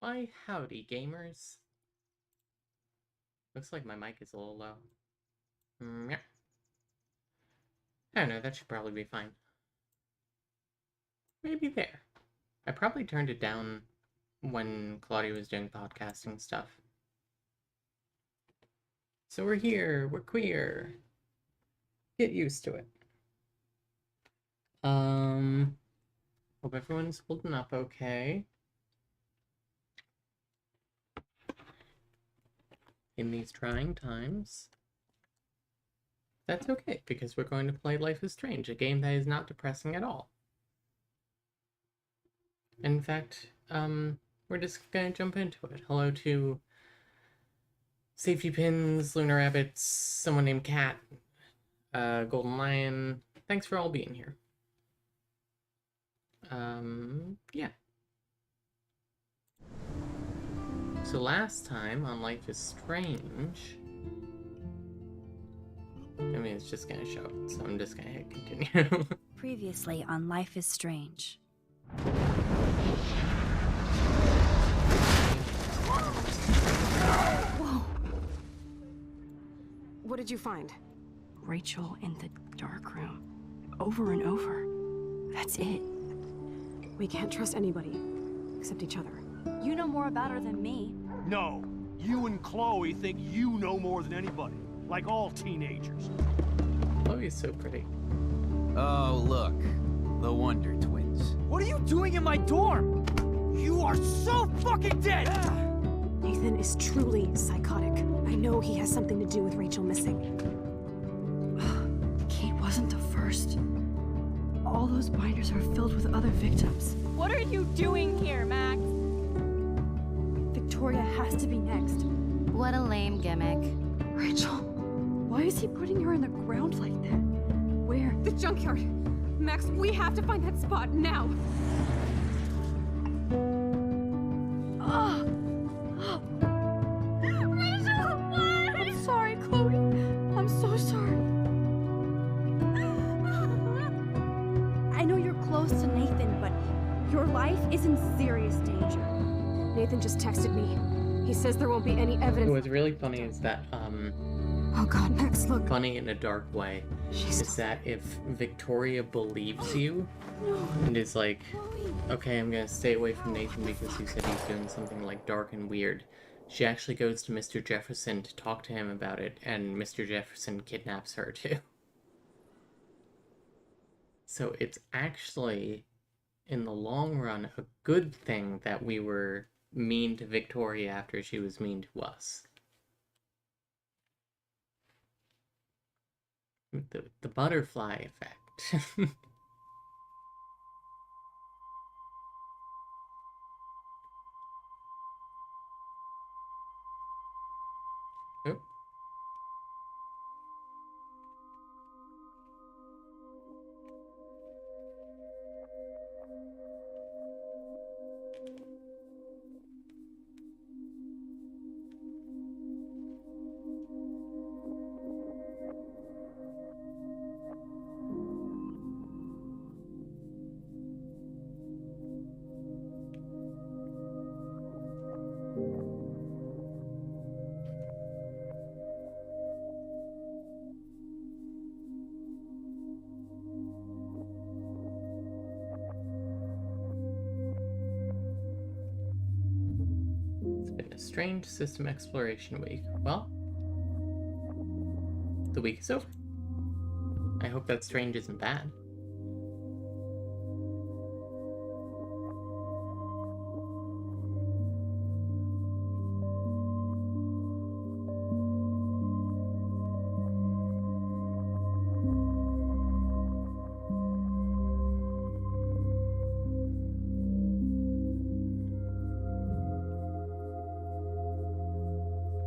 Why, howdy, gamers. Looks like my mic is a little low. Yeah. I don't know, that should probably be fine. Maybe there. I probably turned it down when Claudia was doing podcasting stuff. So we're here, we're queer. Get used to it. Hope everyone's holding up okay in these trying times. That's okay, because we're going to play Life is Strange, a game that is not depressing at all. In fact, we're just gonna jump into it. Hello to Safety Pins, Lunar Rabbits, someone named Cat, Golden Lion. Thanks for all being here. Yeah. So last time on Life is Strange... I mean, it's just gonna show, so I'm just gonna hit continue. Previously on Life is Strange. Whoa! What did you find? Rachel in the dark room. Over and over. That's it. We can't trust anybody, except each other. You know more about her than me. No. You and Chloe think you know more than anybody. Like all teenagers. Chloe's so pretty. Oh, look. The Wonder Twins. What are you doing in my dorm? You are so fucking dead! Nathan is truly psychotic. I know he has something to do with Rachel missing. Kate wasn't the first. All those binders are filled with other victims. What are you doing here, Max? Victoria has to be next. What a lame gimmick. Rachel, why is he putting her in the ground like that? Where? The junkyard! Max, we have to find that spot now! Rachel, what? I'm sorry, Chloe. I'm so sorry. I know you're close to Nathan, but your life is in serious danger. Nathan just texted me. He says there won't be any evidence. What's really funny is that, Oh god, Max, look. funny in a dark way, is that if Victoria believes you, and is like, okay, I'm gonna stay away from Nathan because he said he's doing something like dark and weird, she actually goes to Mr. Jefferson to talk to him about it, and Mr. Jefferson kidnaps her too. So it's actually, in the long run, a good thing that we were mean to Victoria after she was mean to us. The butterfly effect. Oh. It's been a strange system exploration week. Well, the week is over. I hope that strange isn't bad.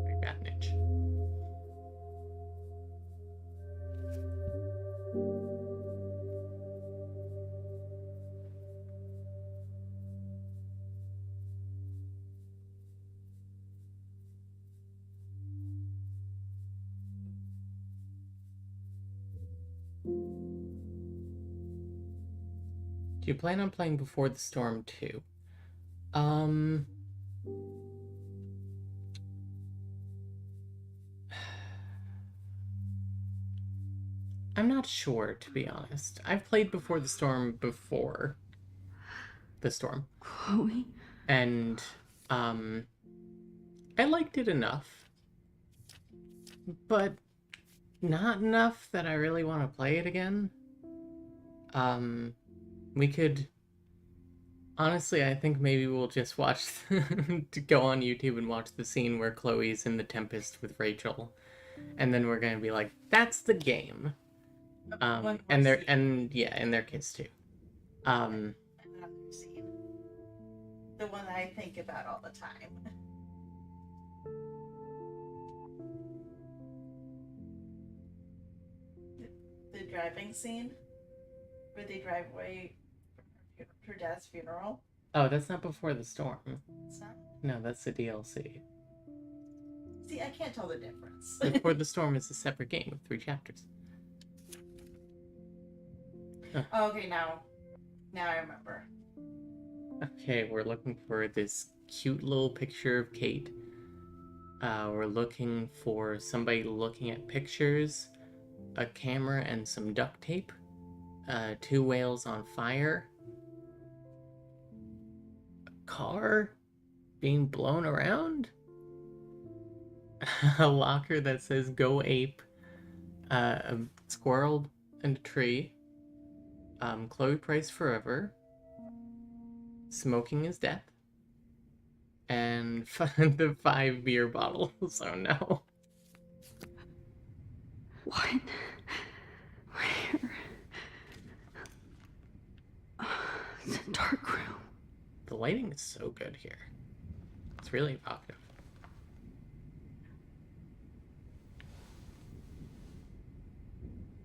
I got an itch. Do you plan on playing Before the Storm too? I'm not sure, to be honest. I've played Before the Storm before the storm. Chloe? And, I liked it enough. But not enough that I really want to play it again. We could... Honestly, I think maybe we'll just watch... to go on YouTube and watch the scene where Chloe's in the Tempest with Rachel. And then we're gonna be like, that's the game. And their kids too. Another scene. The one I think about all the time. The driving scene where they drive away from her dad's funeral. Oh, that's not Before the Storm. It's not. No, that's the DLC. See, I can't tell the difference. Before the Storm is a separate game with 3 chapters. Oh, okay, now I remember. Okay, we're looking for this cute little picture of Kate. We're looking for somebody looking at pictures, a camera, and some duct tape. 2 whales on fire. A car being blown around. A locker that says "Go Ape." A squirrel and a tree. Chloe Price Forever. Smoking is death. And the 5 beer bottles. Oh no. What? Where? It's a dark room. The lighting is so good here. It's really evocative.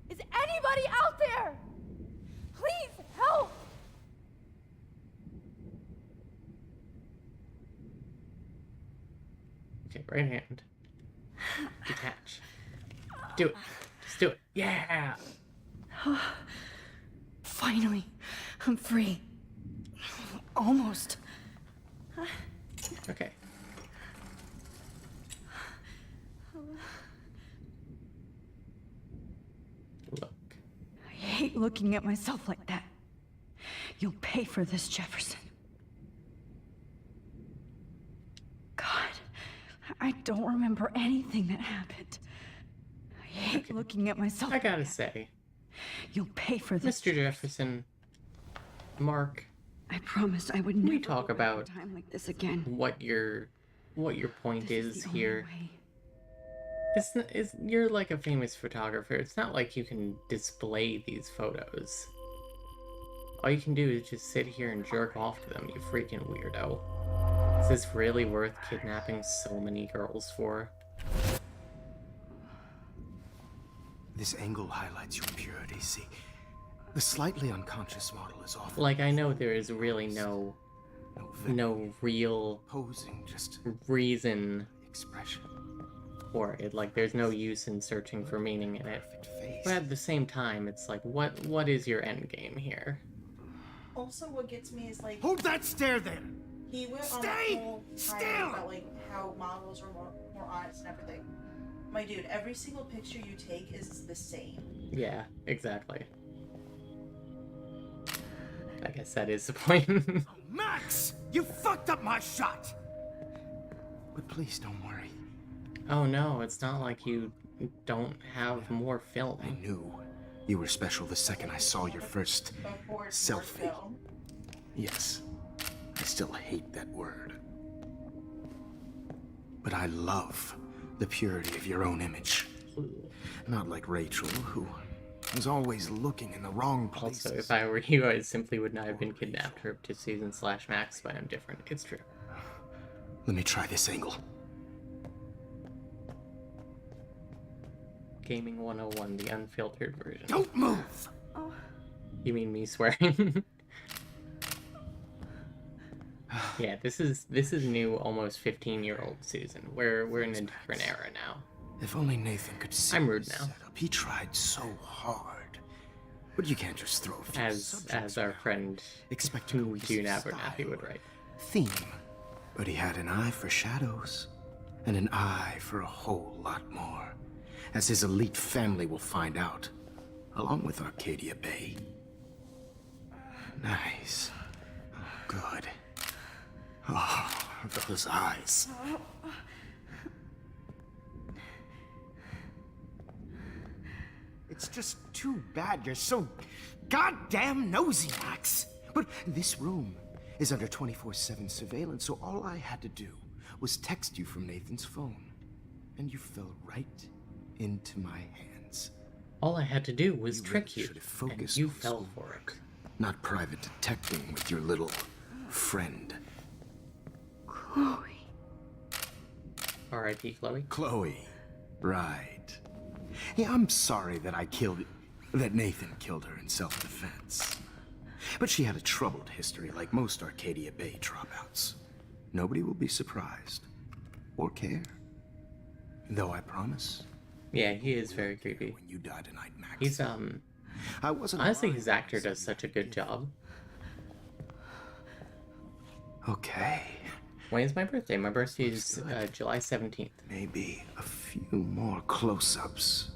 Is anybody out there? Please help! Okay, right hand. Detach. Do it. Just do it. Yeah! Finally, I'm free. Almost. Okay. Look. I hate looking at myself like that. You'll pay for this, Jefferson. God, I don't remember anything that happened. I hate looking at myself. I gotta say, You'll pay for this, Mr. Jefferson, Mark, I promised I would never talk go back in about time like this again. what your point This is the only here. way. You're like a famous photographer. It's not like you can display these photos. All you can do is just sit here and jerk off to them, you freaking weirdo. Is this really worth kidnapping so many girls for? This angle highlights your purity, see? The slightly unconscious model is often... Like, I know there is really no real posing, just reason expression. for it. Like, there's no use in searching for meaning in it. Perfect face. But at the same time, it's like, what is your end game here? Also, what gets me is like Hold that stare there! he went on Stay a whole still! time about like how models are more honest and everything. My dude, every single picture you take is the same. Yeah, exactly. I guess that is the point. Max! You fucked up my shot! But please don't worry. Oh no, it's not like you don't have more film. I knew you were special the second I saw your first Before it's selfie. film. Yes, I still hate that word. But I love the purity of your own image. Not like Rachel, who was always looking in the wrong places. Also, if I were you, I simply would not have been kidnapped or up to Susan/Max, but I'm different. It's true. Let me try this angle. Gaming 101, the unfiltered version. Don't move! You mean me swearing? Yeah, this is new, almost 15-year-old Susan. We're in a different era now. If only Nathan could see I'm rude this now. setup. He tried so hard. But you can't just throw a few As subjects our around. friend Expect a June cohesive Abernathy style would or write. theme. But he had an eye for shadows. And an eye for a whole lot more. As his elite family will find out. along with Arcadia Bay. Nice. Oh, good. Oh, those eyes. It's just too bad you're so goddamn nosy, Max. But this room is under 24/7 surveillance, so all I had to do was text you from Nathan's phone. And you fell right into my hands. All I had to do was You trick really you, should have and focused you on fell for schoolwork, it. not private detecting with your little friend. Chloe. R.I.P. Chloe. Chloe. Right. Yeah, I'm sorry that Nathan killed her in self-defense. But she had a troubled history like most Arcadia Bay dropouts. Nobody will be surprised. Or care. Though I promise. Yeah, he is very creepy. When you die tonight, Max. He's, I wasn't honestly, alive his actor when does such a good job. Okay. When is my birthday? My birthday is July 17th. Maybe a few more close-ups.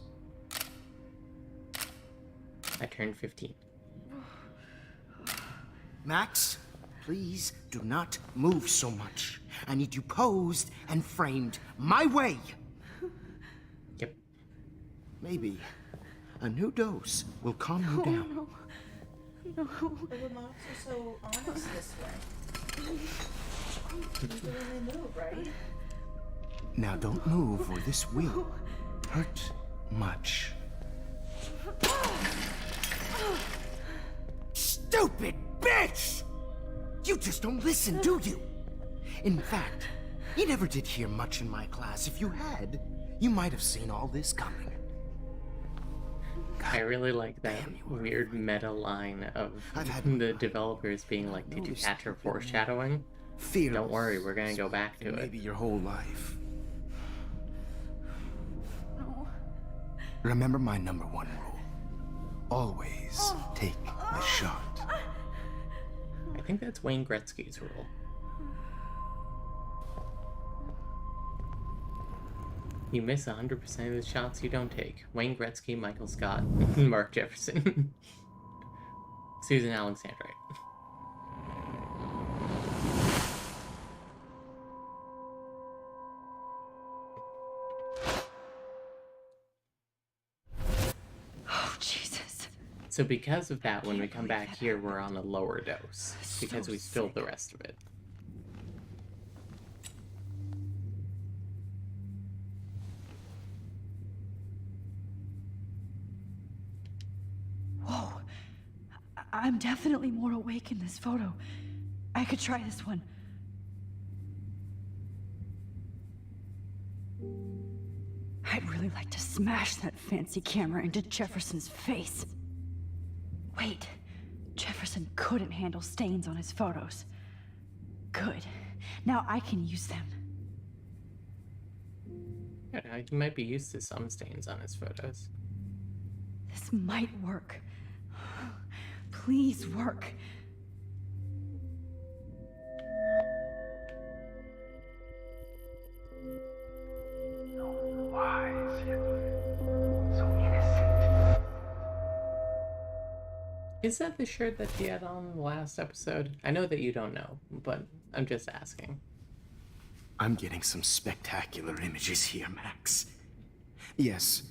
I turned 15. Max, please do not move so much. I need you posed and framed my way. Yep. Maybe a new dose will calm you down. But the models are so honest this way. Usually when they move, right? Now don't move or this will hurt much. Stupid bitch! You just don't listen, do you? In fact, you never did hear much in my class. If you had, you might have seen all this coming. I really like that weird meta line of the developers being like, did you catch her foreshadowing? Fear. Don't worry, we're gonna go back to it. Maybe your whole life. No. Remember my #1 rule. Always take the shot. I think that's Wayne Gretzky's rule. You miss 100% of the shots you don't take. Wayne Gretzky, Michael Scott, Mark Jefferson. Susan Alexander. Oh, Jesus. So because of that, when we come back here, we're on a lower dose. Because we spilled the rest of it. Whoa. I'm definitely more awake in this photo. I could try this one. I'd really like to smash that fancy camera into Jefferson's face. Wait, Jefferson couldn't handle stains on his photos. Good. Now I can use them. Yeah, he might be used to some stains on his photos. This might work. Please work. Is that the shirt that she had on the last episode? I know that you don't know, but I'm just asking. I'm getting some spectacular images here, Max. Yes,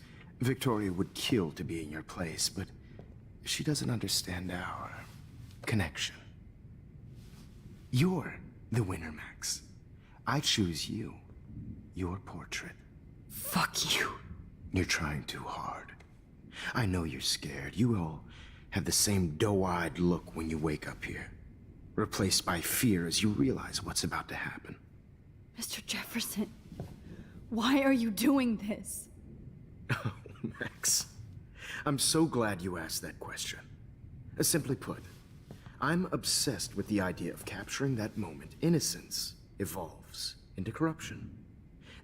Victoria would kill to be in your place, but she doesn't understand our connection. You're the winner, Max. I choose you. Your portrait. Fuck you. You're trying too hard. I know you're scared. You all have the same doe-eyed look when you wake up here, replaced by fear as you realize what's about to happen. Mr. Jefferson, why are you doing this? Oh, Max. I'm so glad you asked that question. Simply put, I'm obsessed with the idea of capturing that moment innocence evolves into corruption.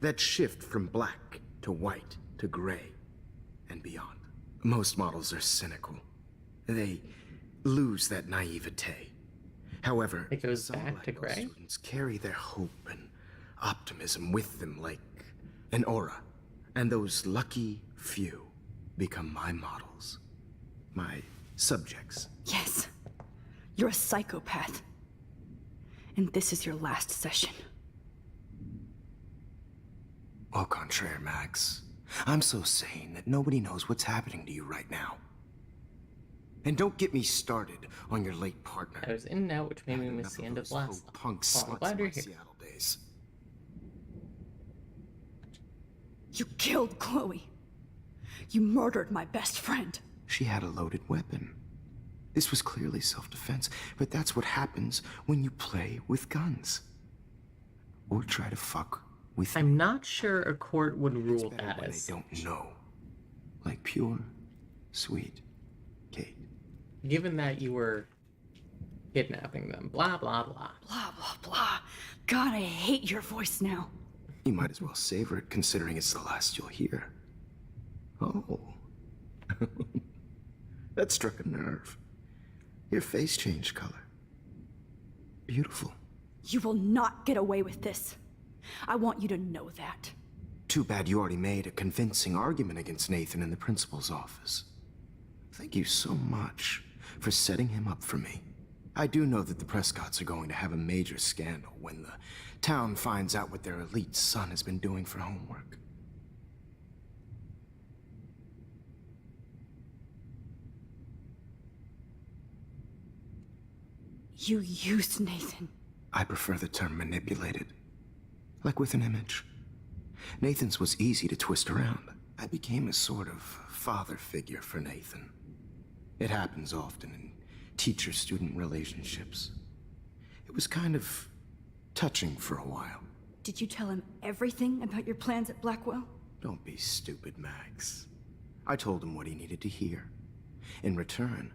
That shift from black to white to gray and beyond. Most models are cynical. They lose that naivete. However, It goes some back to Blackwell gray? students carry their hope and optimism with them like an aura. And those lucky few become my models. My subjects. Yes. You're a psychopath. And this is your last session. Au contraire, Max. I'm so sane that nobody knows what's happening to you right now. And don't get me started on your late partner. I was in and out, which made me miss the end of last time. Punk Well, I'm sluts glad in you're my here. Seattle days. You killed Chloe. You murdered my best friend. She had a loaded weapon. This was clearly self-defense, but that's what happens when you play with guns. Or try to fuck with I'm not sure a court would rule better that when as. they don't know. Like pure, sweet Kate. Given that you were kidnapping them, blah, blah, blah. Blah, blah, blah. God, I hate your voice now. You might as well savor it, considering it's the last you'll hear. Oh. That struck a nerve. Your face changed color. Beautiful. You will not get away with this. I want you to know that. Too bad you already made a convincing argument against Nathan in the principal's office. Thank you so much for setting him up for me. I do know that the Prescotts are going to have a major scandal when the town finds out what their elite son has been doing for homework. You used Nathan. I prefer the term manipulated. Like with an image. Nathan's was easy to twist around. I became a sort of father figure for Nathan. It happens often in teacher-student relationships. It was kind of touching for a while. Did you tell him everything about your plans at Blackwell? Don't be stupid, Max. I told him what he needed to hear. In return,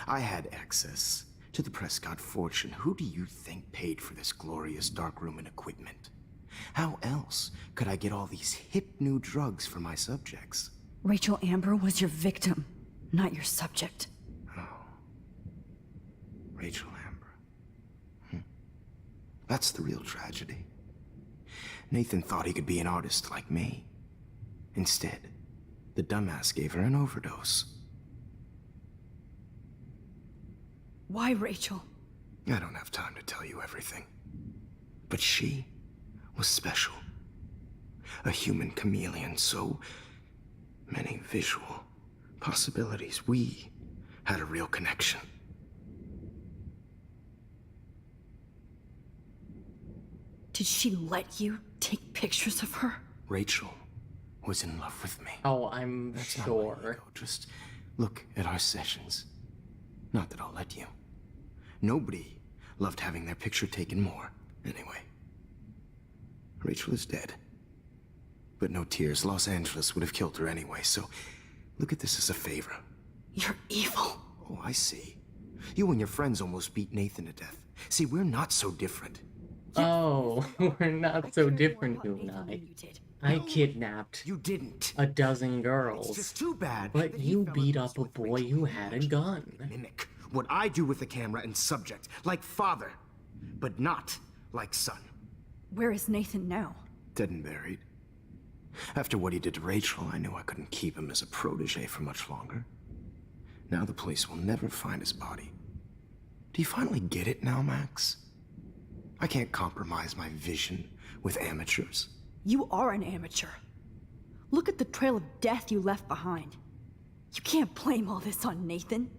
I had access to the Prescott fortune. Who do you think paid for this glorious darkroom and equipment? How else could I get all these hip new drugs for my subjects? Rachel Amber was your victim, not your subject. Rachel Amber. That's the real tragedy. Nathan thought he could be an artist like me. Instead, the dumbass gave her an overdose. Why Rachel? I don't have time to tell you everything. But she was special. A human chameleon, so many visual possibilities. We had a real connection. Did she let you take pictures of her? Rachel was in love with me. Oh, I'm That's not where you sure. go. Just look at our sessions. Not that I'll let you. Nobody loved having their picture taken more. Anyway, Rachel is dead. But no tears. Los Angeles would have killed her anyway, so look at this as a favor. You're evil. Oh, I see. You and your friends almost beat Nathan to death. See, we're not so different. Oh, we're not so different, you and I. You did. I kidnapped You didn't. a dozen It's girls, just too bad. but that he you fell in beat love up a with boy Rachel who and had a managed to gun. Mimic what I do with the camera and subject, like father, but not like son. Where is Nathan now? Dead and buried. After what he did to Rachel, I knew I couldn't keep him as a protege for much longer. Now the police will never find his body. Do you finally get it now, Max? I can't compromise my vision with amateurs. You are an amateur. Look at the trail of death you left behind. You can't blame all this on Nathan.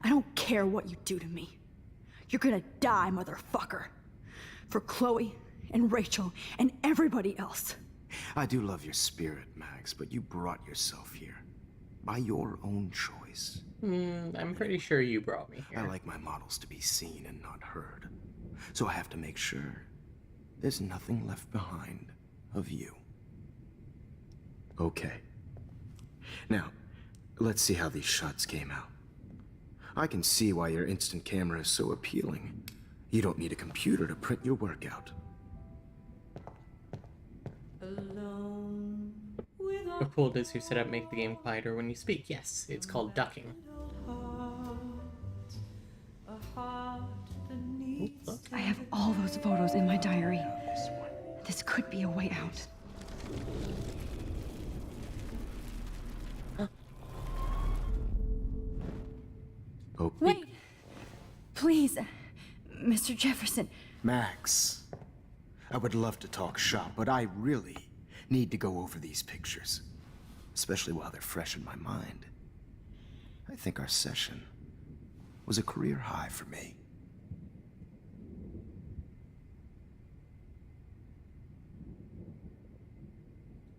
I don't care what you do to me. You're gonna die, motherfucker. For Chloe and Rachel and everybody else. I do love your spirit, Max, but you brought yourself here. By your own choice. I'm pretty sure you brought me I here. like my models to be seen and not heard. So I have to make sure there's nothing left behind of you. Okay. Now, let's see how these shots came out. I can see why your instant camera is so appealing. You don't need a computer to print your work out. How cool does your setup make the game quieter when you speak? Yes, it's called ducking. Oops. I have all those photos in my diary. This could be a way out. Okay. Wait! Please, Mr. Jefferson. Max, I would love to talk shop, but I really need to go over these pictures, especially while they're fresh in my mind. I think our session was a career high for me.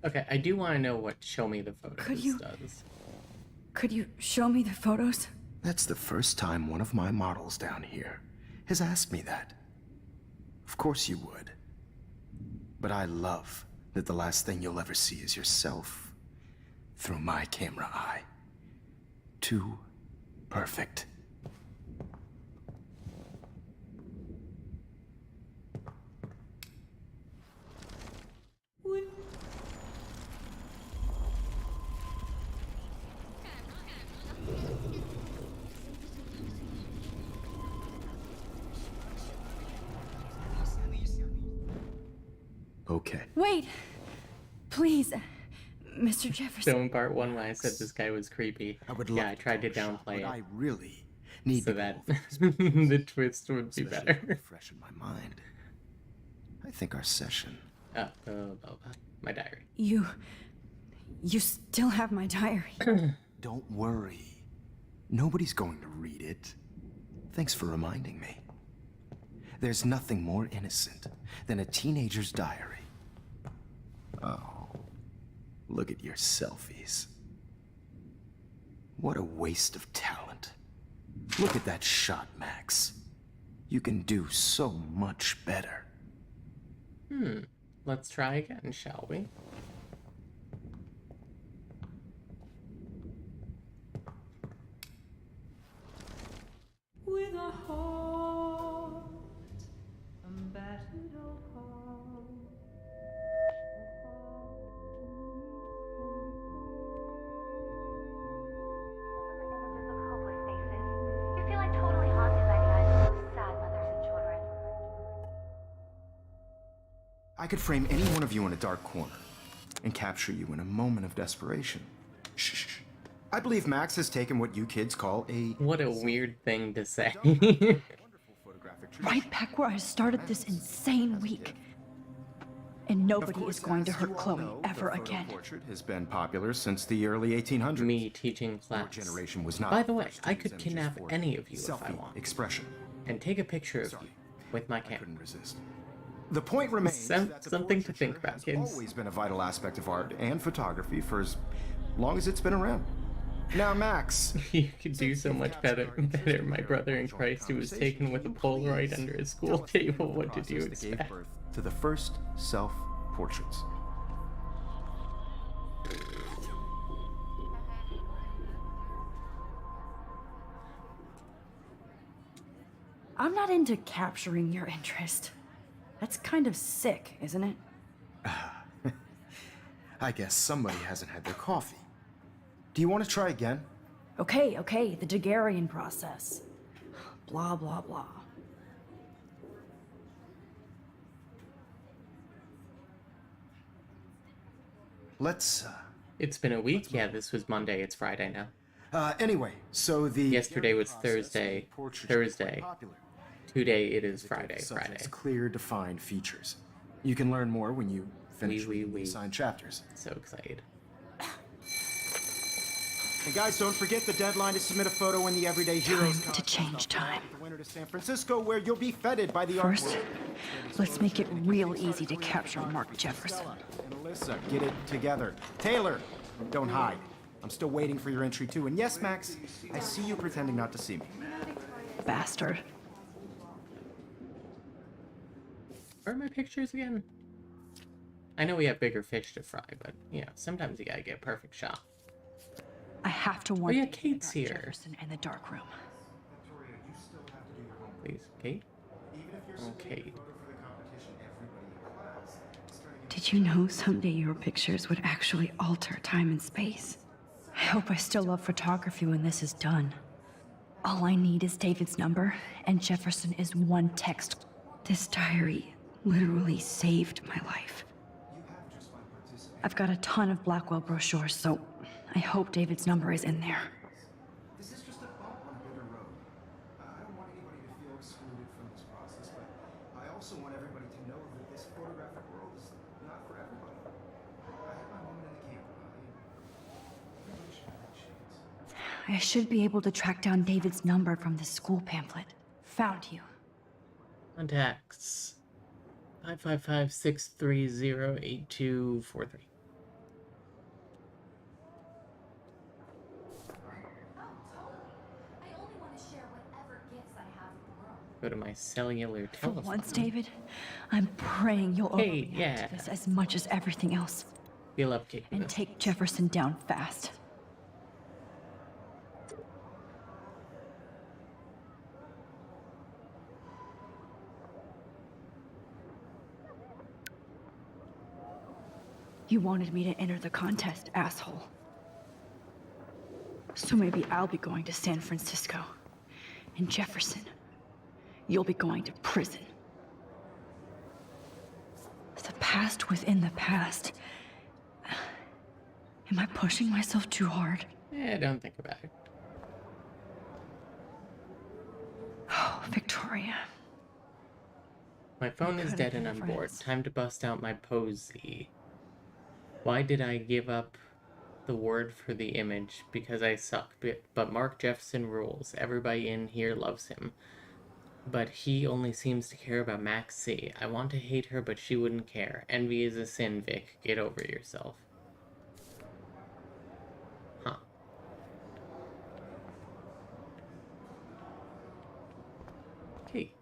Okay, I do want to know what show me the photos does. Could you show me the photos? That's the first time one of my models down here has asked me that. Of course you would. But I love that the last thing you'll ever see is yourself through my camera eye. Too perfect. Okay. Wait! Please, Mr. Jefferson. So in part 1 when I said this guy was creepy, I tried to downplay I it really need so to that go over these pictures, the twist would be especially better. while they're fresh in my mind. I think our session. My diary. You still have my diary. Don't worry. Nobody's going to read it. Thanks for reminding me. There's nothing more innocent than a teenager's diary. Oh, look at your selfies. What a waste of talent. Look at that shot, Max. You can do so much better. Let's try again, shall we? With a heart, a battered old heart. Images of hopeless faces. You feel like totally haunted by the eyes of those sad mothers and children. I could frame any one of you in a dark corner and capture you in a moment of desperation. Shh. I believe Max has taken what you kids call a... What a weird thing to say. Right back where I started this insane week. And nobody is going to hurt Chloe ever again. Portrait has been popular since the early 1800s. Me teaching class. Generation was not. By the way, I could kidnap any of you if I want. Expression. And take a picture of you with my camera. Couldn't resist. The point remains that the Something to think portraiture about, has kids. always been a vital aspect of art and photography for as long as it's been around. Now, Max. You could do so much better. My brother in Christ who was taken with a Polaroid under his school table. What did you Process that gave expect? birth to the first self-portraits. I'm not into capturing your interest. That's kind of sick, isn't it? I guess somebody hasn't had their coffee. Do you want to try again? Okay, the Daguerrean process. Blah, blah, blah. Let's, It's been a week. Yeah, this was Monday. It's Friday now. anyway, so the... Yesterday was Thursday. Thursday. Today it is Friday. Subject's clear, defined features. You can learn more when you finish reading the assigned chapters. So excited. And guys, don't forget the deadline to submit a photo when the Everyday Heroes Time to change time. The winter to San Francisco, where you'll be feted by the art First, world. let's make it real easy to capture Mark Jefferson. And Alyssa, get it together. Taylor, don't hide. I'm still waiting for your entry too. And yes, Max, I see you pretending not to see me. Bastard. Where are my pictures again? I know we have bigger fish to fry, but, you know, sometimes you gotta get a perfect shot. I have to warn yeah, you Kate's about here. Jefferson in the dark room. Please, Kate? Oh, Kate. Did you know someday your pictures would actually alter time and space? I hope I still love photography when this is done. All I need is David's number, and Jefferson is one text. This diary literally saved my life. I've got a ton of Blackwell brochures, so I hope David's number is in there. This is just a bump on a bigger road. I should be able to track down David's number from the school pamphlet. Found you. Contacts 555-630-8243. Go to my cellular For telephone. once, David, I'm praying you'll Hey, overreact yeah. to this as much as everything else. Feel up, Kate. And take Jefferson down fast. You wanted me to enter the contest, asshole. So maybe I'll be going to San Francisco. And Jefferson, you'll be going to prison. The past within the past. Am I pushing myself too hard? Don't think about it. Oh, Victoria. My phone is dead and I'm bored. Time to bust out my posy. Why did I give up the word for the image? Because I suck. But Mark Jefferson rules. Everybody in here loves him. But he only seems to care about Max C. I want to hate her, but she wouldn't care. Envy is a sin, Vic. Get over yourself. Huh. Okay.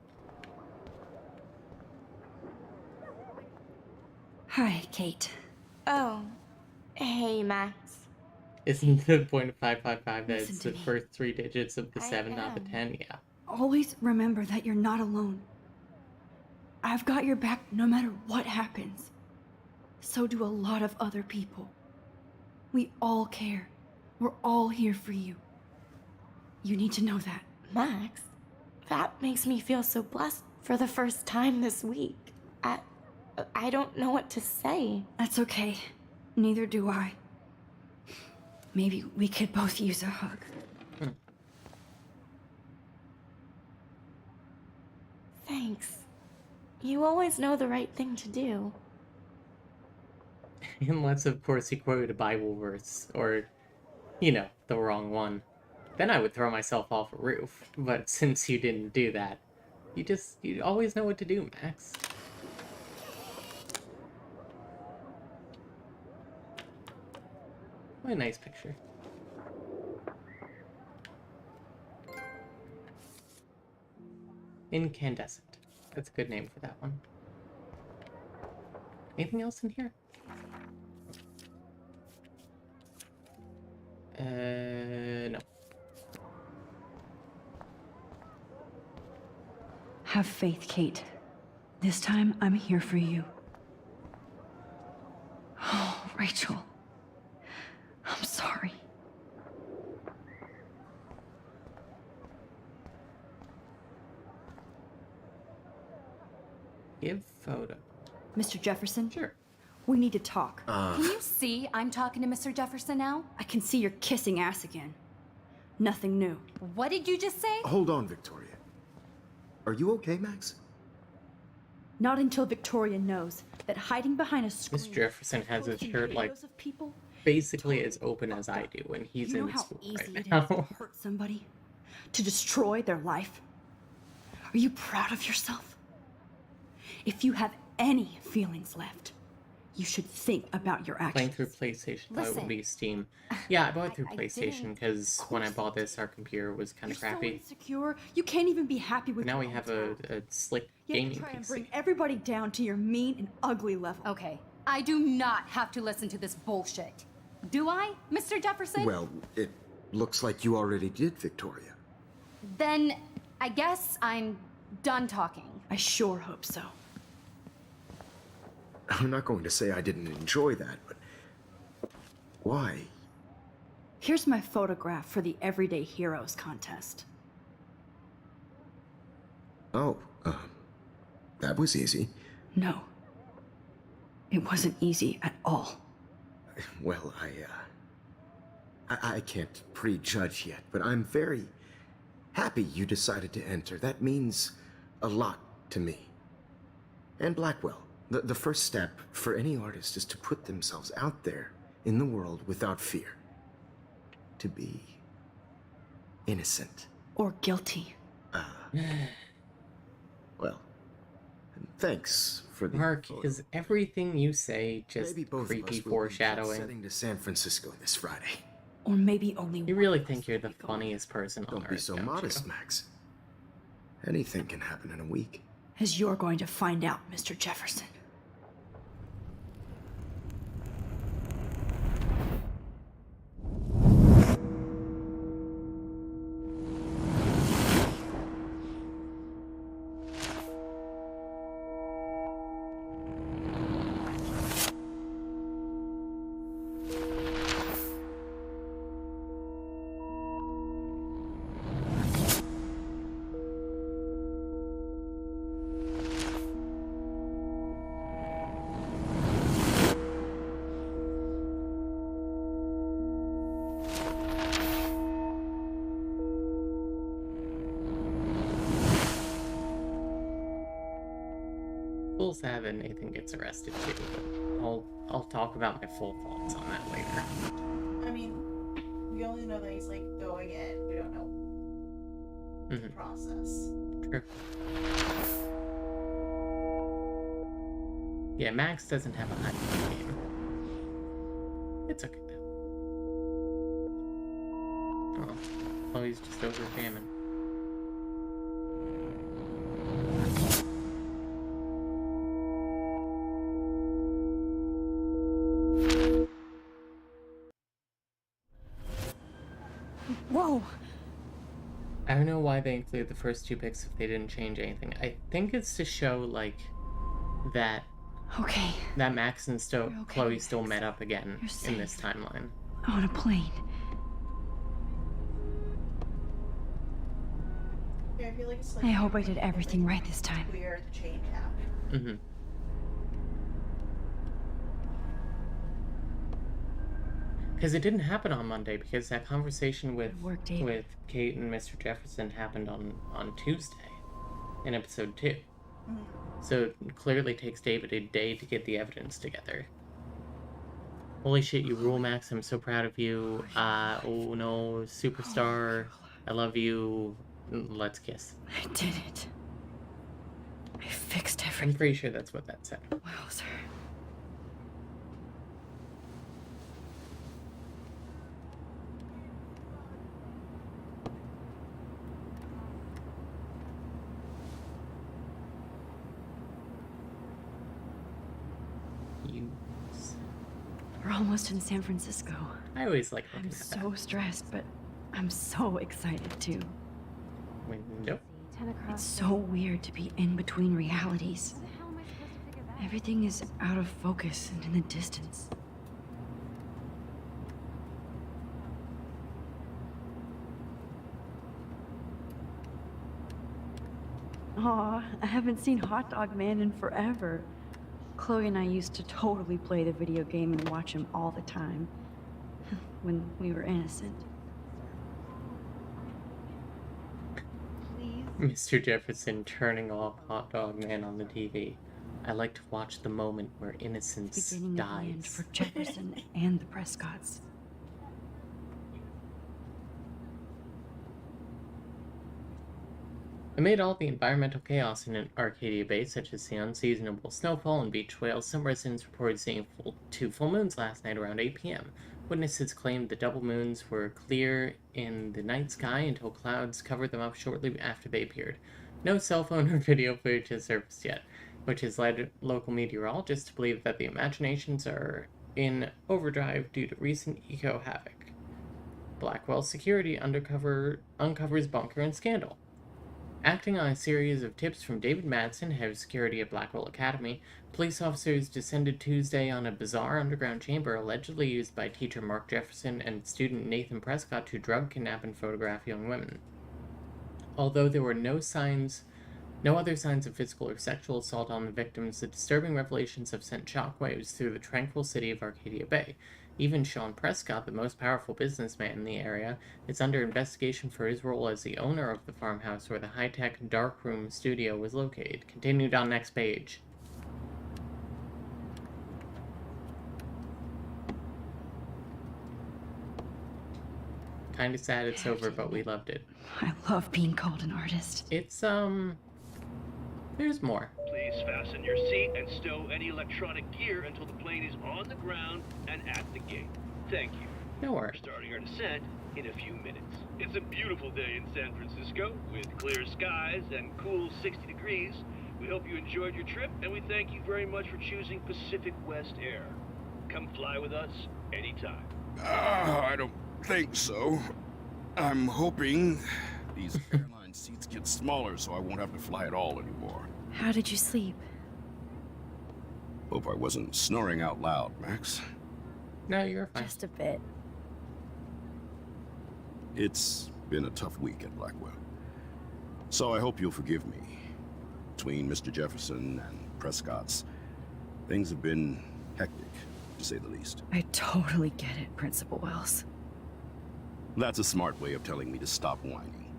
Hi, Kate. Oh, hey, Max. Isn't the point of 555 that Listen it's to the me. first 3 digits of the I 7, not the am. 10? Yeah. Always remember that you're not alone. I've got your back no matter what happens. So do a lot of other people. We all care. We're all here for you. You need to know that. Max, that makes me feel so blessed for the first time this week. I don't know what to say. That's okay. Neither do I. Maybe we could both use a hug. Thanks. You always know the right thing to do. Unless, of course, he quoted a Bible verse, or, you know, the wrong one. Then I would throw myself off a roof. But since you didn't do that, you always know what to do, Max. What a nice picture. Incandescent. That's a good name for that one. Anything else in here? No. Have faith, Kate. This time, I'm here for you. Oh, Rachel. I'm sorry. Give photo. Mr. Jefferson? Sure. We need to talk. Can you see I'm talking to Mr. Jefferson now? I can see you're kissing ass again. Nothing new. What did you just say? Hold on, Victoria. Are you okay, Max? Not until Victoria knows that hiding behind a screen... Mr. Jefferson has his posting shirt, like, videos of people, basically as open as I do when he's you know in how school easy right it is now. to hurt somebody? To destroy their life? Are you proud of yourself? If you have any feelings left, you should think about your Playing actions. through PlayStation, thought it Listen. would be Steam. Yeah, I bought it through I PlayStation didn't. because when I bought this, our computer was kind You're of crappy. so insecure, you can't even be happy with But now your we own have a talent. slick You have gaming to try and PC. bring everybody down to your mean and ugly level. Okay, I do not have to listen to this bullshit. Do I, Mr. Jefferson? Well, it looks like you already did, Victoria. Then I guess I'm done talking. I sure hope so. I'm not going to say I didn't enjoy that, but why? Here's my photograph for the Everyday Heroes contest. Oh, that was easy. No. It wasn't easy at all. Well, I can't prejudge yet, but I'm very happy you decided to enter. That means a lot to me. And Blackwell. The first step for any artist is to put themselves out there in the world without fear. To be innocent. Or guilty. Well, thanks for the Mark, photo. is everything you say just Maybe both creepy of us will be jet foreshadowing? setting to San Francisco this Friday. Or maybe only You one really of think us you're will the be going. funniest person on Don't be Earth, so don't modest, you? Max. Anything can happen in a week. As you're going to find out, Mr. Jefferson. Full sad that Nathan gets arrested too, but I'll talk about my full thoughts on that later. I mean, we only know that he's like going in. We don't know the process. True. Yeah, Max doesn't have a high game. It's okay though. Oh, he's just over jamming. Whoa! I don't know why they included the first two pics if they didn't change anything. I think it's to show, like, that Okay. that Max and You're okay, Chloe still Max. met up again You're in this safe. timeline. On a plane. Yeah, I feel like it's like I hope I did everything right this time. weird change happened. Because it didn't happen on Monday, because that conversation with Good work, Dave. with Kate and Mr. Jefferson happened on Tuesday in episode 2. So it clearly takes David a day to get the evidence together. Holy shit, you rule, Max. I'm so proud of you. Oh no, superstar. I love you. Let's kiss. I did it. I fixed I'm everything. pretty sure that's what that said. Wowzer. You. We're almost in San Francisco. I always like looking I'm at so stressed, but I'm so excited too. that window. 10 across. It's so weird to be in between realities. How the hell am I supposed to figure that out? Everything is out of focus and in the distance. Aw, I haven't seen Hot Dog Man in forever. Chloe and I used to totally play the video game and watch him all the time. When we were innocent. Mr. Jefferson turning off Hot Dog Man on the TV. I like to watch the moment where innocence Beginning of the end dies. for Jefferson and the Prescotts. Amid all the environmental chaos in Arcadia Bay, such as the unseasonable snowfall and beach whales, some residents reported seeing two full moons last night around 8 p.m. Witnesses claimed the double moons were clear in the night sky until clouds covered them up shortly after they appeared. No cell phone or video footage has surfaced yet, which has led local meteorologists to believe that the imaginations are in overdrive due to recent eco-havoc. Blackwell Security uncovers bunker and scandal. Acting on a series of tips from David Madsen, head of security at Blackwell Academy, police officers descended Tuesday on a bizarre underground chamber allegedly used by teacher Mark Jefferson and student Nathan Prescott to drug, kidnap, and photograph young women. Although there were no other signs of physical or sexual assault on the victims, the disturbing revelations have sent shockwaves through the tranquil city of Arcadia Bay. Even Sean Prescott, the most powerful businessman in the area, is under investigation for his role as the owner of the farmhouse where the high-tech darkroom studio was located. Continued on next page. Kind of sad it's over, but we loved it. I love being called an artist. It's, there's more. Please fasten your seat and stow any electronic gear until the plane is on the ground and at the gate. Thank you. No worries. We're starting our descent in a few minutes. It's a beautiful day in San Francisco with clear skies and cool 60 degrees. We hope you enjoyed your trip, and we thank you very much for choosing Pacific West Air. Come fly with us anytime. I don't think so. I'm hoping these airline seats get smaller so I won't have to fly at all anymore. How did you sleep? Hope I wasn't snoring out loud, Max. No, you're fine. Just a bit. It's been a tough week at Blackwell. So I hope you'll forgive me. Between Mr. Jefferson and Prescott's, things have been hectic, to say the least. I totally get it, Principal Wells. That's a smart way of telling me to stop whining.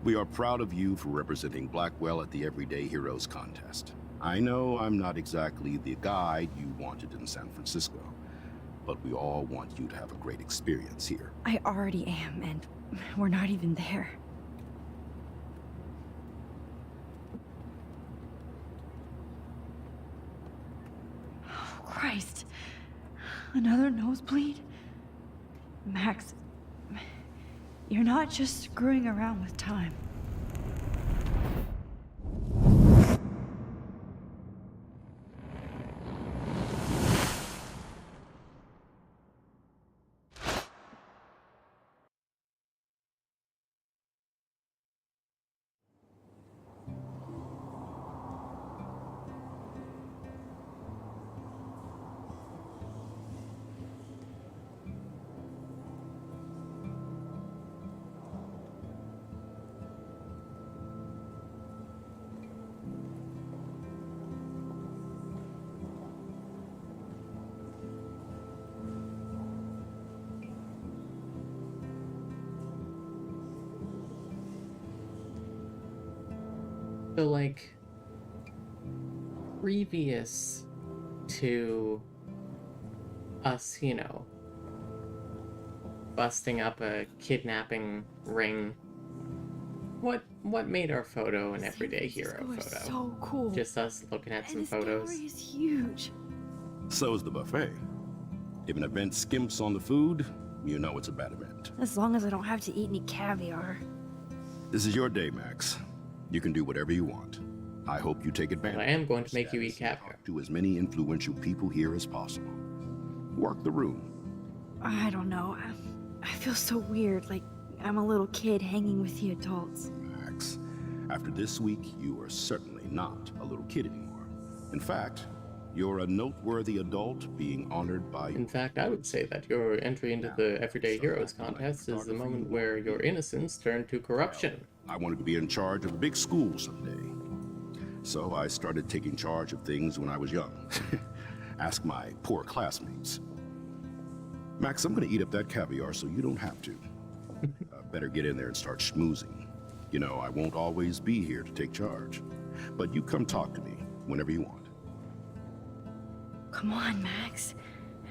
We are proud of you for representing Blackwell at the Everyday Heroes contest. I know I'm not exactly the guide you wanted in San Francisco, but we all want you to have a great experience here. I already am, and we're not even there. Oh, Christ. Another nosebleed? Max, you're not just screwing around with time. So, like, previous to us, you know, busting up a kidnapping ring, what made our photo an everyday hero photo? So cool. Just us looking at some and photos. This gallery is huge. So is the buffet. If an event skimps on the food, you know it's a bad event. As long as I don't have to eat any caviar. This is your day, Max. You can do whatever you want. I hope you take advantage. I am going to make you eat caviar. To as many influential people here as possible. Work the room. I don't know. I feel so weird, like I'm a little kid hanging with the adults. Max, after this week, you are certainly not a little kid anymore. In fact, you're a noteworthy adult being honored by... In fact, I would say that your entry into the Everyday Heroes contest is the moment where your innocence turned to corruption. I wanted to be in charge of a big school someday. So I started taking charge of things when I was young. Ask my poor classmates. Max, I'm gonna eat up that caviar so you don't have to. Better get in there and start schmoozing. You know, I won't always be here to take charge. But you come talk to me whenever you want. Come on, Max.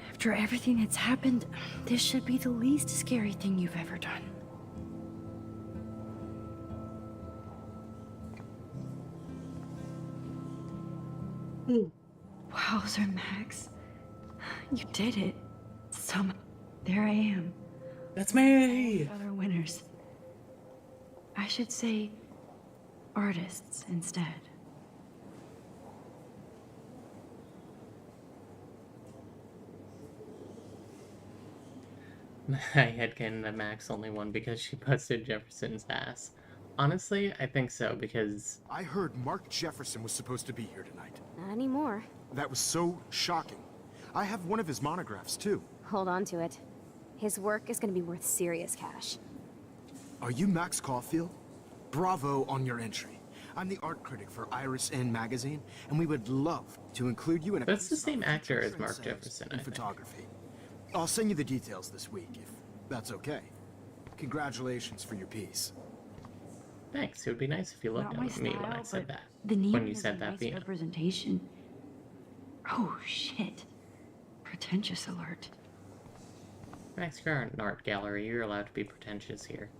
After everything that's happened, this should be the least scary thing you've ever done. Wowzer, Max. You did it. There I am. That's me! Other winners. I should say artists instead. My headcanon that Max only won because she busted Jefferson's ass. Honestly, I think so, because... I heard Mark Jefferson was supposed to be here tonight. Not anymore. That was so shocking. I have one of his monographs, too. Hold on to it. His work is gonna be worth serious cash. Are you Max Caulfield? Bravo on your entry. I'm the art critic for Iris N magazine, and we would love to include you in a That's the piece same on actor as future Mark trends Jefferson, I in think. photography. I'll send you the details this week, if that's okay. Congratulations for your piece. Thanks, it would be nice if you looked Not my at me when I style, said but that. the neon When you is said a that, nice Vina. representation. Oh shit! Pretentious alert. Max, you're an art gallery. You're allowed to be pretentious here.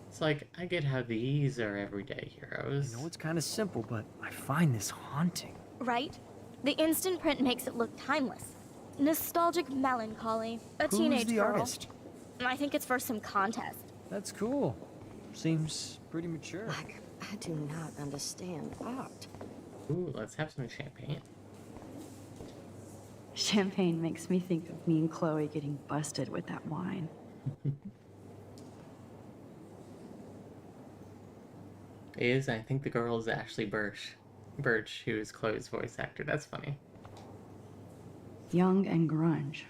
It's like, I get how these are everyday heroes. I know it's kind of simple, but I find this haunting. Right? The instant print makes it look timeless. Nostalgic melancholy. A Who's teenage the girl. artist? I think it's for some contest. That's cool. Seems pretty mature. I do not understand art. Ooh, let's have some champagne. Champagne makes me think of me and Chloe getting busted with that wine. I think the girl is Ashley Birch. Birch, who is Chloe's voice actor. That's funny. Young and grunge.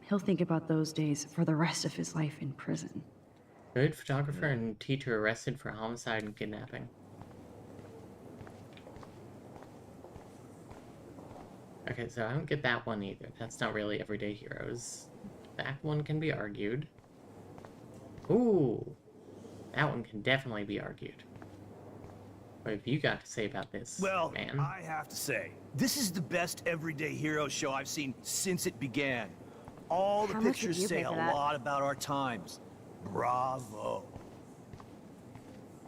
He'll think about those days for the rest of his life in prison. Good photographer and teacher arrested for homicide and kidnapping. Okay, so I don't get that one either. That's not really everyday heroes. That one can be argued. Ooh! That one can definitely be argued. What have you got to say about this, man? I have to say, this is the best everyday hero show I've seen since it began. All the pictures say a lot about our times. Bravo.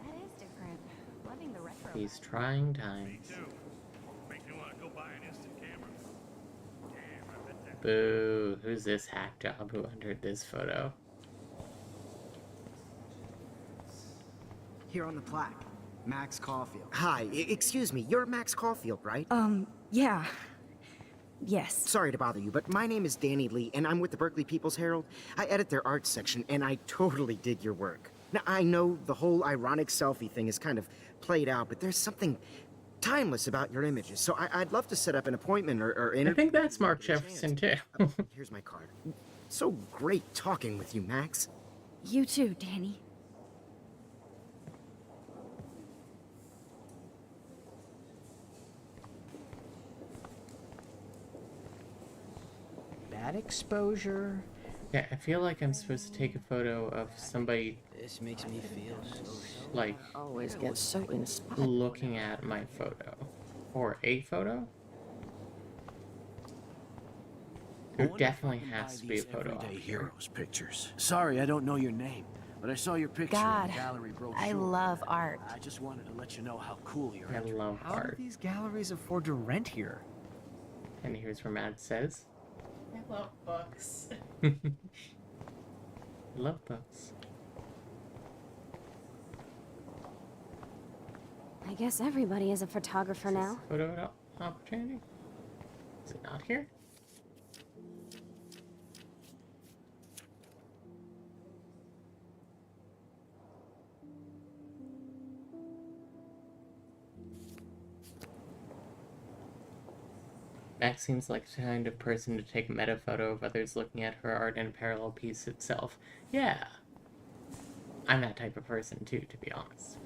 That is different. Loving the retro. These trying times. Makes me want to go buy an instant camera. Damn, I bet that. Boo! Who's this hack job who entered this photo? Here on the plaque, Max Caulfield. Hi, excuse me, you're Max Caulfield, right? Yeah. Yes. Sorry to bother you, but my name is Danny Lee, and I'm with the Berkeley People's Herald. I edit their art section, and I totally dig your work. Now, I know the whole ironic selfie thing is kind of played out, but there's something timeless about your images, so I'd love to set up an appointment or I think that's Mark Jefferson, too. Here's my card. So great talking with you, Max. You too, Danny. Bad exposure. Yeah, I feel like I'm supposed to take a photo of somebody. This makes me feel so like always get so inspired. Looking at my photo or a photo. There definitely has to be a photo of Everyday here. heroes pictures. Sorry, I don't know your name, but I saw your picture God, in the gallery brochure. I love art. I just wanted to let you know how cool you are. I love How art. do these galleries afford to rent here? And here's where Matt says, I love books. love books. I guess everybody is a photographer now. Photo opportunity? Is it not here? Max seems like the kind of person to take a meta photo of others looking at her art in a parallel piece itself. Yeah. I'm that type of person too, to be honest.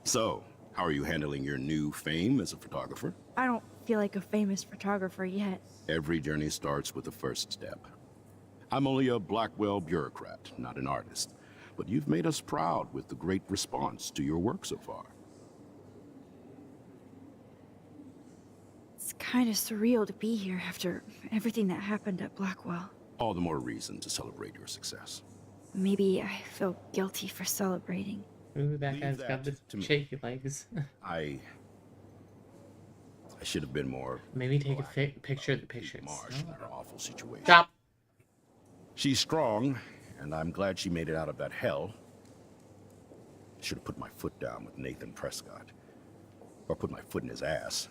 So, how are you handling your new fame as a photographer? I don't feel like a famous photographer yet. Every journey starts with the first step. I'm only a Blackwell bureaucrat, not an artist. But you've made us proud with the great response to your work so far. It's kind of surreal to be here after everything that happened at Blackwell. All the more reason to celebrate your success. Maybe I feel guilty for celebrating. Ooh, that guy's got the shaky legs. I should have been more. Maybe take a picture of the pictures. Marsh in her awful situation. Stop. She's strong, and I'm glad she made it out of that hell. Should have put my foot down with Nathan Prescott. Or put my foot in his ass.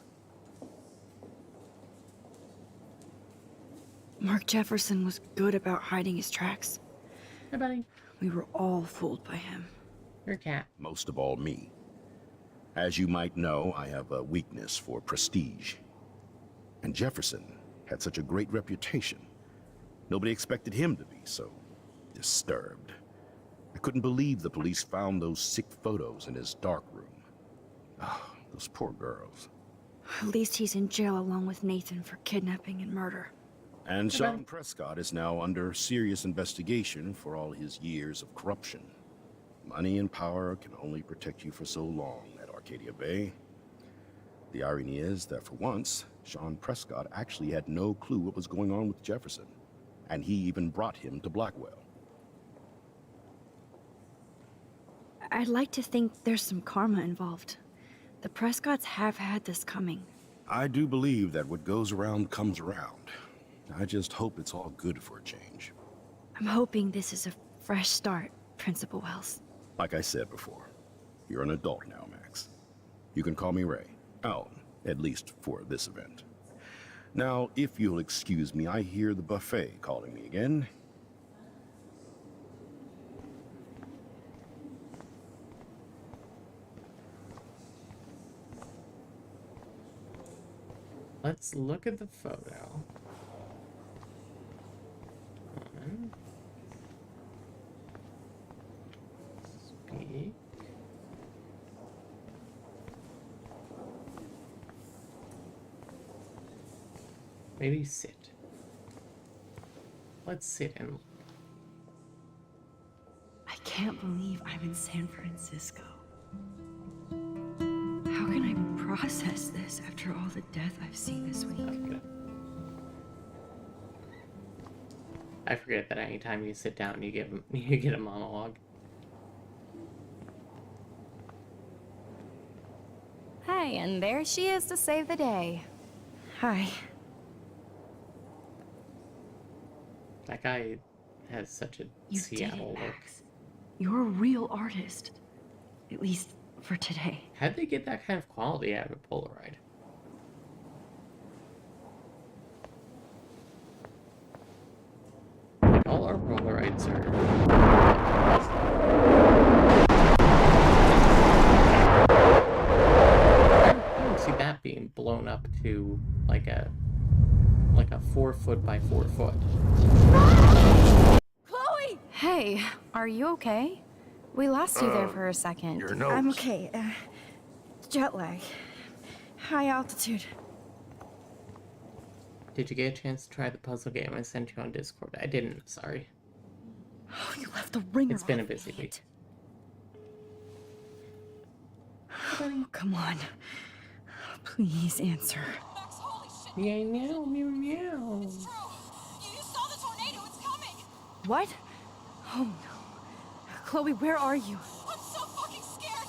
Mark Jefferson was good about hiding his tracks. Hey, buddy. We were all fooled by him. Your cat. Most of all, me. As you might know, I have a weakness for prestige. And Jefferson had such a great reputation. Nobody expected him to be so disturbed. I couldn't believe the police found those sick photos in his dark room. Oh, those poor girls. At least he's in jail along with Nathan for kidnapping and murder. And Sean Prescott is now under serious investigation for all his years of corruption. Money and power can only protect you for so long at Arcadia Bay. The irony is that for once, Sean Prescott actually had no clue what was going on with Jefferson, and he even brought him to Blackwell. I'd like to think there's some karma involved. The Prescotts have had this coming. I do believe that what goes around comes around. I just hope it's all good for a change. I'm hoping this is a fresh start, Principal Wells. Like I said before, you're an adult now, Max. You can call me Ray. Alan, at least for this event. Now, if you'll excuse me, I hear the buffet calling me again. Let's look at the photo. Speak. Maybe sit. Let's sit and look. I can't believe I'm in San Francisco. How can I process this after all the death I've seen this week? Okay. I forget that anytime you sit down, you get a monologue. Hey, and there she is to save the day. Hi. That guy has such a You Seattle did it, look. Max. You're a real artist. At least for today. How'd they get that kind of quality out of a Polaroid? Like, all our Polaroids are... I don't see that being blown up to like a 4 foot by 4 foot. Chloe! Hey, are you okay? We lost you there for a second. Your nose. I'm okay. Jet lag. High altitude. Did you get a chance to try the puzzle game I sent you on Discord? I didn't, sorry. Oh, you left the ringer. It's been a off, busy dang week. it. Oh, come on. Please answer. Meow, meow, meow, meow. You saw the tornado. It's coming. What? Oh no. Chloe, where are you? I'm so fucking scared.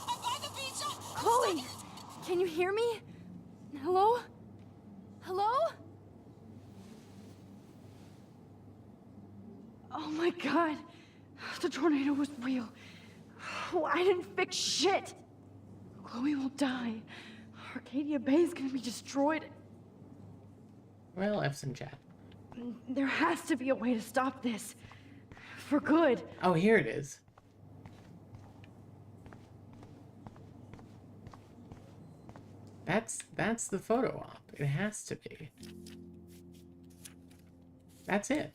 I'm by the beach. Chloe! Can you hear me? Hello? Hello? Oh my god. The tornado was real. Oh, I didn't fix shit. Chloe will die. Arcadia Bay is gonna be destroyed. Well, F's in chat. There has to be a way to stop this. For good. Oh, here it is. That's the photo op. It has to be. That's it.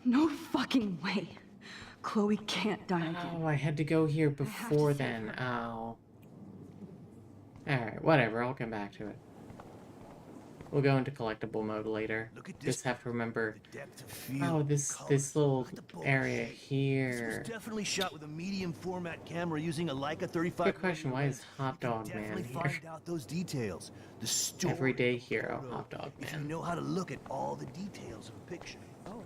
No fucking way. Chloe can't die again. Oh, I had to go here before then. Oh. Alright, whatever. I'll come back to it. We'll go into collectible mode later. Just have to remember. Oh, this little area here. Definitely shot with a medium format camera using a Leica 35. Good question. Why is Hot Dog Man Definitely here? find out those details. The story. Everyday hero, Hot Dog If you Man. know how to look at all the details of a picture. Oh.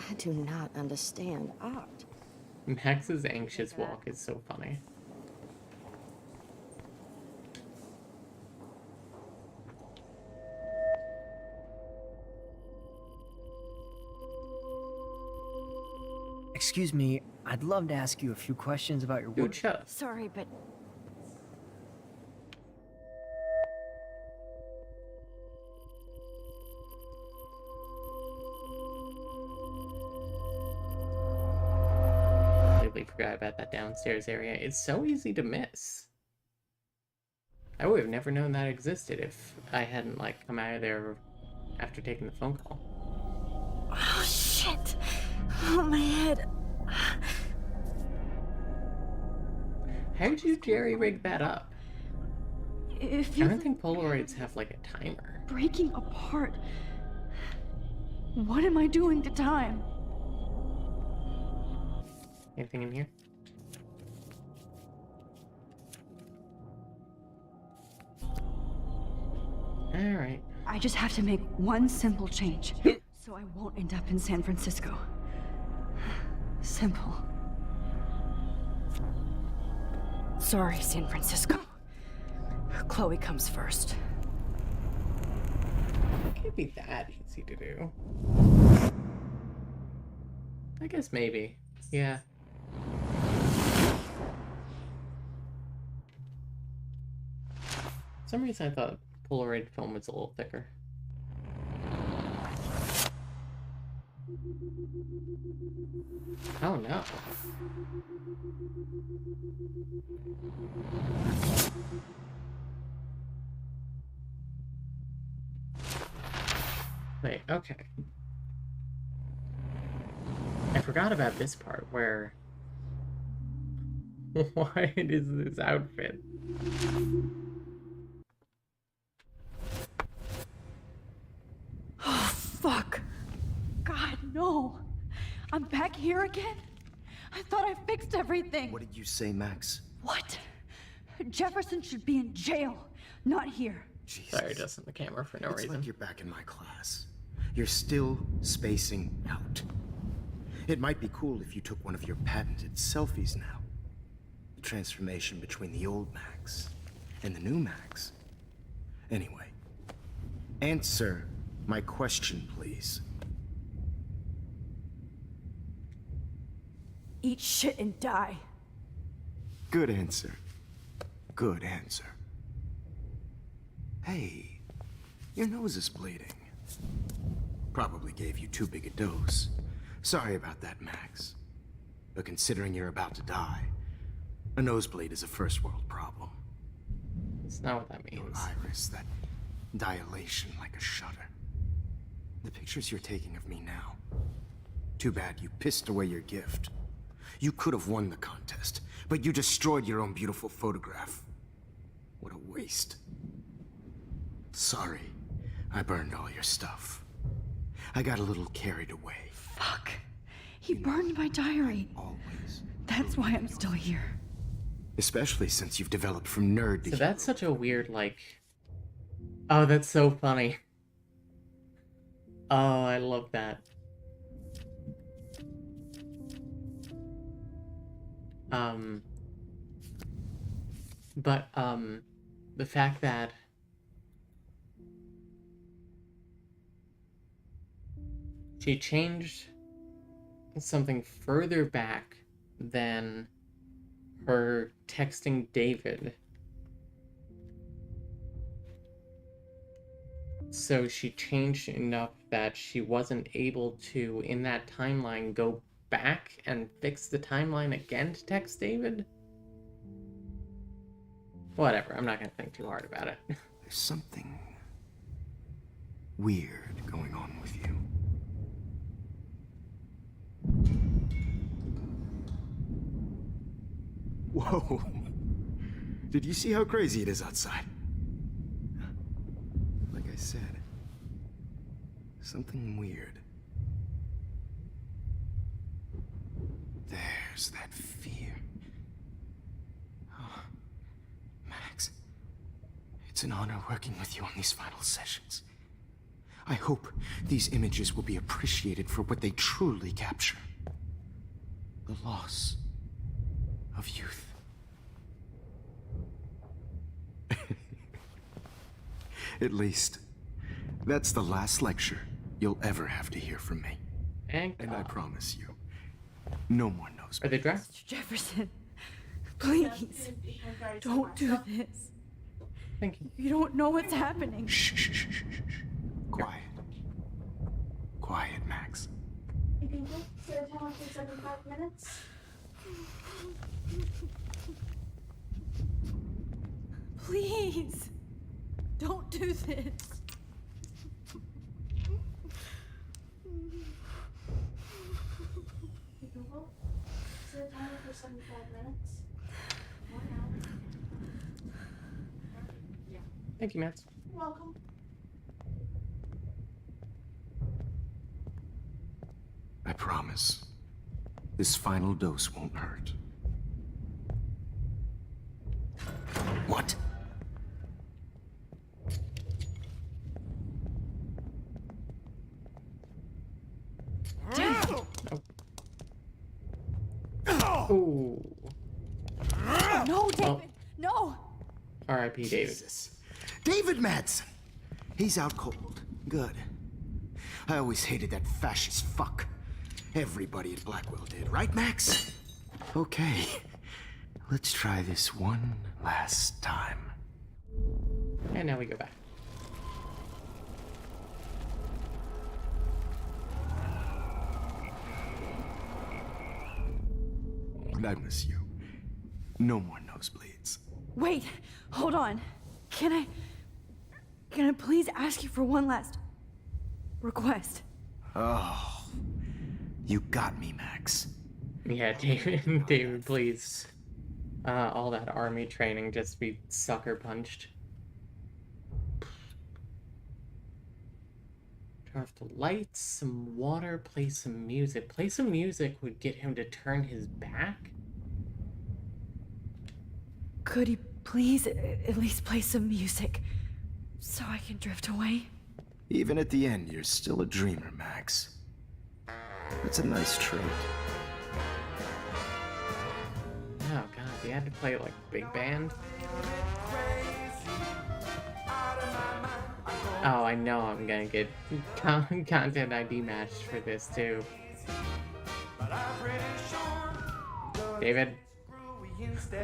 I do not understand art. Max's anxious walk is so funny. Excuse me, I'd love to ask you a few questions about your work. Dude, shut up. Sorry, but Completely forgot about that downstairs area. It's so easy to miss. I would have never known that existed if I hadn't, like, come out of there after taking the phone call. oh shit. Oh, my head. How'd you jerry-rig that up? If I you don't think Polaroids have, like, a timer. breaking apart. What am I doing to time? Anything in here? Alright. I just have to make one simple change, so I won't end up in San Francisco. Simple. Sorry, San Francisco. Chloe comes first. It can't be that easy to do. I guess maybe. Yeah. For some reason I thought Polaroid film was a little thicker. Oh no. Wait, okay. I forgot about this part where... Why is this outfit? Oh, fuck. God, no. I'm back here again? I thought I fixed everything. What did you say, Max? What? Jefferson should be in jail, not here. Jesus. Sorry, adjusting the camera for no reason. It's like you're back in my class. You're still spacing out. It might be cool if you took one of your patented selfies now. The transformation between the old Max and the new Max. Anyway, answer my question, please. Eat shit and die. Good answer. Good answer. Hey, your nose is bleeding. Probably gave you too big a dose. Sorry about that, Max. But considering you're about to die, a nosebleed is a first world problem. It's not what that means. Your iris, that dilation like a shutter. The pictures you're taking of me now. Too bad you pissed away your gift. You could have won the contest, but you destroyed your own beautiful photograph. What a waste. Sorry, I burned all your stuff. I got a little carried away. Fuck. He burned my diary. Always. That's why I'm still here. Especially since you've developed from nerd to So that's such a weird, like... Oh, that's so funny. Oh, I love that. The fact that she changed something further back than her texting David. So she changed enough that she wasn't able to, in that timeline, go back and fix the timeline again to text David? Whatever, I'm not gonna think too hard about it. There's something weird going on with you. Whoa! Did you see how crazy it is outside? Like I said, something weird. There's that fear. Oh, Max, it's an honor working with you on these final sessions. I hope these images will be appreciated for what they truly capture. The loss of youth. At least, that's the last lecture you'll ever have to hear from me. And I promise you, no more nose. Are they dressed? Mr. Jefferson, please, don't do this. Thank you. You don't know what's happening. Shh, shh, shh, shh, shh. Quiet. Quiet, Max. You can go sit down for 75 minutes. Please, don't do this. You can go sit down for 75 minutes. 1 hour. Yeah. Thank you, Matt. You're welcome. promise. This final dose won't hurt. What? Ooh. No, David! Oh. No! R.I.P. David. Jesus. David Madsen! He's out cold. Good. I always hated that fascist fuck. Everybody at Blackwell did, right, Max? Okay. Let's try this one last time. And now we go back. I miss you. No more nosebleeds. Wait, hold on. Can I please ask you for one last request? Oh, you got me, Max. Yeah, David, David, please. All that army training just be sucker punched. Turn off the lights, some water, play some music. Play some music would get him to turn his back? Could he please at least play some music so I can drift away? Even at the end, you're still a dreamer, Max. That's a nice trait. Oh god, you had to play like big band? Oh, I know I'm gonna get content ID matched for this too. David?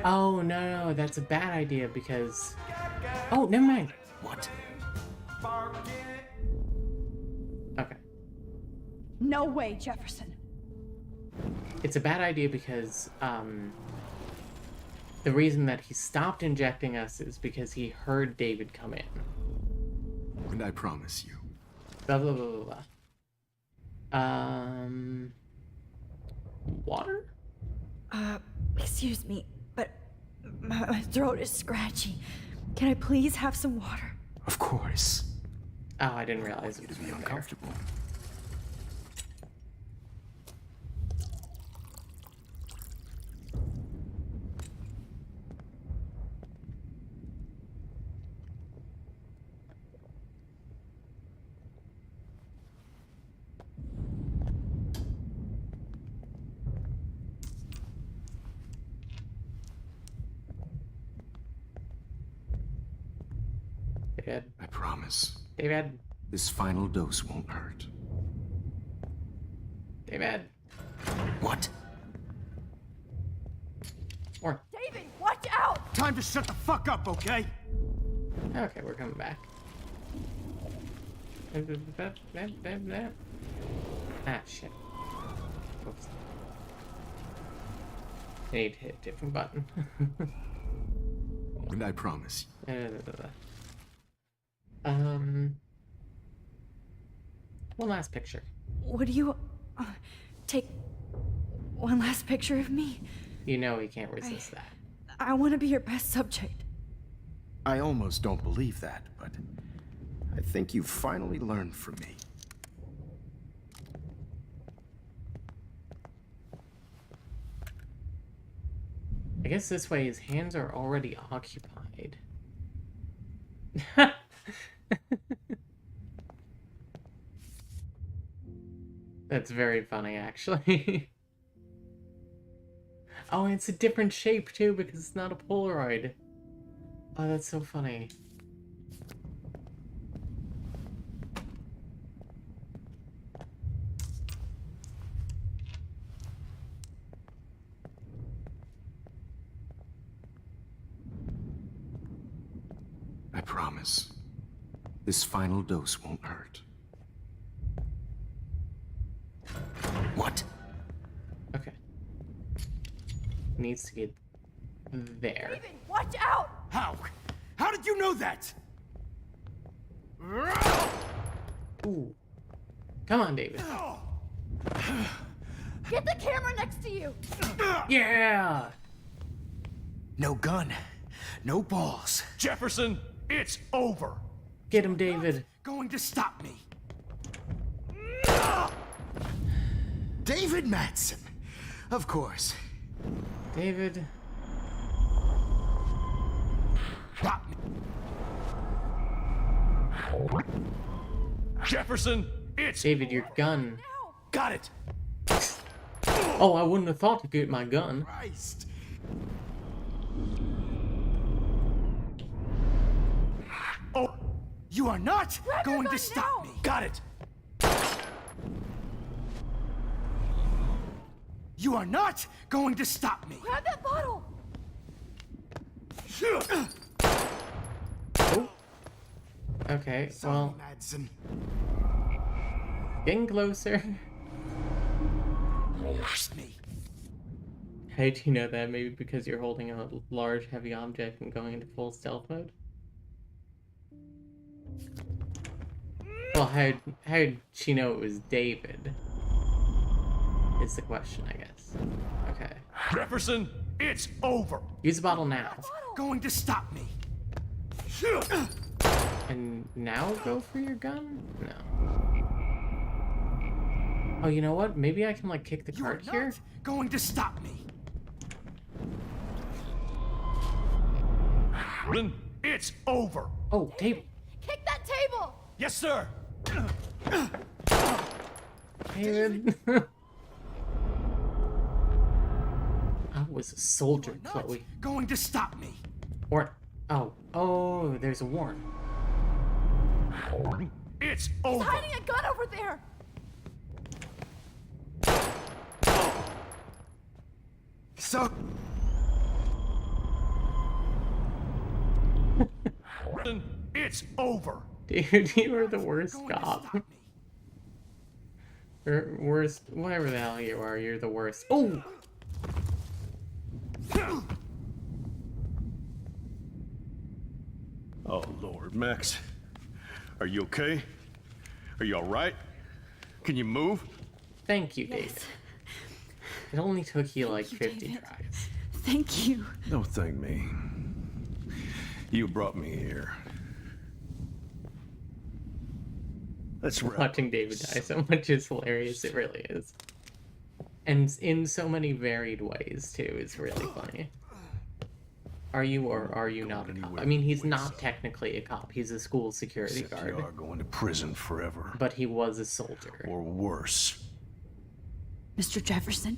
Oh no, that's a bad idea because... Oh, never mind. What? Okay. No way, Jefferson. It's a bad idea because, the reason that he stopped injecting us is because he heard David come in. And I promise you. Blah, blah, blah, blah, blah. Water? Excuse me, but my throat is scratchy. Can I please have some water? Of course. Oh, I didn't realize it was be uncomfortable. David. I promise. David. This final dose won't hurt. David. What? Or. David, watch out! Time to shut the fuck up, okay? Okay, we're coming back. Ah, shit. Oops. I need to hit a different button. And I promise. One last picture. Would you take one last picture of me? You know he can't resist that. I want to be your best subject. I almost don't believe that, but I think you've finally learned from me. I guess this way his hands are already occupied. That's very funny, actually. Oh, and it's a different shape, too, because it's not a Polaroid. Oh, that's so funny. I promise. This final dose won't hurt. What? Okay. Needs to get there. David, watch out! How? How did you know that? Ooh. Come on, David. Get the camera next to you! Yeah! No gun. No balls. Jefferson, it's over. Get him, David. Going to stop me. David Madsen. Of course. David. Jefferson, it's... David, your gun. Got it. Oh, I wouldn't have thought to get my gun. Christ. Oh, you are not going to stop me. Got it. You are not going to stop me. Grab that bottle! Oh. Okay, well... Madsen. Getting closer. Me. How do you know that? Maybe because you're holding a large, heavy object and going into full stealth mode? Well, how'd she know it was David? Is the question, I guess. Okay. Jefferson, it's over. Use the bottle now. Going to stop me. And now go for your gun? No. Oh, you know what? Maybe I can, like, kick the cart here? Going to stop me. It's over. Oh, table. Kick that table! Yes, sir. David. I was a soldier, Chloe. Going to stop me. Warren. Oh, there's a Warren. It's He's over. hiding a gun over there! So... It's over. Dude, you are the worst cop. Or worst, whatever the hell you are, you're the worst. Oh! Oh, Lord, Max. Are you okay? Are you all right? Can you move? Thank you, David. It only took you like 50 tries. Thank you. Don't thank me. You brought me here. Let's wrap. Watching David die so much is hilarious, it really is. And in so many varied ways, too, is really funny. Are you or are you not a cop? I mean, he's not technically a cop. He's a school security guard. You are going to prison forever. But he was a soldier. Or worse. Mr. Jefferson,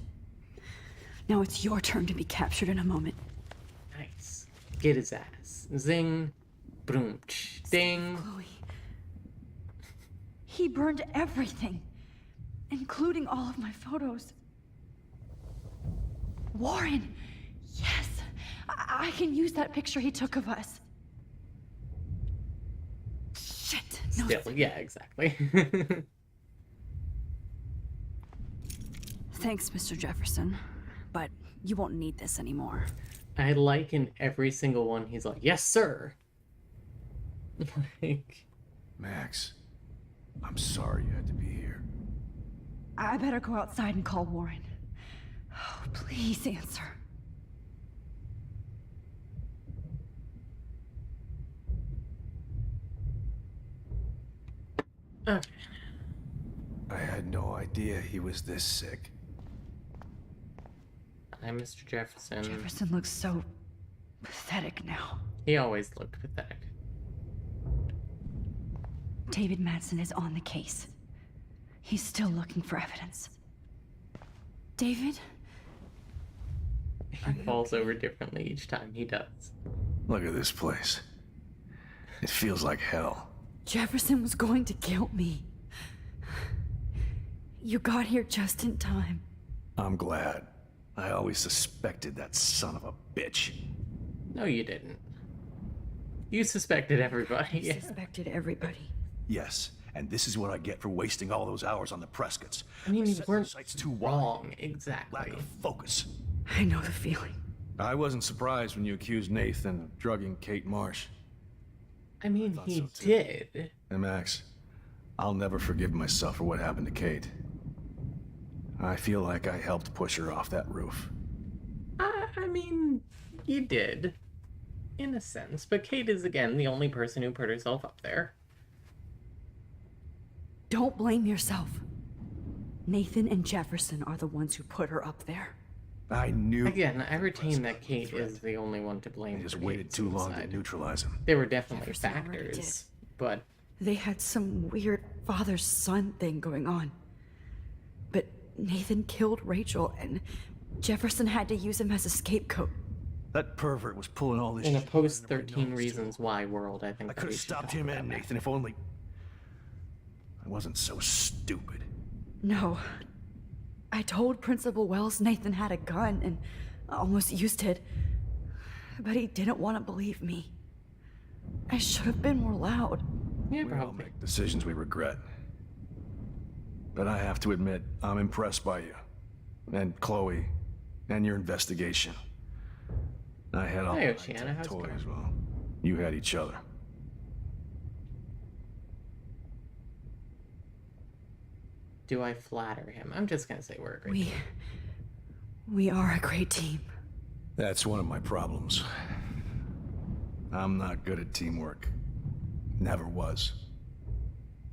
now it's your turn to be captured in a moment. Nice. Get his ass. Zing. Boom. Ding. Chloe. He burned everything, including all of my photos. Warren! Yes! I can use that picture he took of us. Shit! No. Still, yeah, exactly. Thanks, Mr. Jefferson, but you won't need this anymore. I like in every single one, he's like, yes, sir. Like... Max, I'm sorry you had to be here. I better go outside and call Warren. Oh, please answer. Okay. I had no idea he was this sick. I'm Mr. Jefferson. Jefferson looks so pathetic now. He always looked pathetic. David Madsen is on the case. He's still looking for evidence. David? He falls over differently each time he does. Look at this place. It feels like hell. Jefferson was going to kill me. You got here just in time. I'm glad. I always suspected that son of a bitch. No, you didn't. You suspected everybody. You suspected everybody. Yes, and this is what I get for wasting all those hours on the Prescotts. I mean, you weren't Sight's too wrong, exactly. Lack of focus. I know the feeling. I wasn't surprised when you accused Nathan of drugging Kate Marsh. I mean, he did. And Max, I'll never forgive myself for what happened to Kate. I feel like I helped push her off that roof. I mean, you did. In a sense. But Kate is, again, the only person who put herself up there. Don't blame yourself. Nathan and Jefferson are the ones who put her up there. I knew. Again, I retain that Kate is the only one to blame. They just for waited Kate's too long to suicide. neutralize him. There were definitely Jefferson already factors, but They had some weird father-son thing going on. But Nathan killed Rachel, and Jefferson had to use him as a scapegoat. That pervert was pulling all this in a shit. post 13 Reasons Why world, I think I that could we have should stopped talk him about and that. Nathan if only I wasn't so stupid. No. I told Principal Wells Nathan had a gun and almost used it. But he didn't want to believe me. I should have been more loud. Yeah, We all probably. make decisions we regret. But I have to admit, I'm impressed by you. And Chloe. And your investigation. I had all Hey, my Oceana, how's it toys, going? well, you had each other. Do I flatter him? I'm just gonna say we're a great team. We are a great team. That's one of my problems. I'm not good at teamwork. Never was.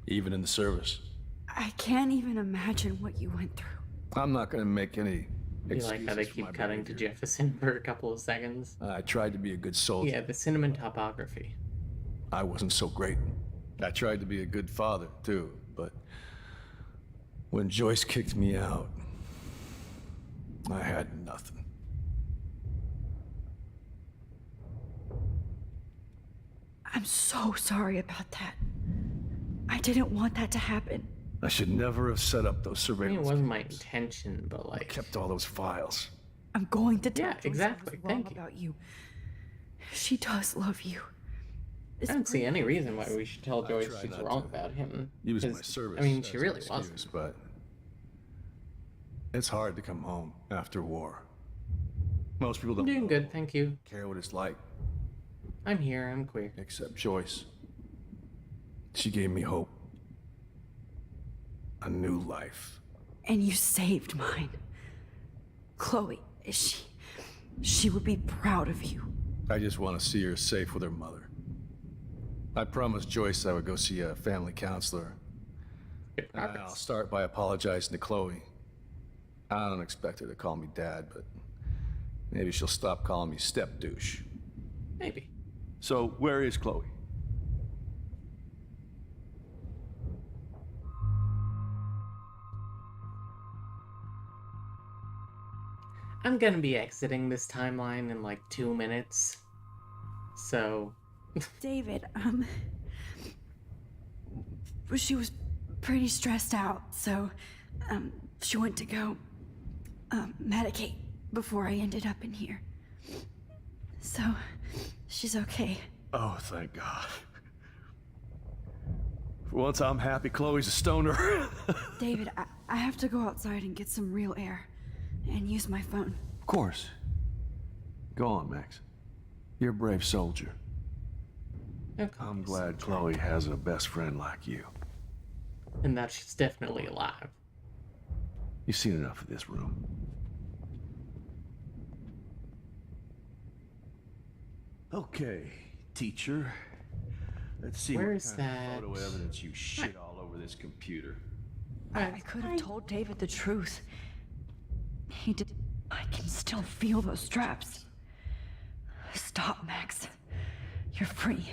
Even in the service. I can't even imagine what you went through. I'm not gonna make any You like how they excuses for keep my cutting to behavior. Jefferson for a couple of seconds? I tried to be a good soldier. Yeah, the cinnamon topography. I wasn't so great. I tried to be a good father, too, but when Joyce kicked me out, I had nothing. I'm so sorry about that. I didn't want that to happen. I should never have set up those I mean, it surveillance wasn't my cameras. intention, but I like, kept all those files. I'm going to tell Yeah, Joyce exactly. I was wrong Thank you. about you. She does love you. I don't see any reason why we should tell I Joyce try she's not wrong to about him. Use my 'cause, service. I mean, she as an really excuse, wasn't. But it's hard to come home after war. Most people I'm don't doing good, thank you. care what it's like, I'm here, I'm queer. except Joyce. She gave me hope. A new life. And you saved mine. Chloe, she would be proud of you. I just want to see her safe with her mother. I promised Joyce I would go see a family counselor. Good And I'll progress. start by apologizing to Chloe. I don't expect her to call me dad, but maybe she'll stop calling me step douche. Maybe. So, where is Chloe? I'm gonna be exiting this timeline in like 2 minutes. So, David, she was pretty stressed out, so, she went to go, medicate before I ended up in here. So, she's okay. Oh, thank God. For once, I'm happy Chloe's a stoner. David, I have to go outside and get some real air and use my phone. Of course. Go on, Max. You're a brave soldier. I'm glad Chloe has a best friend like you. and that she's definitely alive. You've seen enough of this room. Okay, teacher. Let's see Where's what kind that? of photo evidence you shit all over this computer. I could have told David the truth. He did. I can still feel those straps. Stop, Max. You're free.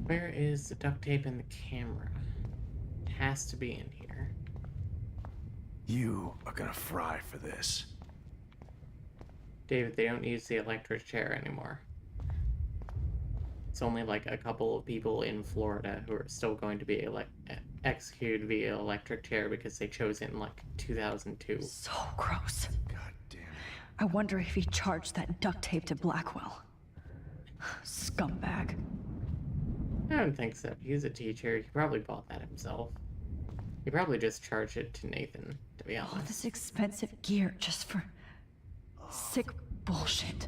Where is the duct tape and the camera? It has to be in here. You are gonna fry for this. David, they don't use the electric chair anymore. It's only like a couple of people in Florida who are still going to be executed via electric chair because they chose it in like 2002. So gross. God damn it. I wonder if he charged that duct tape to Blackwell. Scumbag. I don't think so. He's a teacher. He probably bought that himself. He probably just charged it to Nathan, to be All honest. this expensive gear just for sick bullshit.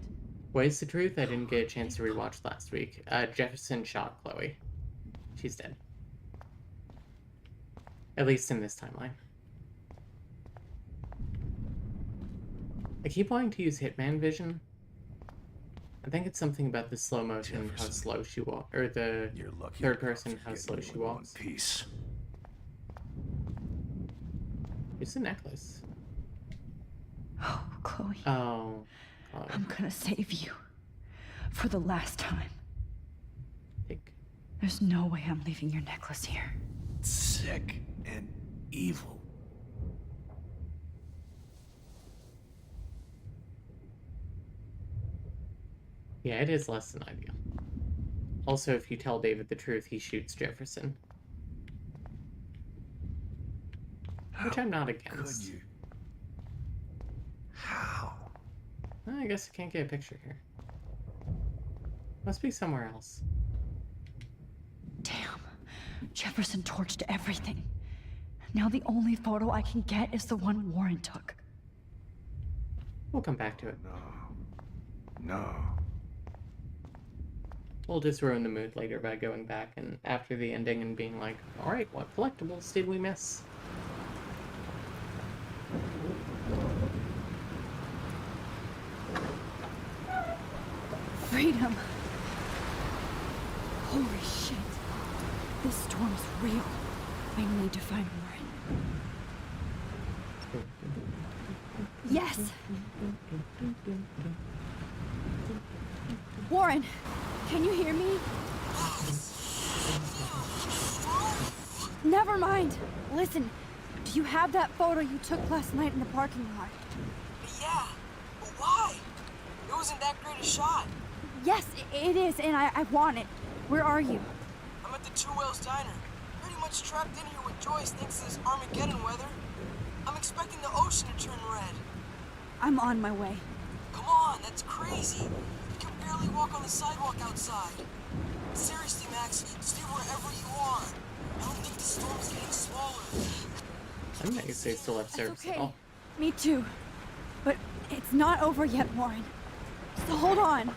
What is the truth? I didn't get a chance to rewatch last week. Jefferson shot Chloe. She's dead. At least in this timeline. I keep wanting to use Hitman Vision. I think it's something about the slow motion, how slow she walks, or the third person, how slow she walks. Peace. It's a necklace. Oh, Chloe. Oh, Chloe. I'm gonna save you. For the last time. There's no way I'm leaving your necklace here. Sick and evil. Yeah, it is less than ideal. Also, if you tell David the truth, he shoots Jefferson. Which I'm not against. Could you? How? Well, I guess I can't get a picture here. Must be somewhere else. Damn. Jefferson torched everything. Now the only photo I can get is the one Warren took. We'll come back to it. No. We'll just ruin the mood later by going back and after the ending and being like, alright, what collectibles did we miss? Freedom. Holy shit. This storm's real. I need to find Warren. Yes! Warren, can you hear me? Never mind. Listen, do you have that photo you took last night in the parking lot? Yeah, but why? It wasn't that great a shot. Yes, it is, and I want it. Where are you? I'm at the Two Whales Diner. Pretty much trapped in here with Joyce thanks to this Armageddon weather. I'm expecting the ocean to turn red. I'm on my way. Come on, that's crazy. You can barely walk on the sidewalk outside. Seriously, Max, stay wherever you are. I don't think the storm's getting smaller. I'm not gonna say still have service at all. Me too. But it's not over yet, Warren. So hold on.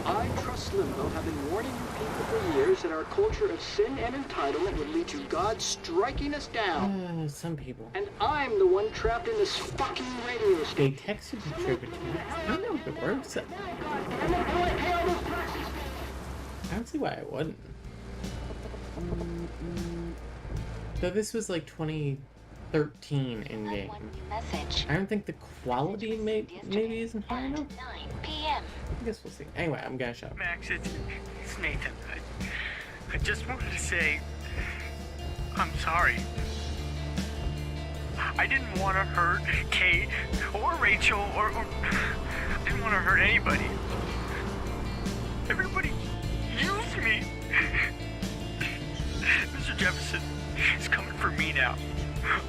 I trust Limbo have been warning you people for years that our culture of sin and entitlement would lead to God striking us down. Some people. And I'm the one trapped in this fucking radio They station. texted the tribute. I don't know if it works. I don't see why I wouldn't. Though this was like 2013 in game. I don't think the quality maybe isn't high enough. I guess we'll see. Anyway, I'm gonna shut up. Max, it's Nathan. I just wanted to say I'm sorry. I didn't want to hurt Kate or Rachel or I didn't want to hurt anybody. Everybody used me. Mr. Jefferson is coming for me now.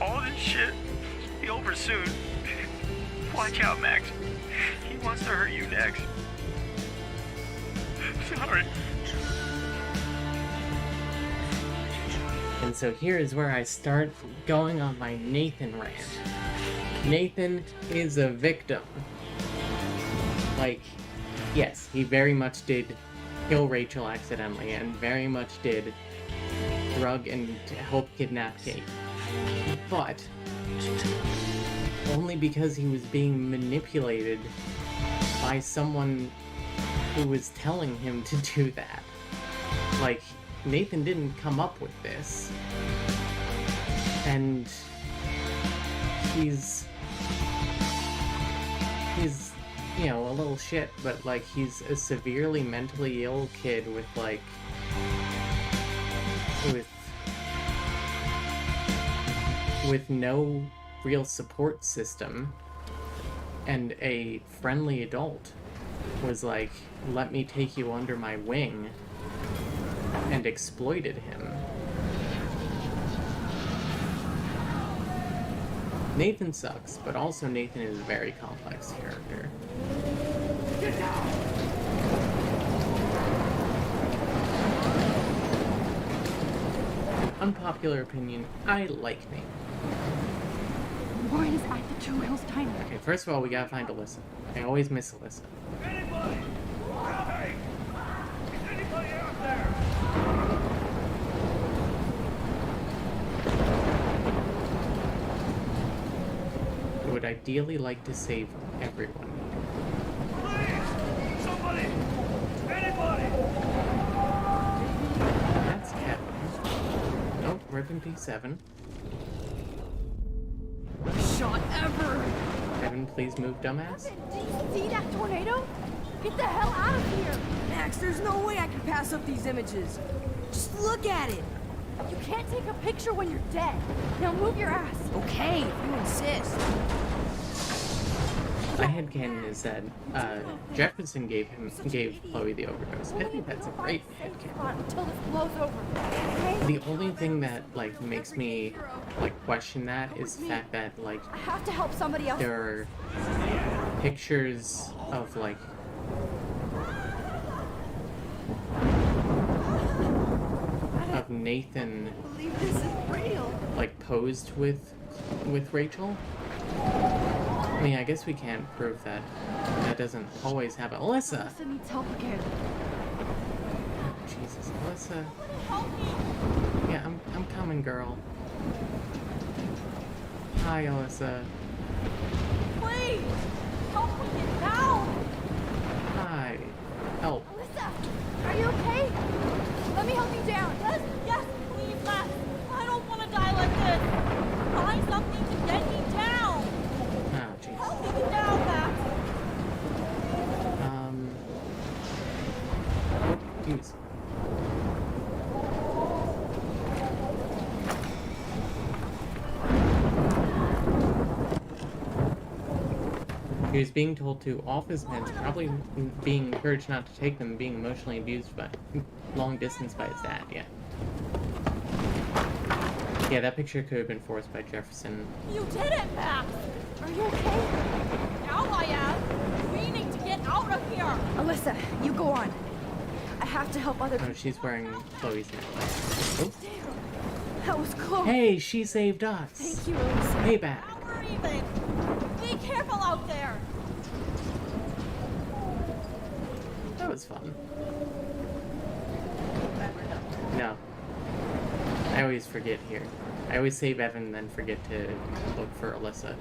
All this shit will be over soon. Watch out, Max. He wants to hurt you next. Sorry. And so here is where I start going on my Nathan rant. Nathan is a victim. Like, yes, he very much did kill Rachel accidentally and very much did drug and help kidnap Kate. But only because he was being manipulated by someone who was telling him to do that. Like, Nathan didn't come up with this. And he's, you know, a little shit, but like, he's a severely mentally ill kid with like, with no real support system, and a friendly adult was like, let me take you under my wing, and exploited him. Nathan sucks, but also Nathan is a very complex character. Get down! Unpopular opinion, I like Nathan. Warren is at the Two Hills Diner. Okay, first of all, we gotta find Alyssa. I always miss Alyssa. Anybody? Hey! Is anybody out there? I would ideally like to save everyone. Please! Somebody! Anybody! That's Kevin. Nope, rip in P7. Shot ever! Kevin, please move, dumbass. Do you see that tornado? Get the hell out of here! Max, there's no way I can pass up these images. Just look at it. You can't take a picture when you're dead. Now move your ass. Okay, if you insist. My headcanon is that Jefferson gave Chloe the overdose. I think that's a great headcanon. Until this blows over. Okay? The only thing that like makes me like question that is the fact that like I have to help somebody else. there are pictures of like Nathan This is real. like posed with Rachel. I mean, I guess we can't prove that that doesn't always happen. Alyssa! Alyssa needs help again. Jesus, Alyssa. Yeah, I'm coming, girl. Hi, Alyssa. Please! Help me get down! Hi. Help. Alyssa! Are you okay? Let me help you down. Yes, please, Max. I don't want to die like this. Find something to get me down. Oh, jeez. Help me get down, Max. Jeez. He was being told to off his meds, probably being encouraged not to take them, being emotionally abused by long distance by his dad, yeah. Yeah, that picture could have been forced by Jefferson. You did it, Max. Are you okay? Now I am. We need to get out of here. Alyssa, you go on. I have to help other people. Oh, she's wearing Chloe's necklace. Oh. That was close. Hey, she saved us. Thank you, Alyssa. Payback. Now we're even. Be careful out there. That was fun. No. I always forget here. I always save Evan and then forget to look for Alyssa.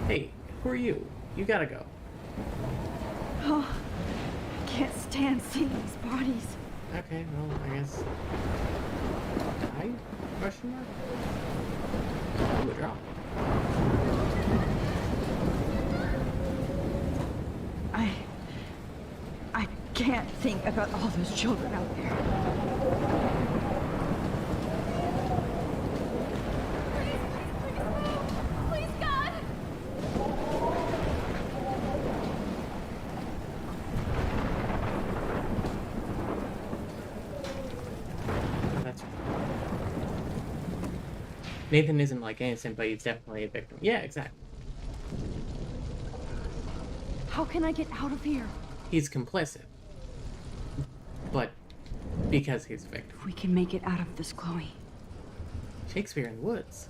Hey, who are you? You gotta go. Oh, I can't stand seeing these bodies. Okay, well, I guess... Die? Question mark? Ooh, a drop. I can't think about all those children out there. Please, God! That's right. Nathan isn't like innocent, but he's definitely a victim. Yeah, exactly. How can I get out of here? He's complicit. But because he's a victim. We can make it out of this, Chloe. Shakespeare in the Woods.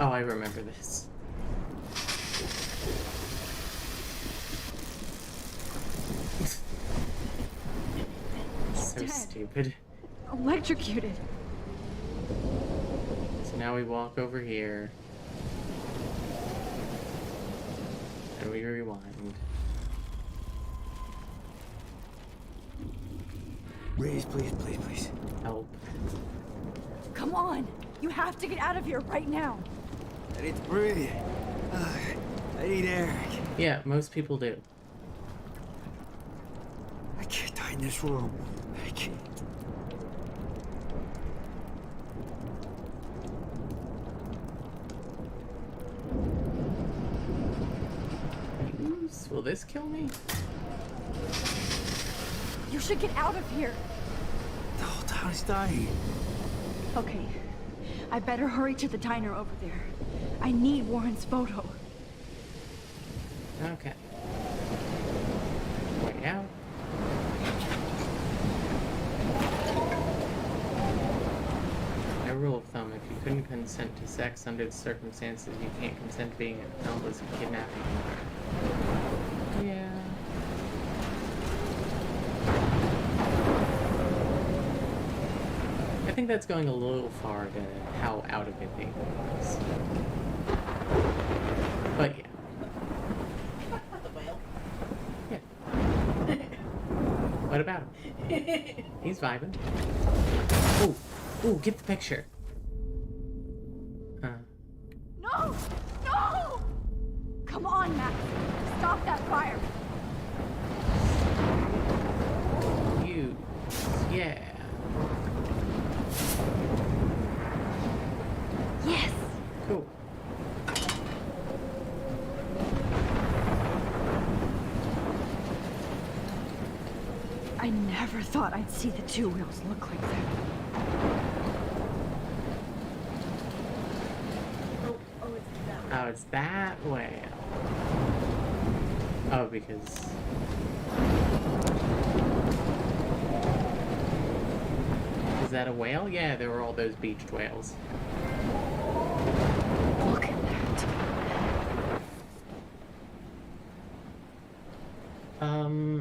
Oh, I remember this. So stupid. Electrocuted. So now we walk over here. And we rewind. Please, please, please, please. Help. Come on! You have to get out of here right now! I need to breathe. I need air. Yeah, most people do. I can't die in this room. I can't. Will this kill me? You should get out of here. The whole town is dying. Okay. I better hurry to the diner over there. I need Warren's photo. Okay. Way out. A rule of thumb, if you couldn't consent to sex under the circumstances, you can't consent to being accomplice in kidnapping. Yeah. I think that's going a little far to how out of it they was. But yeah. What about him? He's vibing. Ooh, ooh, get the picture. No! No! Come on, Max. Stop that fire. You. Yeah. Yes. Cool. I never thought I'd see the two wheels look like that. Oh, it's that way. Oh, because... Is that a whale? Yeah, there were all those beached whales. Look at that.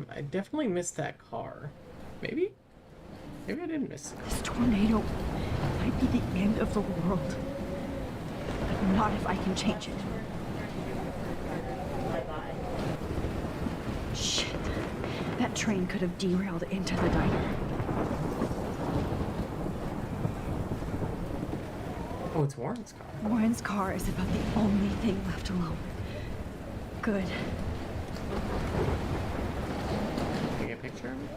I definitely missed that car. Maybe? Maybe I didn't miss it. This tornado might be the end of the world. But not if I can change it. Shit. That train could have derailed into the diner. Oh, it's Warren's car. Warren's car is about the only thing left alone. Good. Take a picture of it?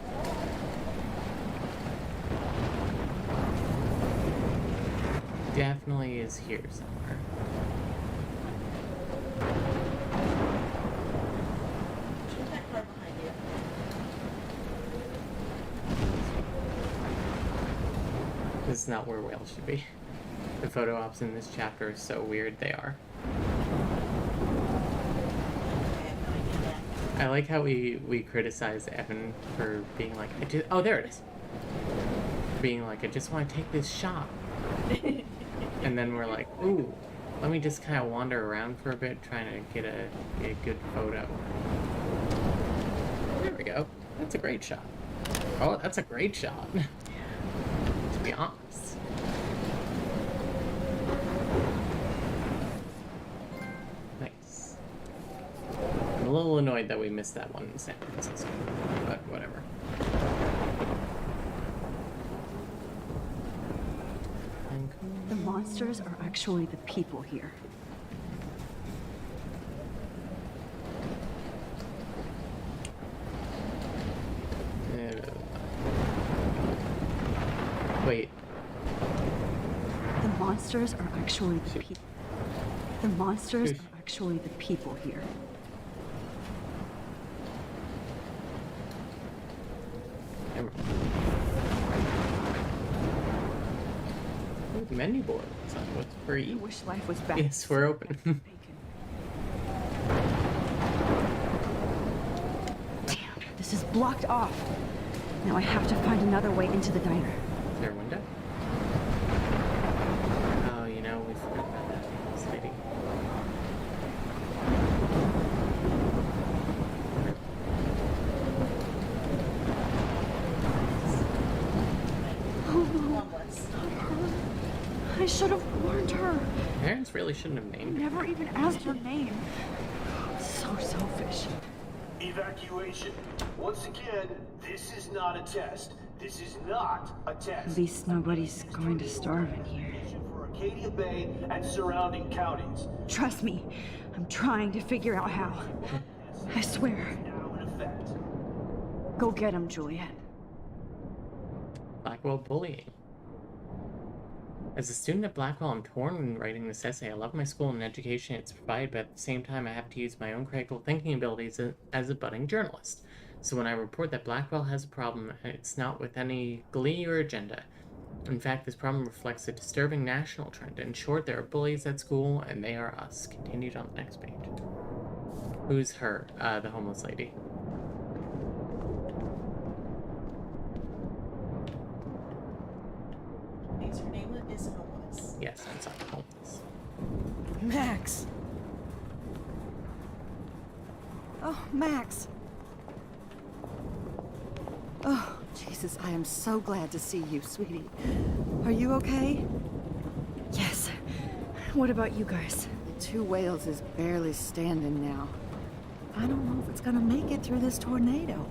Definitely is here somewhere. This is not where whales should be. The photo ops in this chapter are so weird, they are. I like how we criticize Evan for being like, oh, there it is. Being like, I just want to take this shot. And then we're like, ooh, let me just kind of wander around for a bit, trying to get a good photo. There we go. That's a great shot. Oh, that's a great shot. To be honest. Nice. I'm a little annoyed that we missed that one in San Francisco, but whatever. The monsters are actually the people here. Wait. The monsters are actually the people. The monsters are actually the people here. Menu board. So what's free? I wish life was back. Yes, we're open. Damn, this is blocked off. Now I have to find another way into the diner. Is there a window? Oh, you know, we forgot about that. This lady. Oh no, not her. I should have warned her. Parents really shouldn't have named her. Never even asked her name. So selfish. Evacuation. Once again, this is not a test. This is not a test. At least nobody's going to starve in here. For Arcadia Bay and surrounding counties. Trust me, I'm trying to figure out how. I swear. Now in effect. Go get him, Juliet. Blackwell bullying. As a student at Blackwell, I'm torn when writing this essay. I love my school and education it's provided, but at the same time, I have to use my own critical thinking abilities as a budding journalist. So when I report that Blackwell has a problem, it's not with any glee or agenda. In fact, this problem reflects a disturbing national trend. In short, there are bullies at school, and they are us. Continued on the next page. Who's her? The homeless lady. Means her name is homeless. Yes, I'm sorry, homeless. Max! Oh, Max! Oh, Jesus, I am so glad to see you, sweetie. Are you okay? Yes. What about you guys? The Two Whales is barely standing now. I don't know if it's gonna make it through this tornado.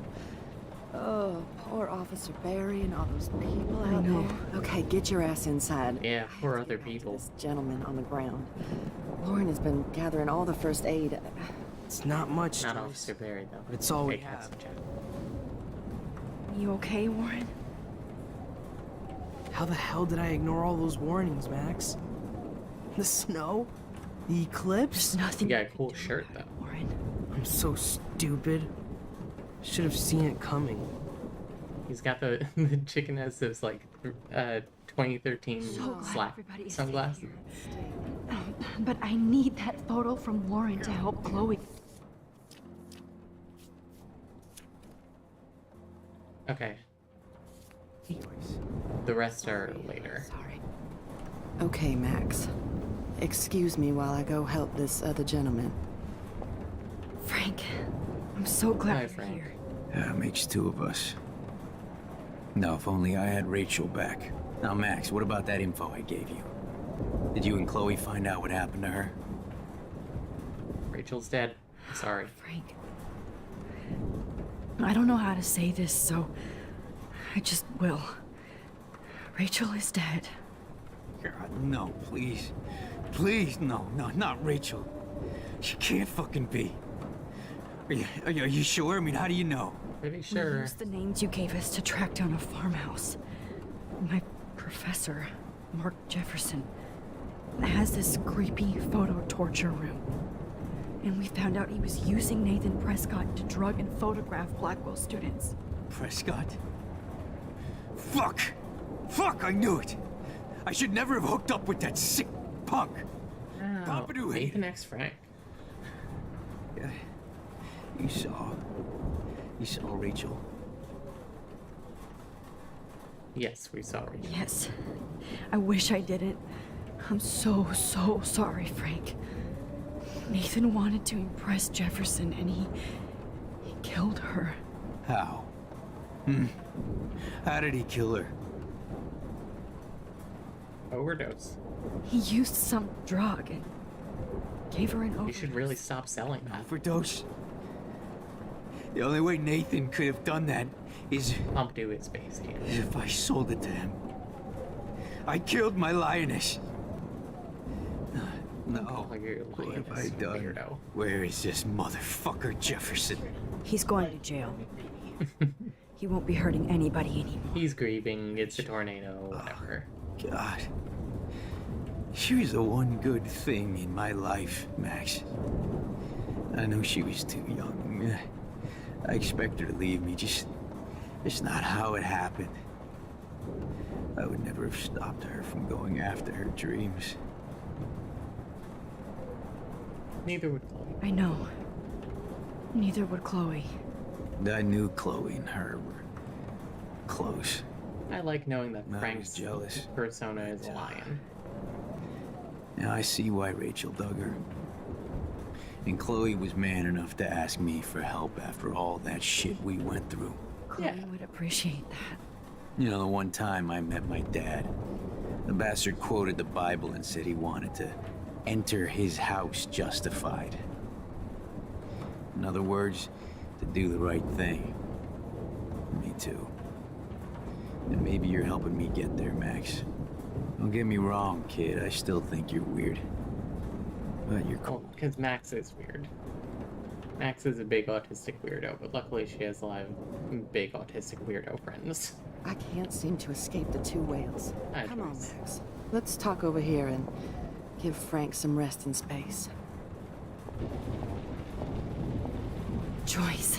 Oh, poor Officer Barry and all those people out there. Okay, get your ass inside. Yeah, poor other people. This gentleman on the ground. Lauren has been gathering all the first aid. It's not much, Not Joyce, Officer Barry, though. but it's all we Fake have. messenger. You okay, Warren? How the hell did I ignore all those warnings, Max? The snow? The eclipse? There's nothing. You got a cool shirt, though. Warren. I'm so stupid. Should have seen it coming. He's got the chicken has those, like, 2013 slap sunglasses. But I need that photo from Lauren to help Chloe. Okay. The rest are later. Sorry. Okay, Max. Excuse me while I go help this other gentleman. Frank, I'm so glad Hi, you're Frank. here. Yeah, makes two of us. Now, if only I had Rachel back. Now, Max, what about that info I gave you? Did you and Chloe find out what happened to her? Rachel's dead. Sorry. Frank. I don't know how to say this, so I just will. Rachel is dead. God, no, please. Please, no, not Rachel. She can't fucking be. Are you sure? I mean, how do you know? Pretty We sure. used the names you gave us to track down a farmhouse. My professor, Mark Jefferson, has this creepy photo torture room. And we found out he was using Nathan Prescott to drug and photograph Blackwell students. Prescott? Fuck! Fuck, I knew it! I should never have hooked up with that sick punk! Oh, Nathan X. Frank. Yeah. You saw Rachel. Yes, we saw Rachel. Yes. I wish I didn't. I'm so sorry, Frank. Nathan wanted to impress Jefferson and he killed her. How? How did he kill her? Overdose. He used some drug and gave her an overdose. You should really stop selling that. Overdose? The only way Nathan could have done that is Pompidou is based here. if I sold it to him. I killed my lioness. No. What have I done? Weirdo. Where is this motherfucker Jefferson? He's going to jail. He won't be hurting anybody anymore. He's grieving, it's a tornado, whatever. God. She was the one good thing in my life, Max. I know she was too young. I expect her to leave me, just not how it happened. I would never have stopped her from going after her dreams. Neither would Chloe. I know. Neither would Chloe. I knew Chloe and her were close. I like knowing that I was Frank's jealous. persona is a lion. Now I see why Rachel dug her. And Chloe was man enough to ask me for help after all that shit we went through. Chloe would appreciate that. You know, the one time I met my dad, the bastard quoted the Bible and said he wanted to enter his house justified. In other words, to do the right thing. Me too. And maybe you're helping me get there, Max. Don't get me wrong, kid. I still think you're weird. But you're cool. Because Max is weird. Max is a big autistic weirdo, but luckily she has a lot of big autistic weirdo friends. I can't seem to escape the Two Whales. Hi, Come on, Joyce. Max. Let's talk over here and give Frank some rest and space. Joyce,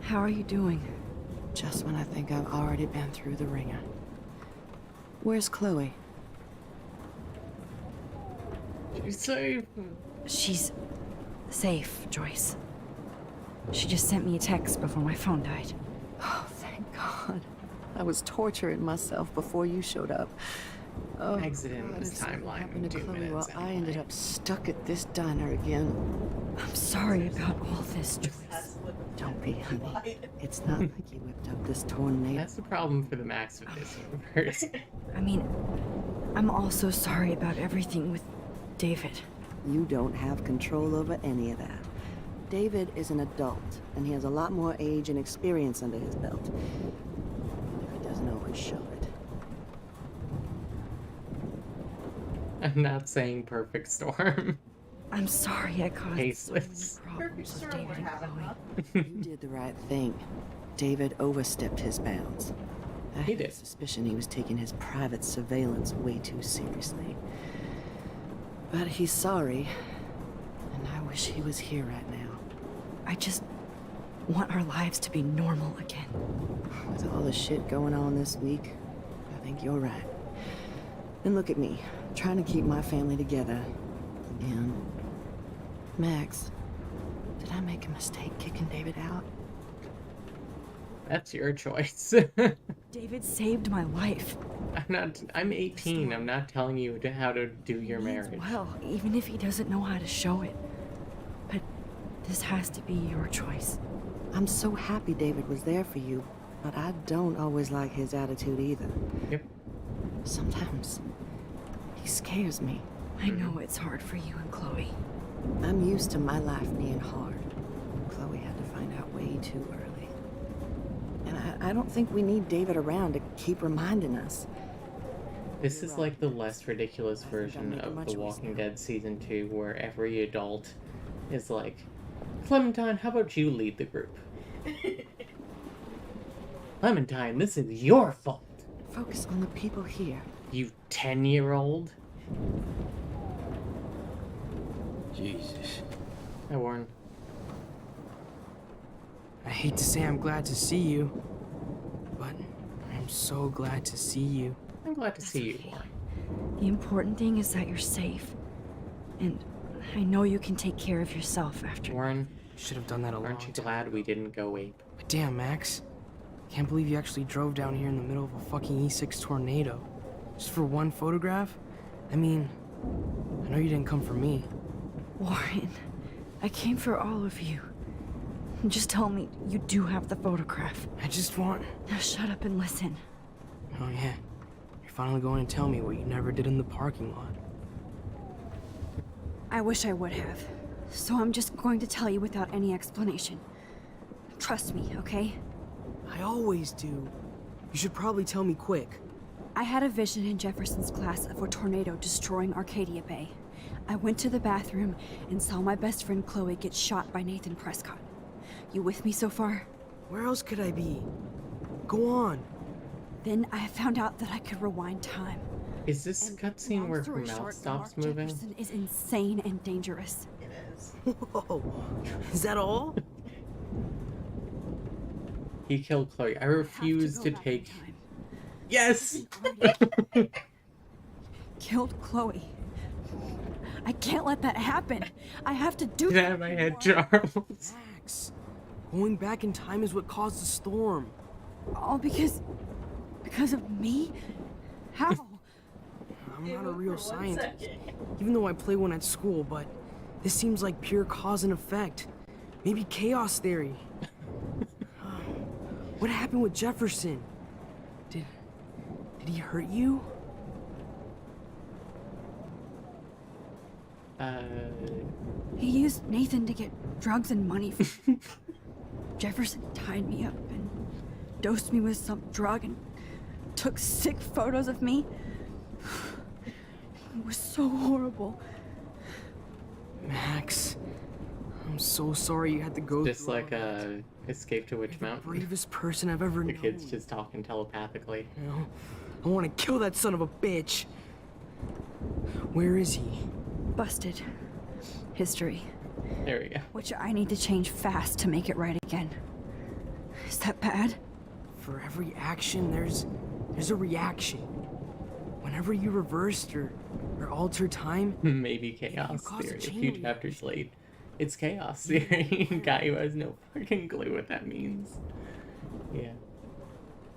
how are you doing? Just when I think I've already been through the ringer. Where's Chloe? She's safe. She's safe, Joyce. She just sent me a text before my phone died. Oh, thank God. I was torturing myself before you showed up. Oh, Exiting God, this if something timeline happened in to 2 Chloe minutes while I anyway. ended up stuck at this diner again. I'm sorry about all this, Joyce. Don't be, honey. It's not like you whipped up this tornado. That's the problem for the Max of this universe. I mean, I'm also sorry about everything with David. You don't have control over any of that. David is an adult, and he has a lot more age and experience under his belt. If he doesn't always show it. I'm not saying perfect storm. I'm sorry I caused Tasteless. so many problems with David and Chloe. You did the right thing. David overstepped his bounds. I had a suspicion he was taking his private surveillance way too seriously. But he's sorry, and I wish he was here right now. I just want our lives to be normal again. With all the shit going on this week, I think you're right. And look at me, trying to keep my family together. And Max, did I make a mistake kicking David out? That's your choice. David saved my life. I'm 18. I'm not telling you how to do your marriage. Well, even if he doesn't know how to show it. But this has to be your choice. I'm so happy David was there for you, but I don't always like his attitude either. Yep. Sometimes he scares me. I know it's hard for you and Chloe. I'm used to my life being hard. Chloe had to find out way too early. And I don't think we need David around to keep reminding us. This is like the less ridiculous version of The Walking Dead Season 2, where every adult is like, Clementine, how about you lead the group? Clementine, this is your fault. Focus on the people here. You 10-year-old? Jesus. Hi, Warren. I hate to say I'm glad to see you, but I'm so glad to see you. I'm glad to see you, Warren. The important thing is that you're safe. And I know you can take care of yourself after. Warren, should have done that a long aren't you glad we didn't go ape? But damn, Max. Can't believe you actually drove down here in the middle of a fucking E6 tornado. Just for one photograph? I mean, I know you didn't come for me. Warren, I came for all of you. Just tell me you do have the photograph. I just want... Now shut up and listen. Oh yeah, you're finally going to tell me what you never did in the parking lot. I wish I would have. So I'm just going to tell you without any explanation. Trust me, okay? I always do. You should probably tell me quick. I had a vision in Jefferson's class of a tornado destroying Arcadia Bay. I went to the bathroom and saw my best friend Chloe get shot by Nathan Prescott. You with me so far? Where else could I be? Go on. Then I found out that I could rewind time. Is this cutscene where her mouth stops moving? Jefferson is insane and dangerous. It is. Whoa. Is that all? He killed Chloe. I refuse to take... Yes! Killed Chloe. I can't let that happen. I have to do Get out of my head, Charles. Max, going back in time is what caused the storm. All because of me? How? I'm not a real scientist, even though I play one at school, but this seems like pure cause and effect. Maybe chaos theory. What happened with Jefferson? Did he hurt you? He used Nathan to get drugs and money. Jefferson tied me up and dosed me with some drug and took sick photos of me. It was so horrible. Max, I'm so sorry you had to go Just through like Escape to Witch Mountain. bravest person I've ever The known. kids just talking telepathically. You know, I want to kill that son of a bitch. Where is he? Busted. History. There we go. Which I need to change fast to make it right again. Is that bad? For every action, there's a reaction. Whenever you reversed or altered time, maybe chaos theory. A few chapters late. It's chaos theory. Guy who has no fucking clue what that means. Yeah.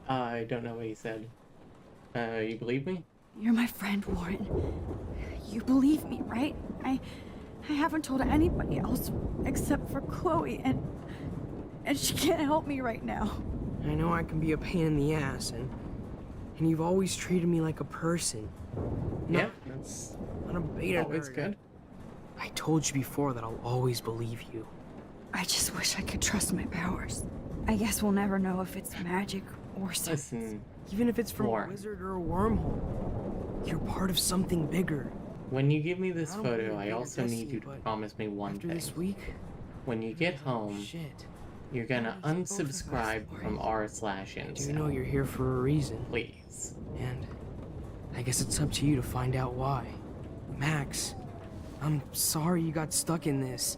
I don't know what he said. You believe me? You're my friend, Warren. You believe me, right? I haven't told anybody else except for Chloe, and she can't help me right now. I know I can be a pain in the ass, and you've always treated me like a person. Yeah, that's not a beta always nerd. good. I told you before that I'll always believe you. I just wish I could trust my powers. I guess we'll never know if it's magic or science. Listen, even if it's from a wizard or a wormhole, you're part of something bigger. When you give me this photo, I also need you to promise me one thing. This week, when you get home, you're gonna unsubscribe from r/incel. You know you're here for a reason. Please. And I guess it's up to you to find out why. Max, I'm sorry you got stuck in this.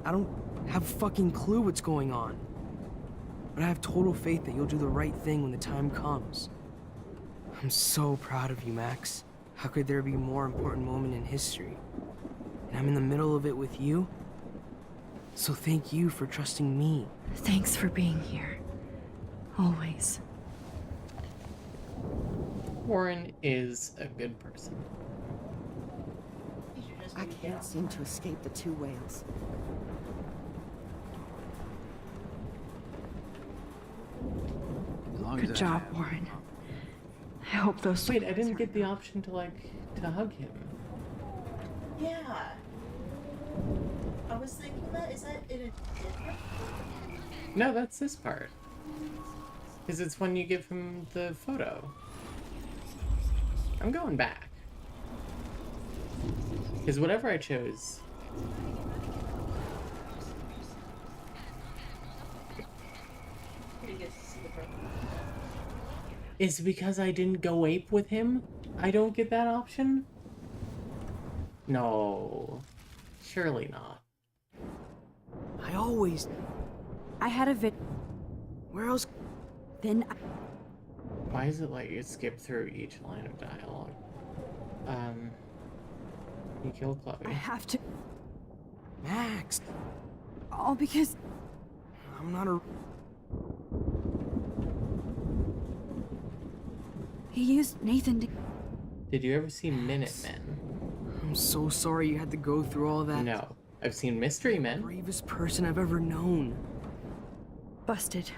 I don't have a fucking clue what's going on. But I have total faith that you'll do the right thing when the time comes. I'm so proud of you, Max. How could there be a more important moment in history? And I'm in the middle of it with you. So thank you for trusting me. Thanks for being here. Always. Warren is a good person. I can't seem to escape the two whales. Good job, Warren. I hope those. Wait, I didn't get the option to hug him. Yeah. I was thinking that, is that in a different? No, that's this part. Because it's when you give him the photo. I'm going back. Because whatever I chose... is because I didn't go ape with him? I don't get that option? No. Surely not. I had a Where else? Then Why is it like you skip through each line of dialogue? You kill Chloe. I have to. Max! All because... I'm not a... He used Nathan to... Did you ever see Minutemen? I'm so sorry you had to go through all that. No. I've seen Mystery Men. Bravest person I've ever known. Busted.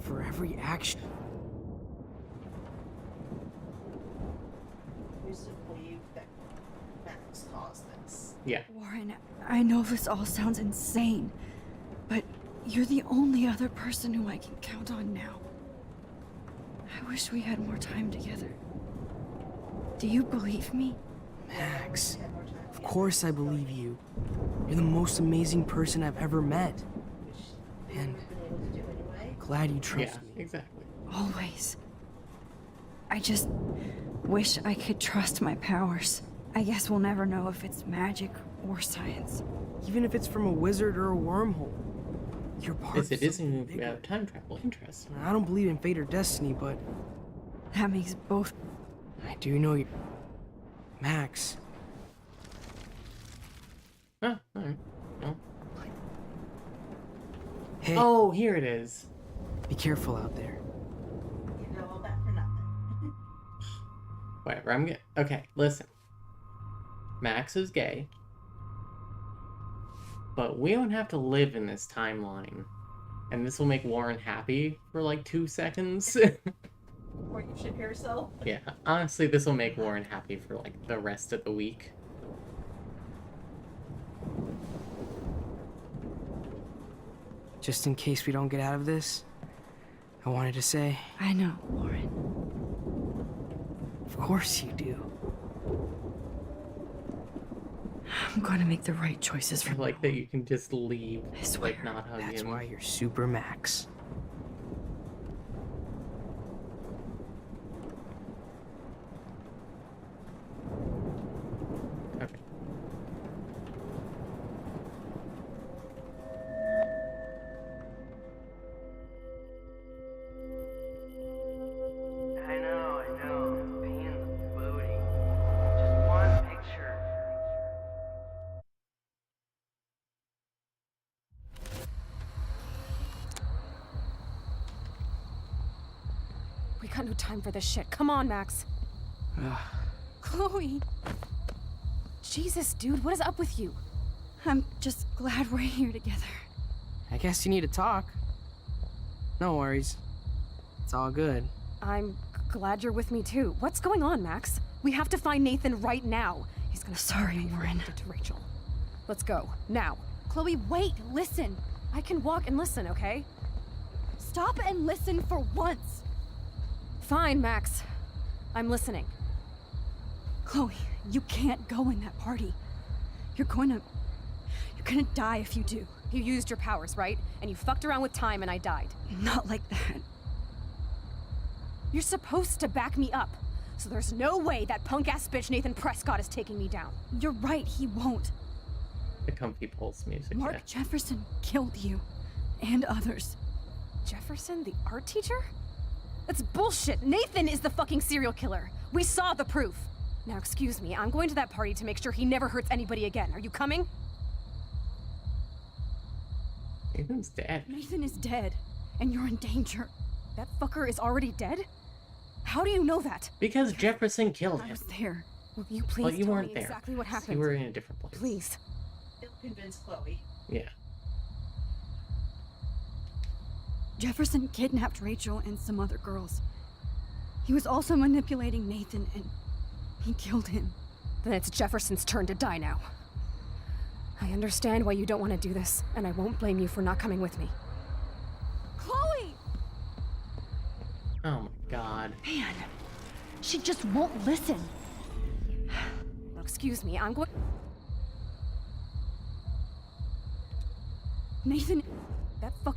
For every action. I used to believe that Max caused this. Yeah. Warren, I know this all sounds insane, but you're the only other person who I can count on now. I wish we had more time together. Do you believe me? Max, of course I believe you. You're the most amazing person I've ever met. And glad you trust me. Exactly. Always. I just wish I could trust my powers. I guess we'll never know if it's magic or science. Even if it's from a wizard or a wormhole. You're part of it isn't about time travel. Interesting. I don't believe in fate or destiny, but... that makes both... I do know you... Max. Oh, alright. No. Hey. Oh, here it is. Be careful out there. You know all that for nothing. Whatever, I'm good. Okay, listen. Max is gay. But we don't have to live in this timeline. And this will make Warren happy for like 2 seconds. Or you shit yourself. Yeah, honestly, this will make Warren happy for like the rest of the week. Just in case we don't get out of this, I wanted to say... I know, Warren. Of course you do. I'm going to make the right choices for I like that you can just leave, like not hug That's him. why you're Super Max. We got no time for this shit. Come on, Max. Chloe. Jesus, dude, what is up with you? I'm just glad we're here together. I guess you need to talk. No worries. It's all good. I'm glad you're with me too. What's going on, Max? We have to find Nathan right now. He's gonna Sorry, Warren. to Rachel. Let's go, now. Chloe, wait, listen. I can walk and listen, okay? Stop and listen for once. Fine, Max. I'm listening. Chloe, you can't go in that party. You're gonna die if you do. You used your powers, right? And you fucked around with time and I died. Not like that. You're supposed to back me up. So there's no way that punk-ass bitch Nathan Prescott is taking me down. You're right, he won't. The comfy pulse music. Mark yeah. Jefferson killed you. And others. Jefferson, the art teacher? That's bullshit. Nathan is the fucking serial killer. We saw the proof. Now, excuse me, I'm going to that party to make sure he never hurts anybody again. Are you coming? Nathan's dead. Nathan is dead, and you're in danger. That fucker is already dead? How do you know that? Because Jefferson killed him. I was there. Will you please Well, you tell weren't me there. exactly what happened? You were in a different place. Please. It'll convince Chloe. Yeah. Jefferson kidnapped Rachel and some other girls. He was also manipulating Nathan, and he killed him. Then it's Jefferson's turn to die now. I understand why you don't want to do this, and I won't blame you for not coming with me. Chloe! Oh my god. Man, she just won't listen. Well, excuse me, I'm going... Nathan... That fuck...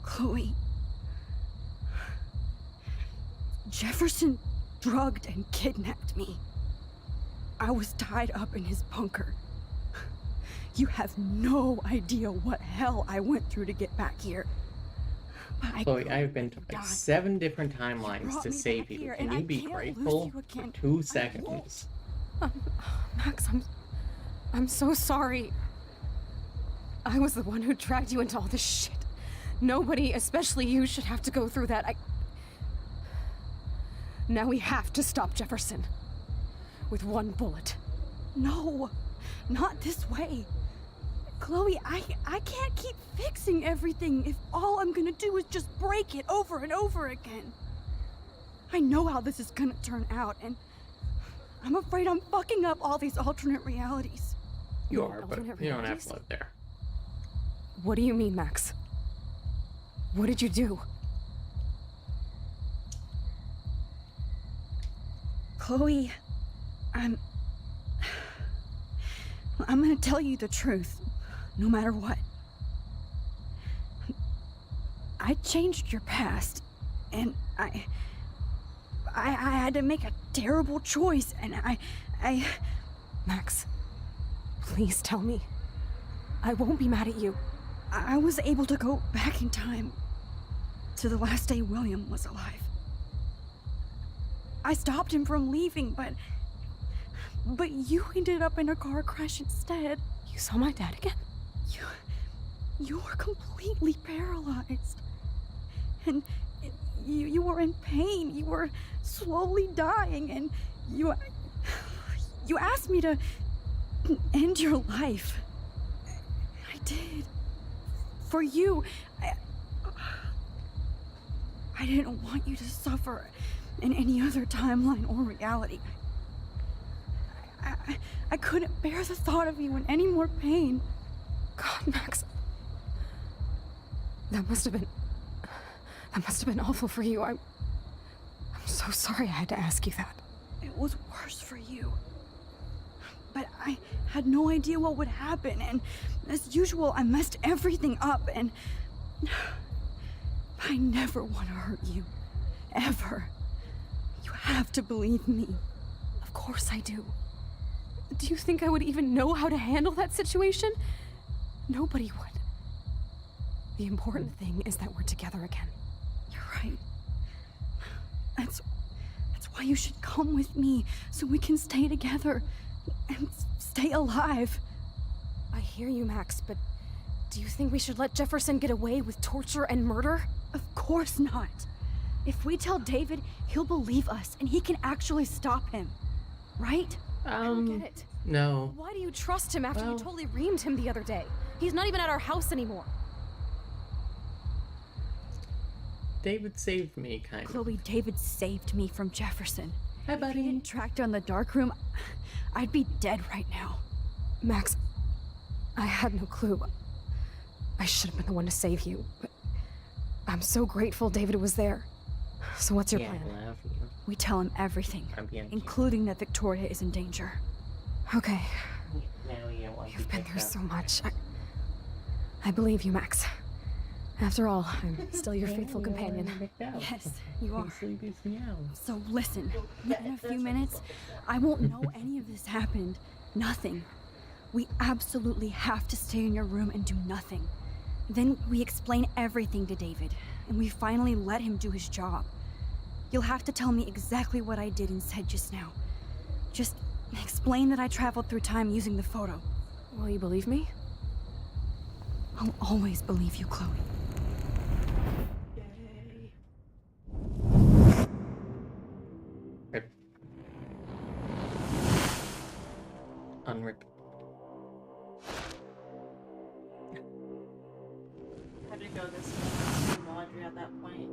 Chloe... Jefferson drugged and kidnapped me. I was tied up in his bunker. You have no idea what hell I went through to get back here. Chloe, I've been to like 7 different timelines to save you. Can you be grateful for 2 seconds? Max, I'm so sorry. I was the one who dragged you into all this shit. Nobody, especially you, should have to go through that. Now we have to stop Jefferson. With one bullet. No, not this way. Chloe, I can't keep fixing everything if all I'm gonna do is just break it over and over again. I know how this is gonna turn out, and I'm afraid I'm fucking up all these alternate realities. You are, but you don't have to live there. What do you mean, Max? What did you do? Chloe, I'm gonna tell you the truth, no matter what. I changed your past, and I had to make a terrible choice, and I... Max, please tell me. I won't be mad at you. I was able to go back in time to the last day William was alive. I stopped him from leaving, but you ended up in a car crash instead. You saw my dad again? You were completely paralyzed. And you were in pain. You were slowly dying, and you asked me to end your life. I did. For you. I didn't want you to suffer in any other timeline or reality. I couldn't bear the thought of you in any more pain. God, Max. That must have been awful for you. I'm so sorry I had to ask you that. It was worse for you. But I had no idea what would happen, and as usual, I messed everything up, and I never want to hurt you. Ever. You have to believe me. Of course I do. Do you think I would even know how to handle that situation? Nobody would. The important thing is that we're together again. You're right. That's why you should come with me, so we can stay together and stay alive. I hear you, Max, but Do you think we should let Jefferson get away with torture and murder? Of course not. If we tell David, he'll believe us and he can actually stop him. Right? I don't get it. No. Why do you trust him after you totally reamed him the other day? He's not even at our house anymore. David saved me, kind of. Chloe, David saved me from Jefferson. Hi, buddy. If he didn't track down the darkroom, I'd be dead right now. Max, I had no clue. I should have been the one to save you, but I'm so grateful David was there. So what's your plan? I love you. We tell him everything, including that Victoria is in danger. Okay. You've been through so much. I believe you, Max. After all, I'm still your faithful companion. Yes, you are. So listen, in a few minutes, I won't know any of this happened. Nothing. We absolutely have to stay in your room and do nothing. Then we explain everything to David, and we finally let him do his job. You'll have to tell me exactly what I did and said just now. Just explain that I traveled through time using the photo. Will you believe me? I'll always believe you, Chloe. Rip. Unrip. Had to go this laundry at that point.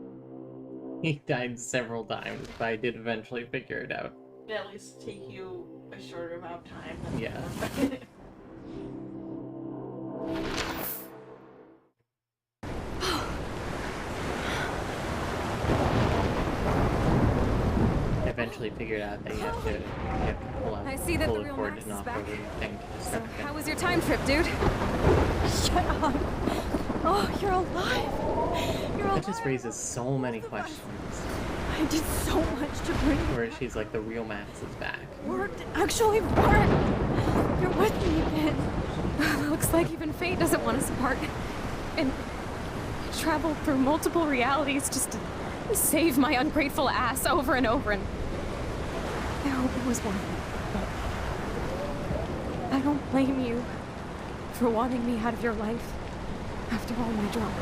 He died several times, but I did eventually figure it out. But at least take you a shorter amount of time. Yeah. I eventually figured out that you have to pull out I see that pull the the real cord Max and is off back. over the thing to So, start again. how was your time trip, dude? Shut up! Oh, you're alive! You're alive! That just raises so many questions. I did so much to bring you. Where she's like, the real Max is back. Worked, actually worked! You're with me again. Looks like even fate doesn't want us apart. And traveled through multiple realities just to save my ungrateful ass over and over, and I hope it was worth it. I don't blame you for wanting me out of your life after all my drama.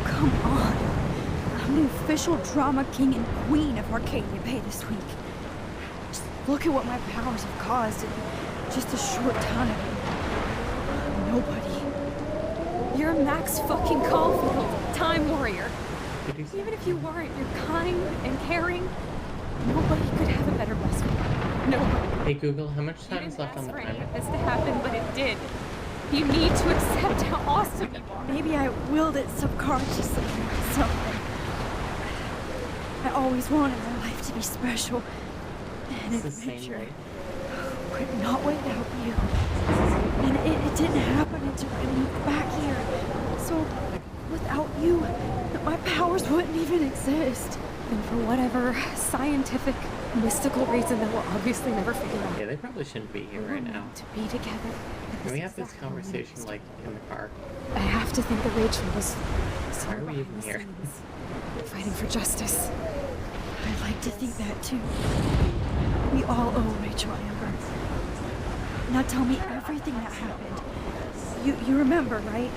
Come on. I'm the official drama king and queen of Arcadia Bay this week. Just look at what my powers have caused in just a short time. Nobody. You're Max fucking Caulfield, Time Warrior. Even if you weren't, you're kind and caring. Nobody could have a better best friend. Nobody. Hey Google, how much You time didn't is left on ask the for any timer? of this to happen, but it did. You need to accept how awesome you are. Maybe I willed it subconsciously or something. I always wanted my life to be special and It's the same adventure, way. but not without you. And it didn't happen until I moved back here. So without you, my powers wouldn't even exist. And for whatever scientific, mystical reason that we'll obviously never figure out. Yeah, they probably shouldn't be here right now. To be together. Can we have this conversation, like, in the car? I have to think that Rachel was Why are we even here? fighting for justice. I'd like to think that too. We all owe Rachel Amber. Now tell me everything that happened. You remember, right?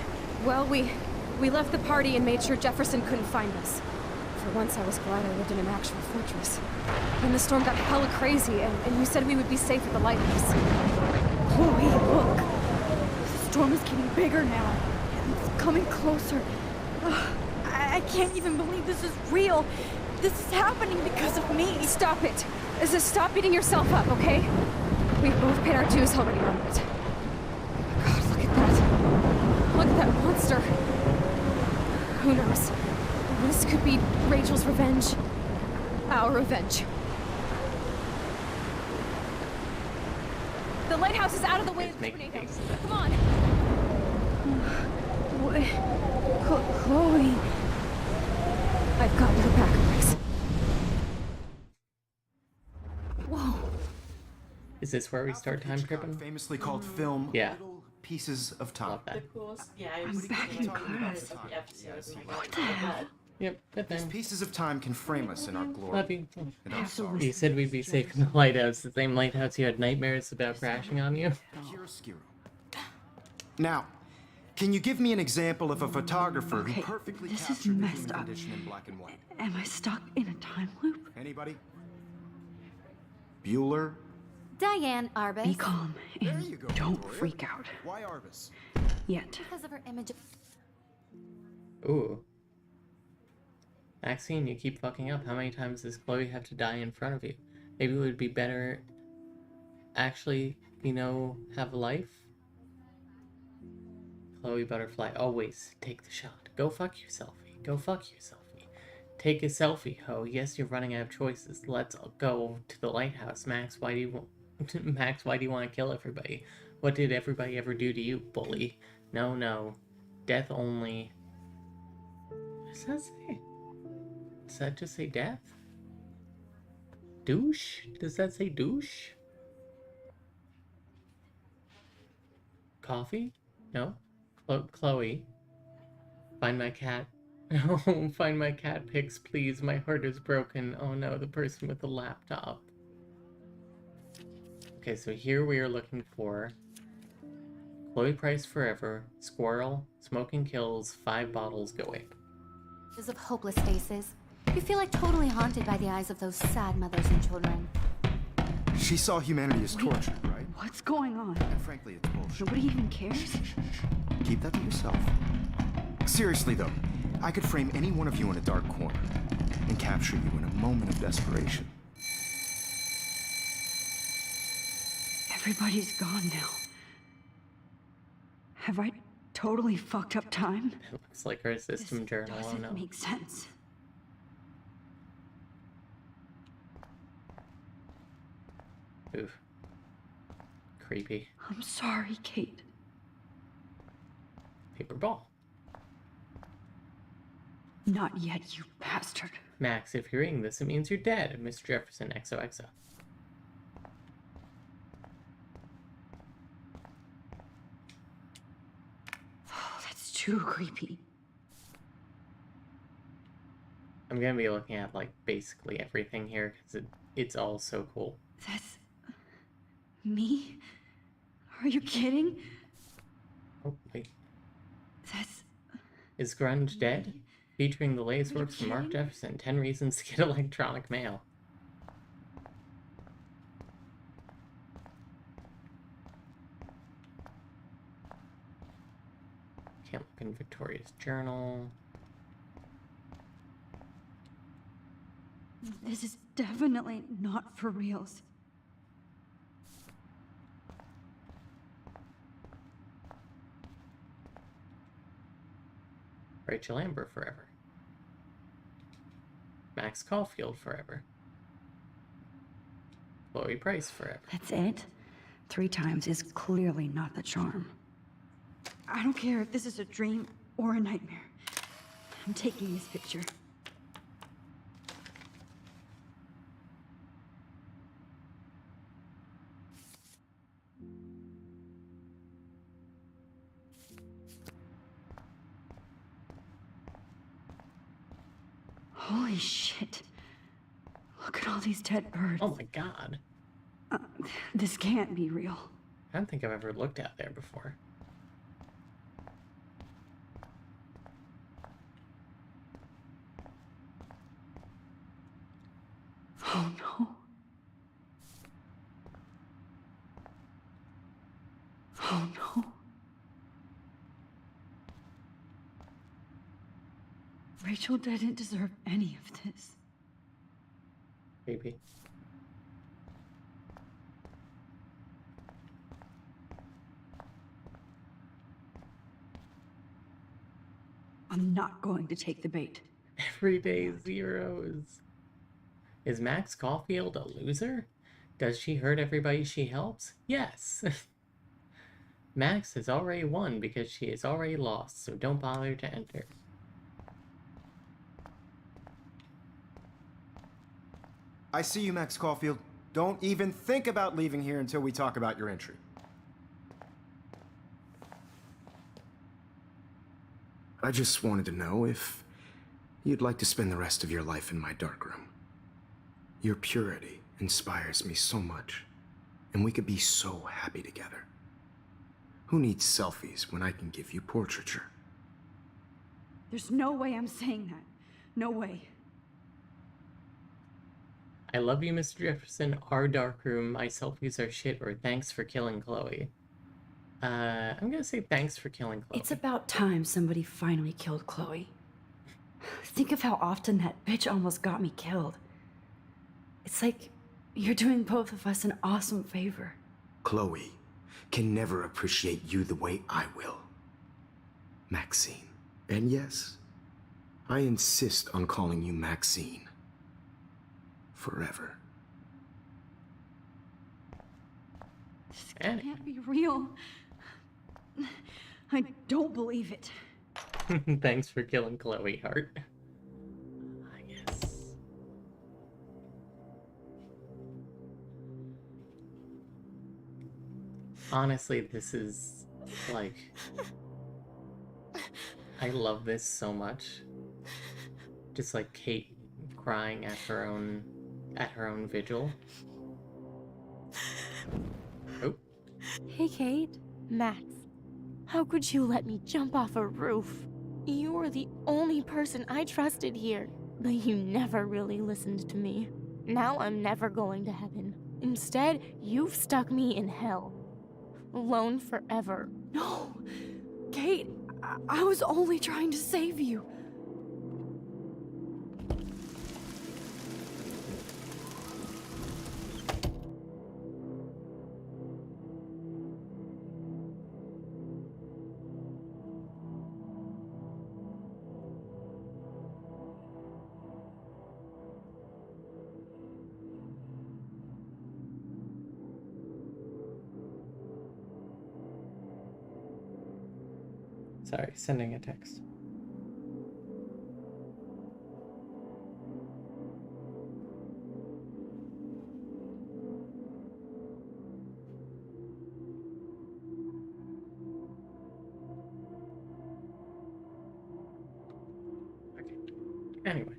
Well, we left the party and made sure Jefferson couldn't find us. For once, I was glad I lived in an actual fortress. Then the storm got hella crazy, and you said we would be safe at the lighthouse. Chloe, look. The storm is getting bigger now. It's coming closer. Ugh, I can't even believe this is real. This is happening because of me. Stop it. Stop beating yourself up, okay? We've both paid our dues already on it. God, look at that. Look at that monster. Who knows? This could be Rachel's revenge. Our revenge. The lighthouse is out of the way of the tornado. Come on. Chloe. I've got your back, Max. Whoa. Is this where we start time tripping? Famously called film Yeah. Little Pieces of Time. Love that. Yeah, I'm back in class. What the hell? Yep, good These thing. pieces of time can frame us in our glory. Love you. And I'm sorry. You said we'd be safe in the lighthouse. The same lighthouse you had nightmares about crashing on you. Chiaroscuro. Now, Can you give me an example of a photographer who Okay, perfectly this is captured the messed human up. condition in black and white? Am I stuck in a time loop? Anybody? Bueller? Diane Arbus. Be calm and don't freak out. Why Arbus? Yet. Because of her image. Ooh. Maxine, you keep fucking up. How many times does Chloe have to die in front of you? Maybe it would be better actually, you know, have a life? Chloe Butterfly, always take the shot. Go fuck your selfie. Go fuck your selfie. Take a selfie, ho. Yes, you're running out of choices. Let's go to the lighthouse. Max, why do you want... Max, why do you want to kill everybody? What did everybody ever do to you, bully? No, no. Death only. What does that say? Does that just say death? Douche? Does that say douche? Coffee? No? Chloe? Find my cat. Oh, find my cat pics, please. My heart is broken. Oh no, the person with the laptop. Okay, so here we are looking for Chloe Price Forever, Squirrel, Smoking Kills, 5 bottles, go away. Of hopeless faces. You feel like totally haunted by the eyes of those sad mothers and children. She saw humanity as torture, right? What's going on? And frankly, it's bullshit. Nobody even cares? Keep that to yourself. Seriously, though, I could frame any one of you in a dark corner and capture you in a moment of desperation. Everybody's gone now. Have I totally fucked up time? It looks like our system journal. Oh no. Doesn't make sense. Oof. Creepy. I'm sorry, Kate. Paper ball. Not yet, you bastard. Max, if you're reading this, it means you're dead. Mr. Jefferson, XOXO. Oh, that's too creepy. I'm gonna be looking at, like, basically everything here, because it's all so cool. That's... me? Are you kidding? Oh, wait. That's... Is Grunge dead? Featuring the latest works from Mark Jefferson, 10 Reasons to Get Electronic Mail. Can't look in Victoria's journal. This is definitely not for reals. Rachel Amber forever. Max Caulfield forever. Chloe Price forever. That's it? 3 times is clearly not the charm. I don't care if this is a dream or a nightmare. I'm taking this picture. Holy shit. Look at all these dead birds. Oh my god. This can't be real. I don't think I've ever looked out there before. Oh no. Oh no. Rachel didn't deserve any of this. Maybe. I'm not going to take the bait. Everyday zeros. Is Max Caulfield a loser? Does she hurt everybody she helps? Yes. Max has already won because she has already lost, so don't bother to enter. I see you, Max Caulfield. Don't even think about leaving here until we talk about your entry. I just wanted to know if you'd like to spend the rest of your life in my darkroom. Your purity inspires me so much, and we could be so happy together. Who needs selfies when I can give you portraiture? There's no way I'm saying that. No way. I love you, Mr. Jefferson. Our darkroom. My selfies are shit, or thanks for killing Chloe. I'm gonna say thanks for killing Chloe. It's about time somebody finally killed Chloe. Think of how often that bitch almost got me killed. It's like you're doing both of us an awesome favor. Chloe can never appreciate you the way I will. Maxine. And yes, I insist on calling you Maxine. Forever. This can't be real. I don't believe it. Thanks for killing Chloe, Hart. I guess. Honestly, this is like... I love this so much. Just like Kate crying at her own vigil. Oh. Hey, Kate. Max, how could you let me jump off a roof? You were the only person I trusted here, but you never really listened to me. Now I'm never going to heaven. Instead, you've stuck me in hell. Alone forever. No! Kate, I was only trying to save you. Sorry, sending a text. Okay. Anyway.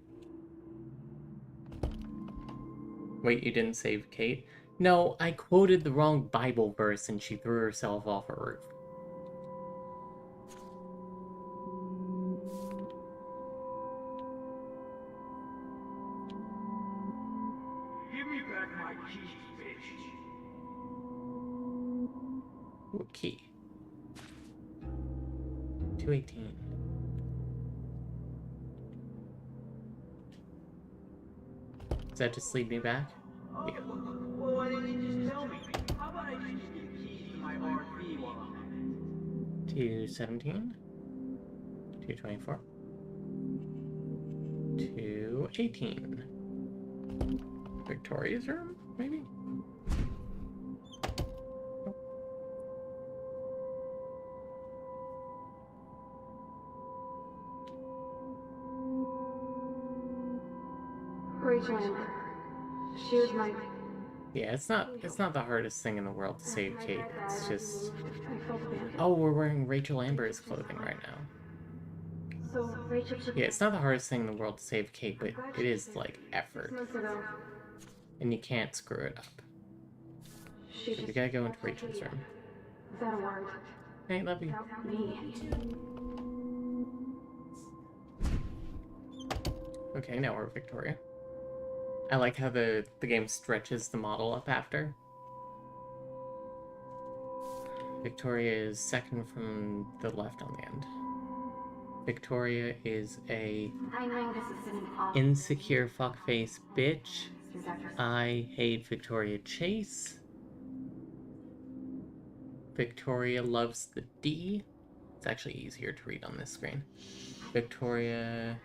Wait, you didn't save Kate? No, I quoted the wrong Bible verse and she threw herself off a roof. Give me back my keys, bitch. What key? 218. Does that just lead me back? Yeah. Well, why didn't you just tell me? How about I just give you keys to my RV while I'm at it? 217. 224. 218. Victoria's room, maybe? Rachel Amber. She was my... Yeah, it's not the hardest thing in the world to save Kate. It's just... Oh, we're wearing Rachel Amber's clothing right now. So Rachel should... Yeah, it's not the hardest thing in the world to save Kate, but it is, like, effort. And you can't screw it up. So we gotta go into Rachel's room. Without a word. Hey, love you. Me. Okay, now we're Victoria. I like how the game stretches the model up after. Victoria is second from the left on the end. Victoria is a insecure fuckface bitch. I hate Victoria Chase. Victoria loves the D. It's actually easier to read on this screen. Victoria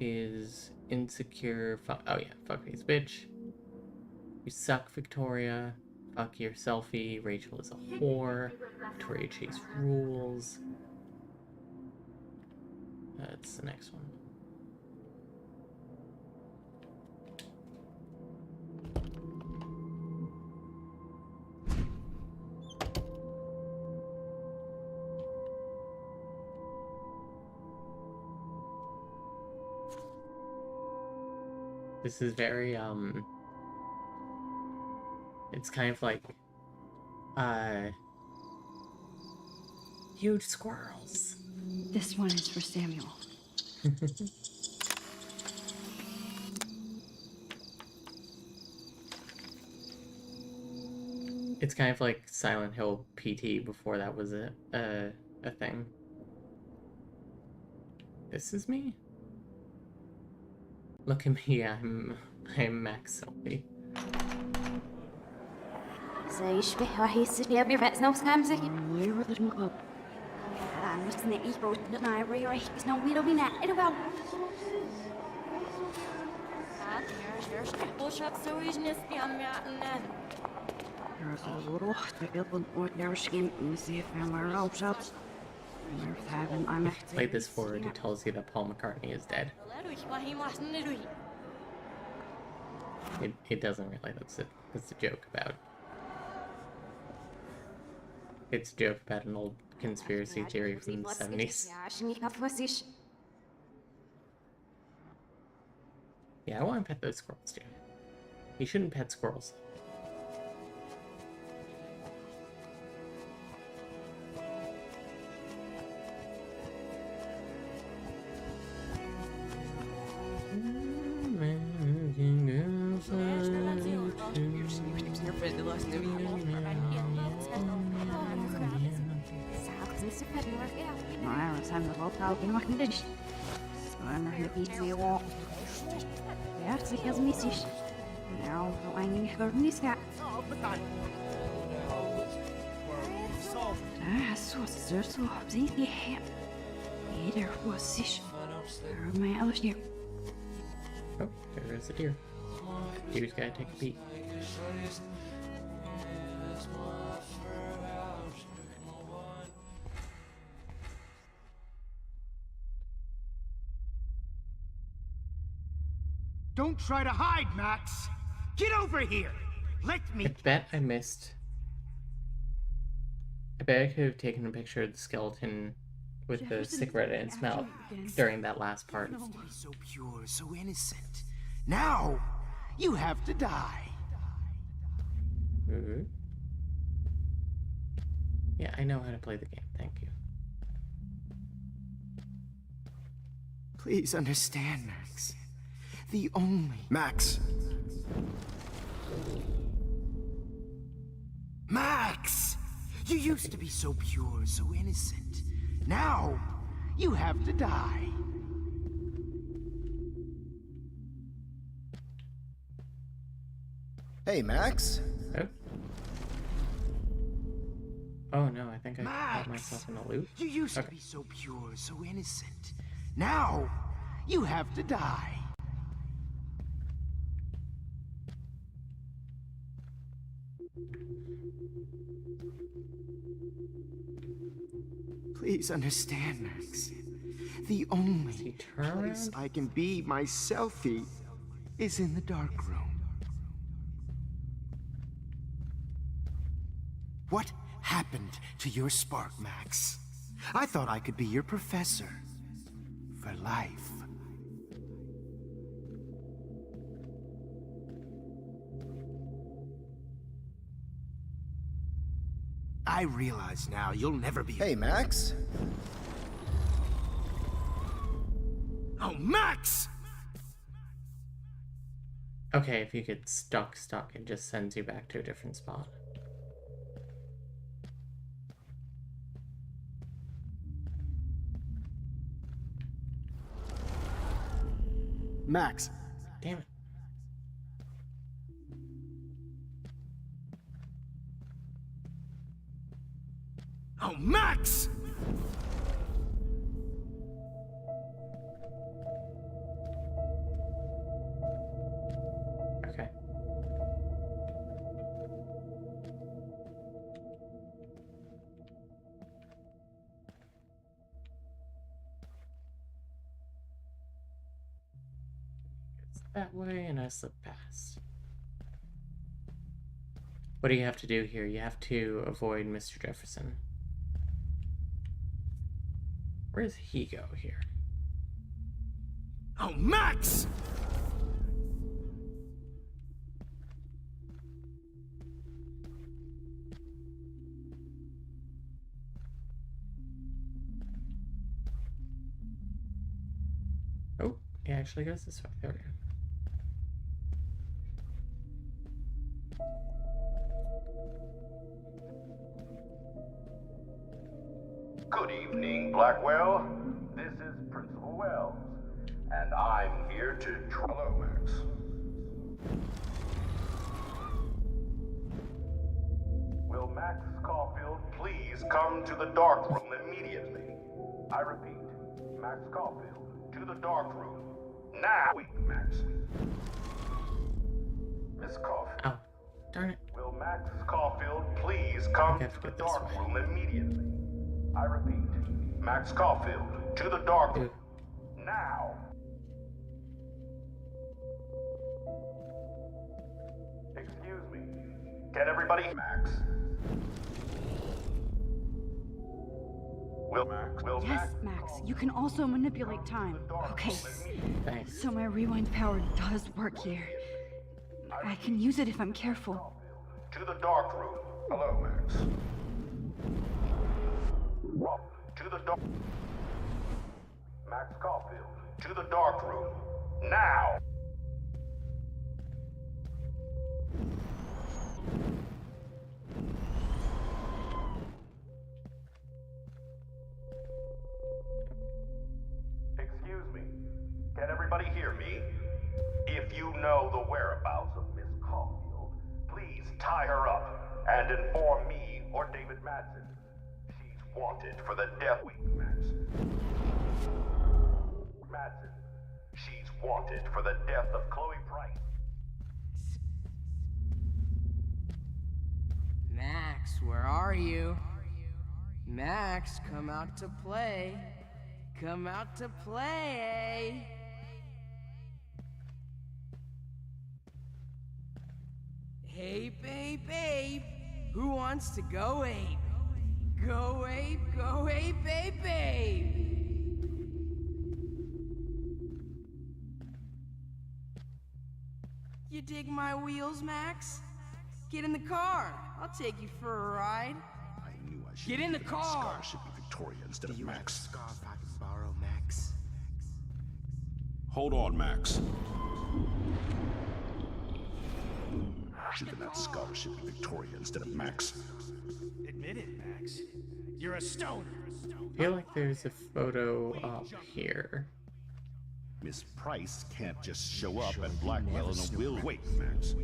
is insecure. Oh yeah, fuckface bitch. You suck, Victoria. Fuck your selfie. Rachel is a whore. Victoria Chase rules. That's the next one. This is very, it's kind of like, Huge squirrels. This one is for Samuel. It's kind of like Silent Hill PT before that was a thing. This is me? Look at me, I'm Max Selfie. Play this forward, it tells you that Paul McCartney is dead. It doesn't really, that's a joke about. It's a joke about an old conspiracy theory from the 70s. Yeah, I want to pet those squirrels too. You shouldn't pet squirrels. Oh, there is a deer. Deer's gotta take a peek. Don't try to hide, Max! Get over here! Let me... I bet I missed... I bet I could have taken a picture of the skeleton with the cigarette in its mouth during that last part. So pure, so innocent. Now, you have to die. Mm-hmm. Yeah, I know how to play the game, thank you. Please understand, Max. The only... Max! Max! You used to be so pure, so innocent. Now, you have to die. Hey, Max? Oh. Oh no, I think I got myself in a loop. You used to be so pure, so innocent. Now, you have to die. Please understand, Max. The only place I can be myselfie is in the dark room. What happened to your spark, Max? I thought I could be your professor for life. I realize now you'll never be... Hey, Max? Oh, Max! Okay, if you get stuck, it just sends you back to a different spot. Max. Damn it. Oh, Max! Okay. It's that way, and I slip past. What do you have to do here? You have to avoid Mr. Jefferson. Where does he go here? Oh, Max! Oh, it actually goes this way. There we go. Good evening, Blackwell. This is Principal Wells, and I'm here to... Hello, Max. Will Max Caulfield please come to the dark room immediately? I repeat, Max Caulfield, to the dark room. Now! Wait, Max. Miss Caulfield. Oh, darn it. Will Max Caulfield please come to the dark room immediately? I repeat, Max Caulfield, to the dark room. Now! Excuse me. Can everybody... Max? Yes, Max. You can also manipulate time. Okay. Thanks. So my rewind power does work here. I can use it if I'm careful. To the dark room. Hello, Max. To the dark... Max Caulfield, to the dark room. Now! Excuse me. Can everybody hear me? If you know the whereabouts of Miss Caulfield, please tie her up and inform me or David Madsen. She's wanted for the death week, Madsen. She's wanted for the death of Chloe Price. Max, where are you? Max, come out to play. Come out to play. Hey, babe, babe. Who wants to go ape? Go ape, babe, babe. You dig my wheels, Max? Get in the car. I'll take you for a ride. I knew I should Get in the car. Scholarship in Victoria instead of Max. Scarf I can borrow, Max. Hold on, Max. Should have that scholarship in Victoria instead of Max. Admit it, Max. You're a stoner. I feel like there's a photo up here. Miss Price can't just show up at Blackwell and will wait, Max.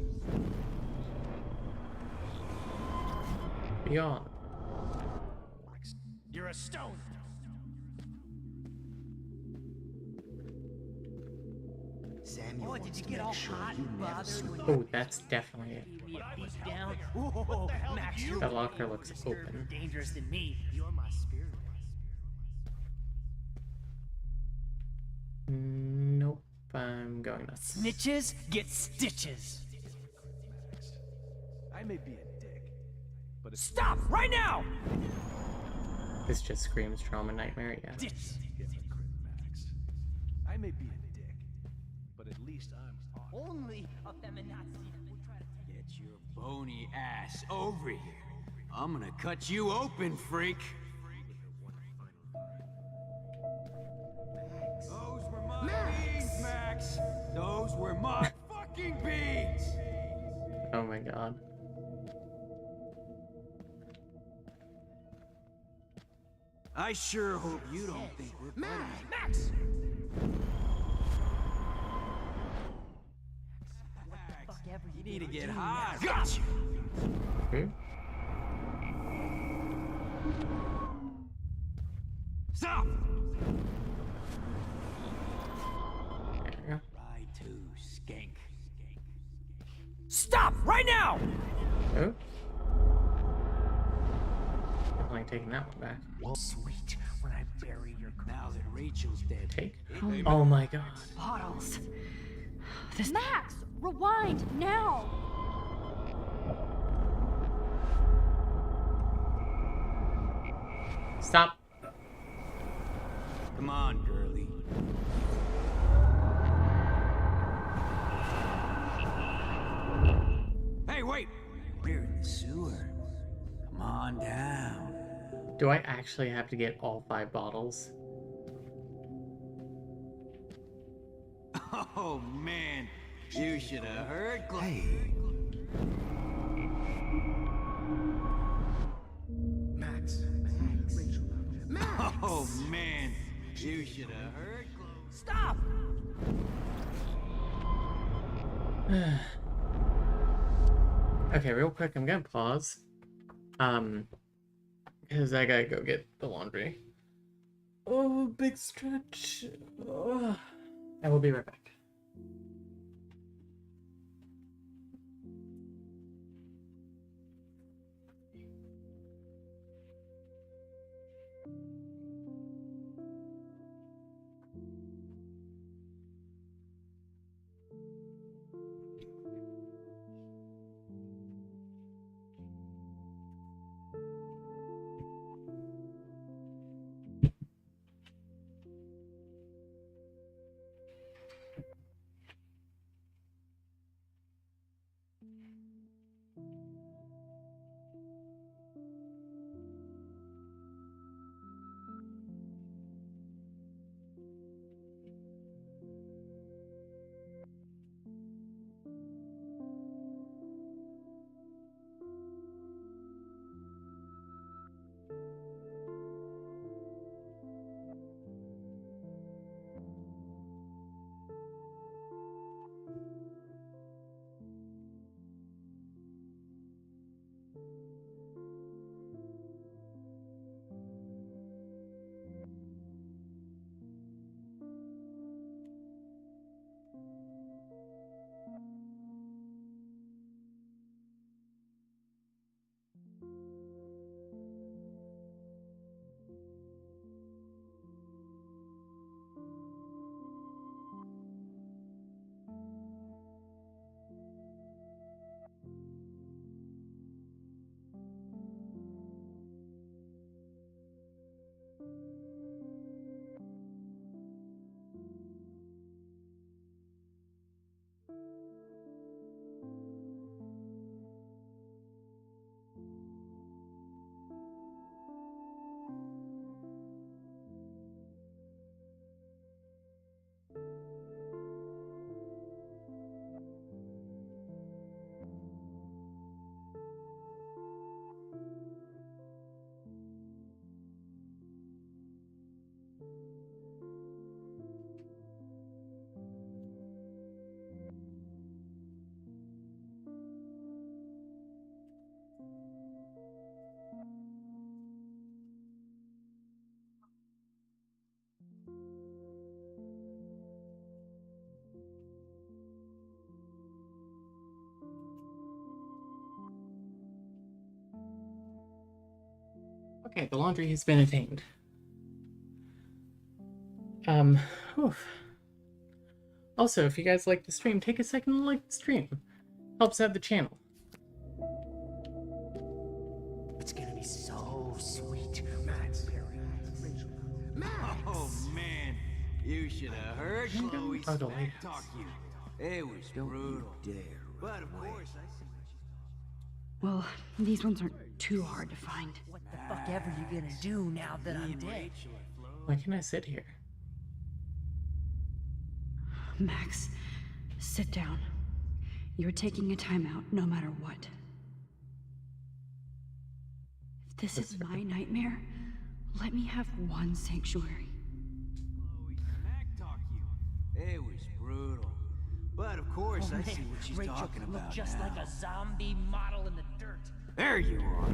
Beyond. You're a stoner. Samuel, Oh, did you get all hot and bothered when Oh, that's definitely it. you beat down? Whoa, Max, you're That locker looks open. more dangerous than me. You're my spirit. Nope, I'm going nuts. Snitches get stitches. I may be a dick, but Stop right now! This just screams trauma nightmare, yeah. Max. I may be a dick, but at least I'm Only a feminazi would try to take Get your bony ass over here. I'm gonna cut you open, freak. Those were my beans, Max. Those were my fucking beans. Oh my god. I sure hope you don't think we're Max! You need to get high. Got you. Hmm? Stop. There we go. Ride to skank. Stop right now! Oh. Definitely taking that one back. Sweet, when I bury your Now that Rachel's dead. Take. Oh my god. Bottles. Max, rewind now. Stop. Come on, girlie. Hey, wait! We're in the sewer. Come on down. Do I actually have to get all 5 bottles? Oh man, you should have heard. Hey. Max. Oh man, you should have heard. Stop! Okay, real quick, I'm gonna pause. Because I gotta go get the laundry. Oh, big stretch. Oh. I will be right back. Okay, the laundry has been attained. Whew. Also, if you guys like the stream, take a second to like the stream. Helps out the channel. It's gonna be so sweet. Oh man, you should have heard Chloe smack talk you. It was brutal. But of course, I see. Well, these ones aren't too hard to find. What the fuck ever you gonna do now that I'm dead? Why can't I sit here? Max, sit down. You're taking a timeout no matter what. If this is my nightmare, let me have one sanctuary. Chloe smack talk you. It was brutal. But of course, I see what she's Rachel talking looked about just now. like a zombie model in the dirt. There you are.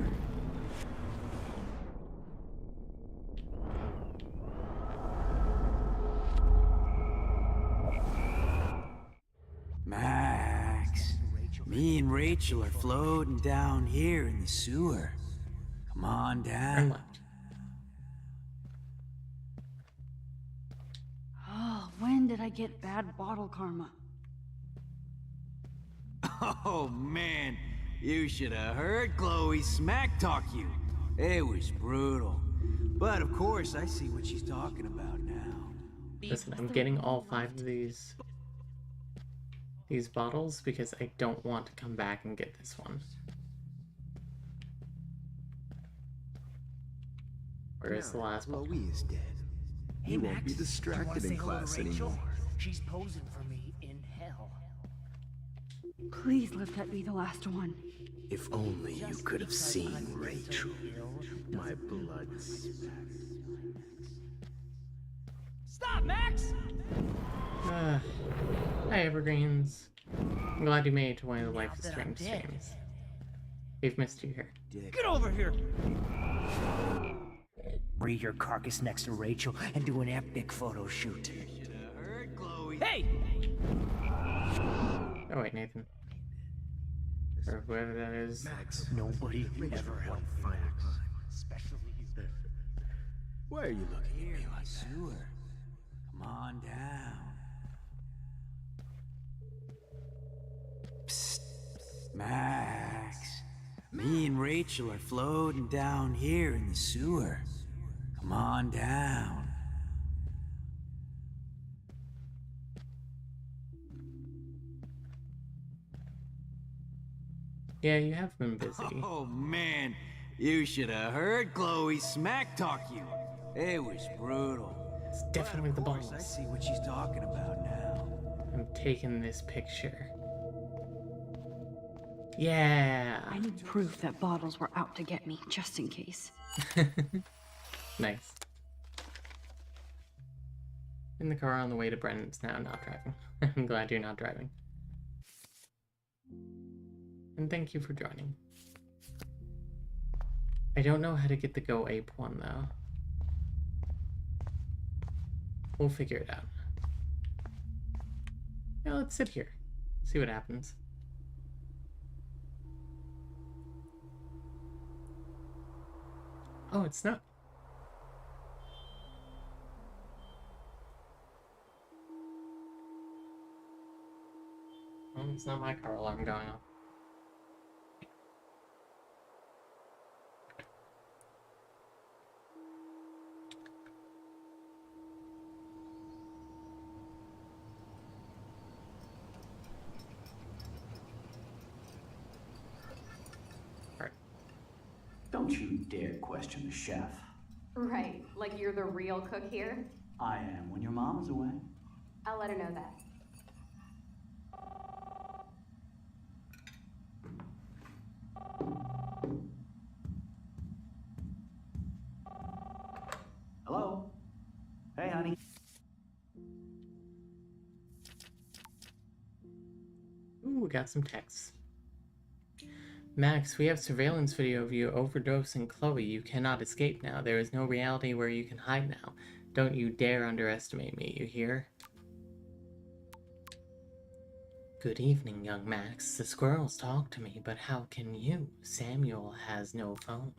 Max, me and Rachel are floating down here in the sewer. Come on down. Oh, when did I get bad bottle karma? Oh man, you should have heard Chloe smack talk you. It was brutal. But of course, I see what she's talking about now. Listen, I'm getting all 5 of these bottles because I don't want to come back and get this one. Where is the last bottle? Chloe is dead. Hey, You won't Max, be do you wanna distracted say in hello to class Rachel? anymore. She's posing for me in hell. Please let that be the last one. If only you could have seen Rachel. My blood. Stop, Max! Hi, Evergreens. I'm glad you made it to one of the Life is Strange streams. We've missed you here. Get over here! Read your carcass next to Rachel and do an epic photo shoot. Hey! Oh wait, Nathan. Or whoever that is. Max, nobody ever helped me. Especially you. Why are you looking at me like that? Come on down. Psst, Max. Me and Rachel are floating down here in the sewer. Come on down. Yeah, you have been busy. Oh man, you should have heard Chloe smack talk you. It was brutal. It's definitely the balls. I see what she's talking about now. I'm taking this picture. Yeah. I need proof that bottles were out to get me, just in case. Nice. In the car on the way to Brennan's now, not driving. I'm glad you're not driving. And thank you for joining. I don't know how to get the Go Ape one, though. We'll figure it out. Yeah, let's sit here. See what happens. Oh, it's not. Oh, it's not my car alarm going off. Don't you dare question the chef. Right, like you're the real cook here? I am when your mom is away. I'll let her know that. Hello? Hey, honey. Ooh, we got some texts. Max, we have surveillance video of you overdosing Chloe. You cannot escape now. There is no reality where you can hide now. Don't you dare underestimate me, you hear? Good evening, young Max. The squirrels talk to me, but how can you? Samuel has no phone.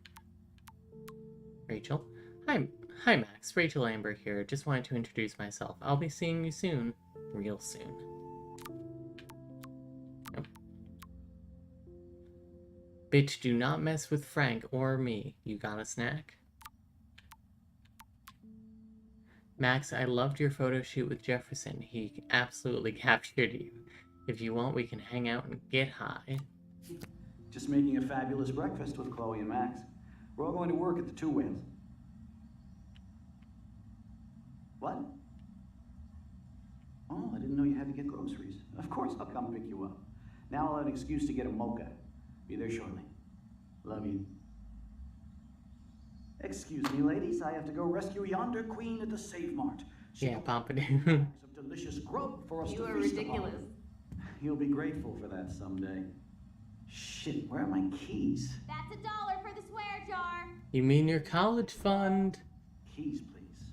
Rachel? Hi, Max. Rachel Amber here. Just wanted to introduce myself. I'll be seeing you soon. Real soon. Nope. Bitch, do not mess with Frank or me. You got a snack? Max, I loved your photo shoot with Jefferson. He absolutely captured you. If you want, we can hang out and get high. Just making a fabulous breakfast with Chloe and Max. We're all going to work at the Two Whales. What? Oh, I didn't know you had to get groceries. Of course I'll come pick you up. Now I'll have an excuse to get a mocha. Be there shortly. Love you. Excuse me, ladies. I have to go rescue yonder queen at the Save Mart. Yeah, Pompidou. Some delicious grub for us You to are feast ridiculous. upon. You'll be grateful for that someday. Shit, where are my keys? That's $1 for the swear jar. You mean your college fund? Keys, please.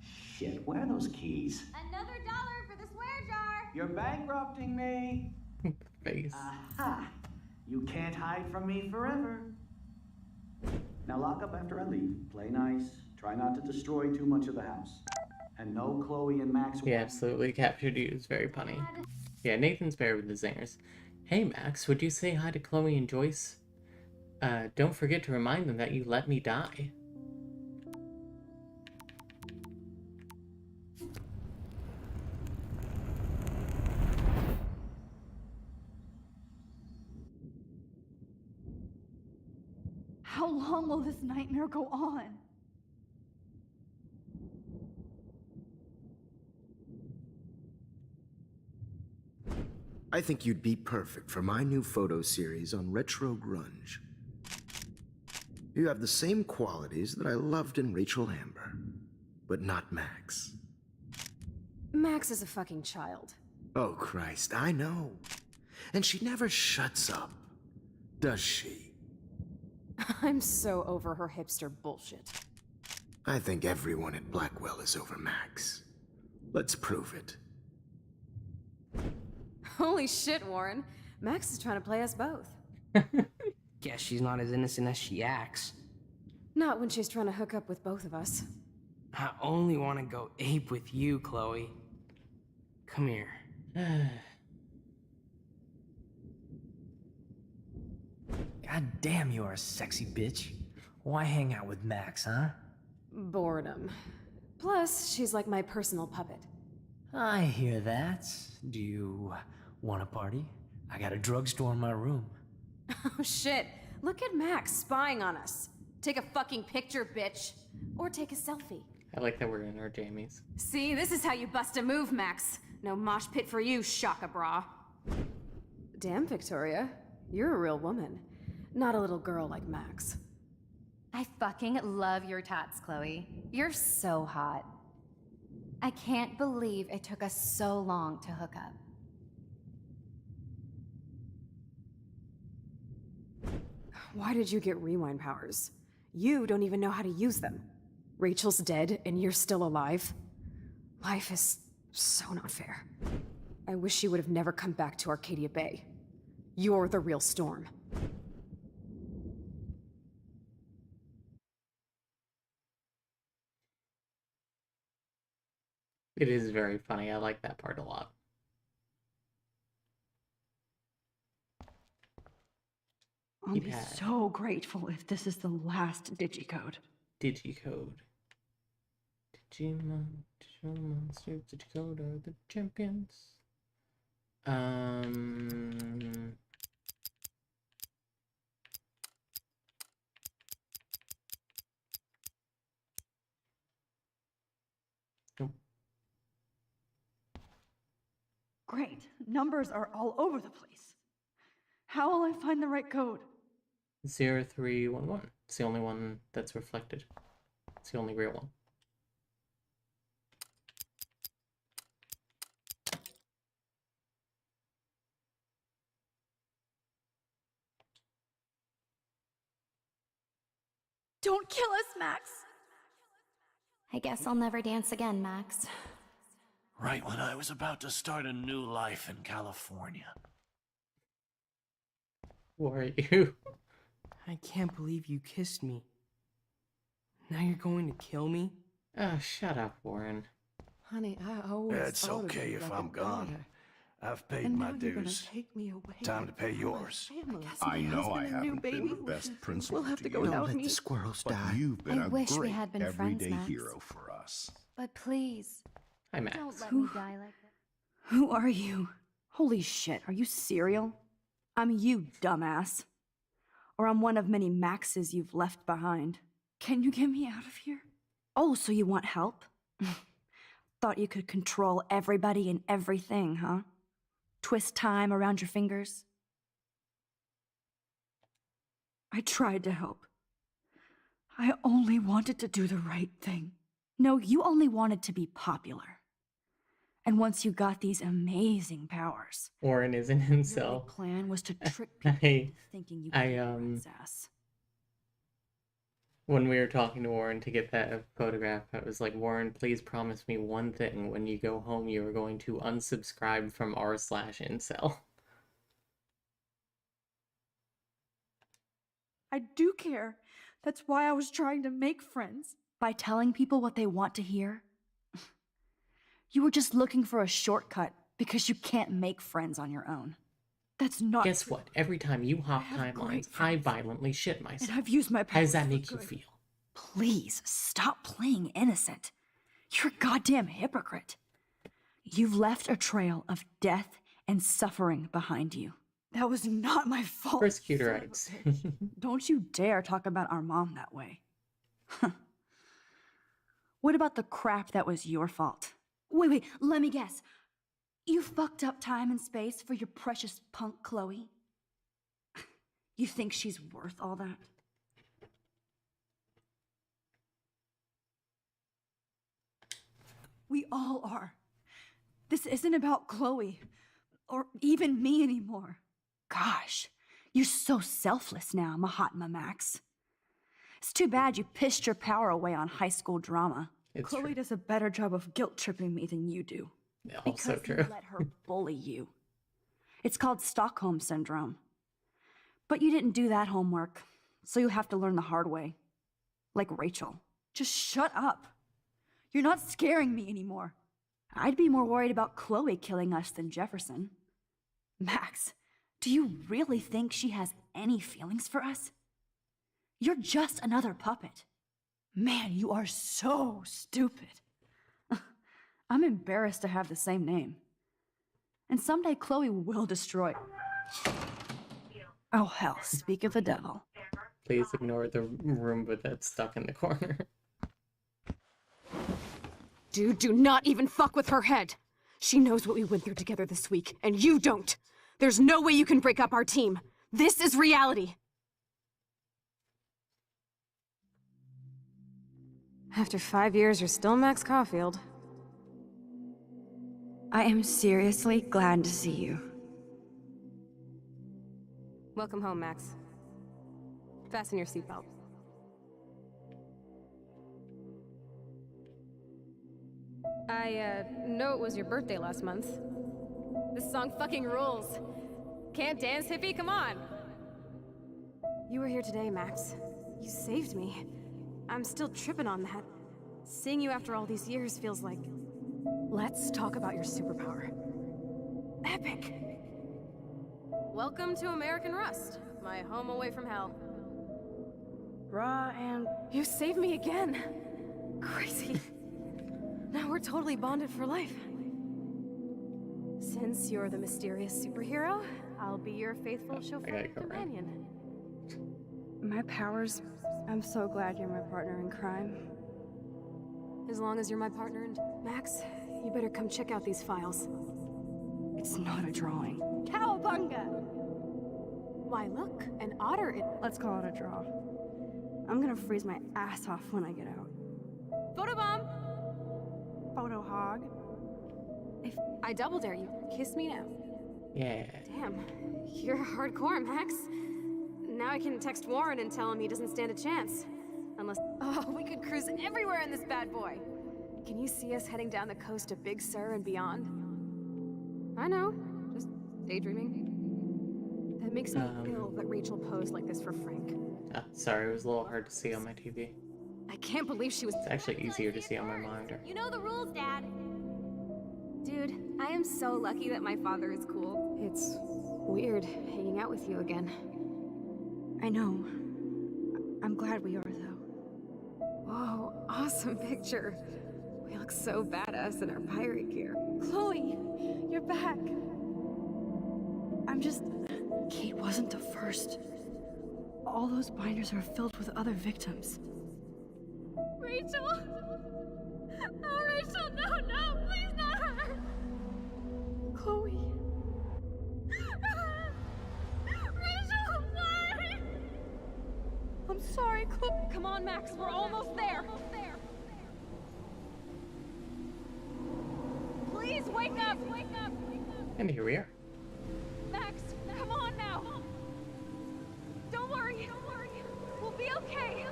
Shit, where are those keys? Another $1 for the swear jar. You're bankrupting me. Face. Aha! You can't hide from me forever. Now lock up after I leave. Play nice. Try not to destroy too much of the house. And no Chloe and Max. He absolutely captured you. It's very funny. Yeah, Nathan's better with the zingers. Hey, Max, would you say hi to Chloe and Joyce? Don't forget to remind them that you let me die. How long will this nightmare go on? I think you'd be perfect for my new photo series on retro grunge. You have the same qualities that I loved in Rachel Amber, but not Max. Max is a fucking child. Oh, Christ, I know. And she never shuts up, does she? I'm so over her hipster bullshit. I think everyone at Blackwell is over Max. Let's prove it. Holy shit, Warren. Max is trying to play us both. Guess she's not as innocent as she acts. Not when she's trying to hook up with both of us. I only want to go ape with you, Chloe. Come here. God damn, you are a sexy bitch. Why hang out with Max, huh? Boredom. Plus, she's like my personal puppet. I hear that. Do you want a party? I got a drugstore in my room. Oh shit. Look at Max spying on us. Take a fucking picture, bitch. Or take a selfie. I like that we're in our jammies. See, this is how you bust a move, Max. No mosh pit for you, Shaka Bra. Damn, Victoria. You're a real woman. Not a little girl like Max. I fucking love your tats, Chloe. You're so hot. I can't believe it took us so long to hook up. Why did you get rewind powers? You don't even know how to use them. Rachel's dead and you're still alive. Life is so not fair. I wish you would have never come back to Arcadia Bay. You're the real Storm. It is very funny. I like that part a lot. I'll be so grateful if this is the last digicode. Digicode. Digimon, Digimon Monsters, Digicode are the champions. Nope. Great. Numbers are all over the place. How will I find the right code? 0311. It's the only one that's reflected. It's the only real one. Don't kill us, Max! I guess I'll never dance again, Max. Right when I was about to start a new life in California. Who are you? I can't believe you kissed me. Now you're going to kill me? Oh, shut up, Warren. Honey, I always It's thought of okay you if like I'm a gone. daughter. I've paid And my now you're gonna dues. take me away Time to pay yours. I know I husband and new haven't been baby. the best principal We'll have to go you, without Let me. the squirrels but die. you've been I a wish we great had been friends, everyday Max. hero for us. But please, Hi, Max. don't let me die like this. Who are you? Holy shit, are you serial? I'm you, dumbass. Or I'm one of many Maxes you've left behind. Can you get me out of here? Oh, so you want help? Thought you could control everybody and everything, huh? Twist time around your fingers? I tried to help. I only wanted to do the right thing. No, you only wanted to be popular. And once you got these amazing powers, Warren isn't your himself. big plan was to trick people into thinking you could be a princess. When we were talking to Warren to get that photograph, I was like, Warren, please promise me one thing. When you go home, you are going to unsubscribe from r/incel. I do care. That's why I was trying to make friends. By telling people what they want to hear? You were just looking for a shortcut because you can't make friends on your own. That's not Guess true. what? Every time you hop have great timelines, I violently shit myself. And I've used my How does powers that for make you good. feel? Please, stop playing innocent. You're a goddamn hypocrite. You've left a trail of death and suffering behind you. That was not my fault. Persecutor eggs. Don't you dare talk about our mom that way. What about the crap that was your fault? Wait, let me guess. You fucked up time and space for your precious punk Chloe. You think she's worth all that? We all are. This isn't about Chloe, or even me anymore. Gosh, you're so selfless now, Mahatma Max. It's too bad you pissed your power away on high school drama. Chloe does a better job of guilt-tripping me than you do. Also because true. you let her bully you. It's called Stockholm Syndrome. But you didn't do that homework, so you have to learn the hard way. Like Rachel. Just shut up. You're not scaring me anymore. I'd be more worried about Chloe killing us than Jefferson. Max, do you really think she has any feelings for us? You're just another puppet. Man, you are so stupid. I'm embarrassed to have the same name. And someday Chloe will destroy... Oh hell, speak of the devil. Please ignore the Roomba that's stuck in the corner. Dude, do not even fuck with her head. She knows what we went through together this week, and you don't. There's no way you can break up our team. This is reality. After 5 years, you're still Max Caulfield. I am seriously glad to see you. Welcome home, Max. Fasten your seatbelt. I know it was your birthday last month. This song fucking rules. Can't dance, hippie? Come on! You were here today, Max. You saved me. I'm still tripping on that. Seeing you after all these years feels like... Let's talk about your superpower. Epic! Welcome to American Rust, my home away from hell. Raw and... You saved me again! Crazy. Now we're totally bonded for life. Since you're the mysterious superhero, I'll be your faithful chauffeur and companion. My powers... I'm so glad you're my partner in crime. As long as you're my partner in... Max, you better come check out these files. It's not a drawing. Cowabunga! Why, look, an otter... Let's call it a draw. I'm gonna freeze my ass off when I get out. Photobomb! Photo hog. If I double dare you, kiss me now. Yeah. Damn, you're hardcore, Max. Now I can text Warren and tell him he doesn't stand a chance. Unless... Oh, we could cruise everywhere in this bad boy. Can you see us heading down the coast to Big Sur and beyond? I know, just daydreaming. That makes me ill that Rachel posed like this for Frank. Sorry, it was a little hard to see on my TV. I can't believe she was... It's actually easier to see on my monitor. You know the rules, Dad. Dude, I am so lucky that my father is cool. It's weird hanging out with you again. I know. I'm glad we are, though. Whoa, awesome picture. We look so badass in our pirate gear. Chloe, you're back. I'm just... Kate wasn't the first. All those binders are filled with other victims. Rachel! Oh, Rachel, no, please not her! Chloe. Rachel, why? I'm sorry, Chloe. Come on, Max, we're almost there. Please wake up! And here we are. Max, come on now! Don't worry, we'll be okay.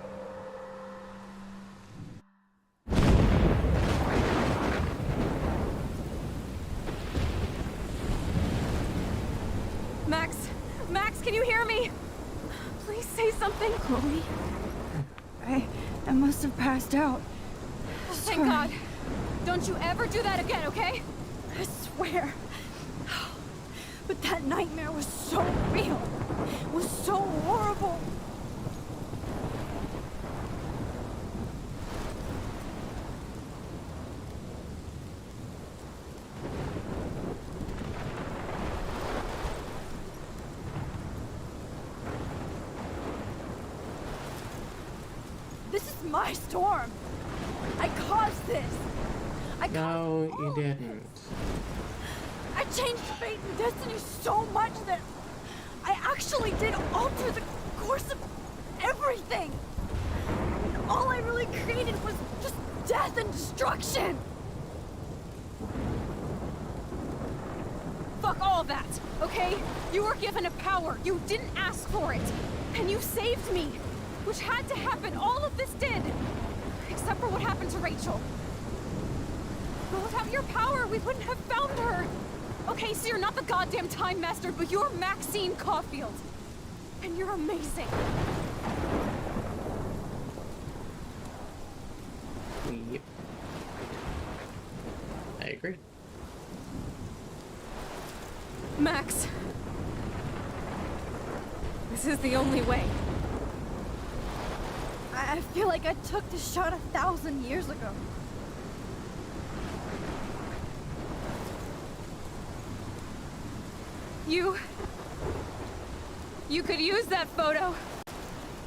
Max, can you hear me? Please say something. Chloe? I must have passed out. Thank God. Don't you ever do that again, okay? I swear. But that nightmare was so real. It was so horrible. This is my storm. I caused this. No, you didn't. I changed fate and destiny so much that I actually did alter the course of everything. And all I really created was just death and destruction. Fuck all that, okay? You were given a power. You didn't ask for it. And you saved me. Which had to happen. All of this did. Except for what happened to Rachel. But without your power, we wouldn't have found her. Okay, so you're not the goddamn Time Master, but you're Maxine Caulfield. And you're amazing. Yep. I agree. Max. This is the only way. I feel like I took the shot 1,000 years ago. You could use that photo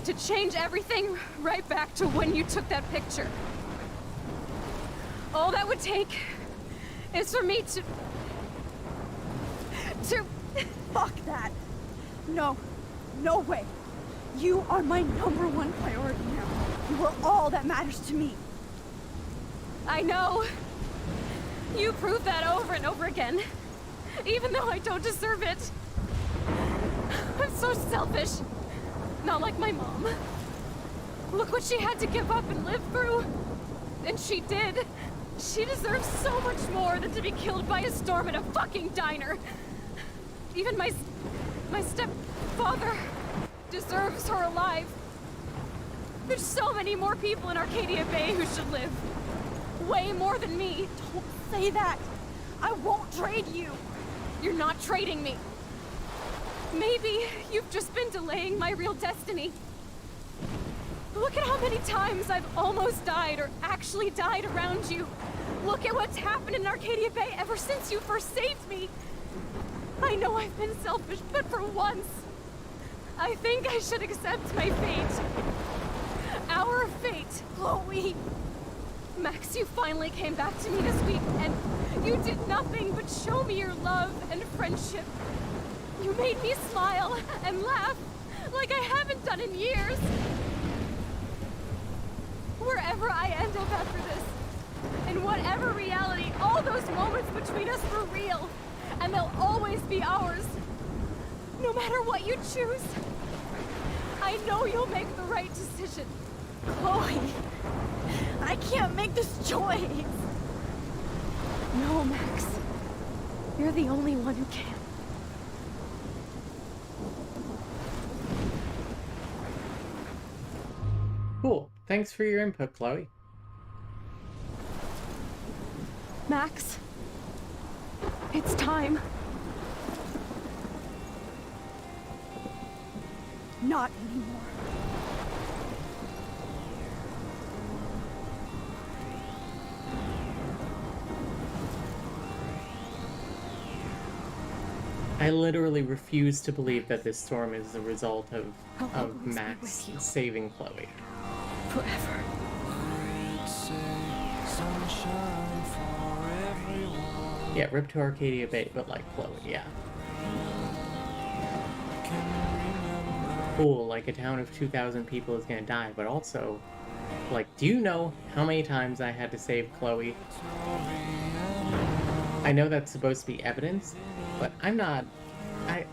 to change everything right back to when you took that picture. All that would take is for me to... Fuck that. No. No way. You are my #1 priority now. You are all that matters to me. I know. You prove that over and over again. Even though I don't deserve it. I'm so selfish. Not like my mom. Look what she had to give up and live through. And she did. She deserves so much more than to be killed by a storm in a fucking diner. Even my stepfather deserves her alive. There's so many more people in Arcadia Bay who should live. Way more than me. Don't say that. I won't trade you. You're not trading me. Maybe you've just been delaying my real destiny. Look at how many times I've almost died or actually died around you. Look at what's happened in Arcadia Bay ever since you first saved me. I know I've been selfish, but for once, I think I should accept my fate. Our fate. Chloe! Max, you finally came back to me this week, and you did nothing but show me your love and friendship. You made me smile and laugh like I haven't done in years. Wherever I end up after this, in whatever reality, all those moments between us were real, and they'll always be ours. No matter what you choose, I know you'll make the right decision. Chloe, I can't make this choice. No, Max. You're the only one who can. Cool. Thanks for your input, Chloe. Max, it's time. Not anymore. I literally refuse to believe that this storm is the result of Max saving Chloe. Forever. Yeah, rip to Arcadia Bay, but like Chloe, yeah. Cool, like a town of 2,000 people is gonna die, but also, like, do you know how many times I had to save Chloe? I know that's supposed to be evidence, but I'm not...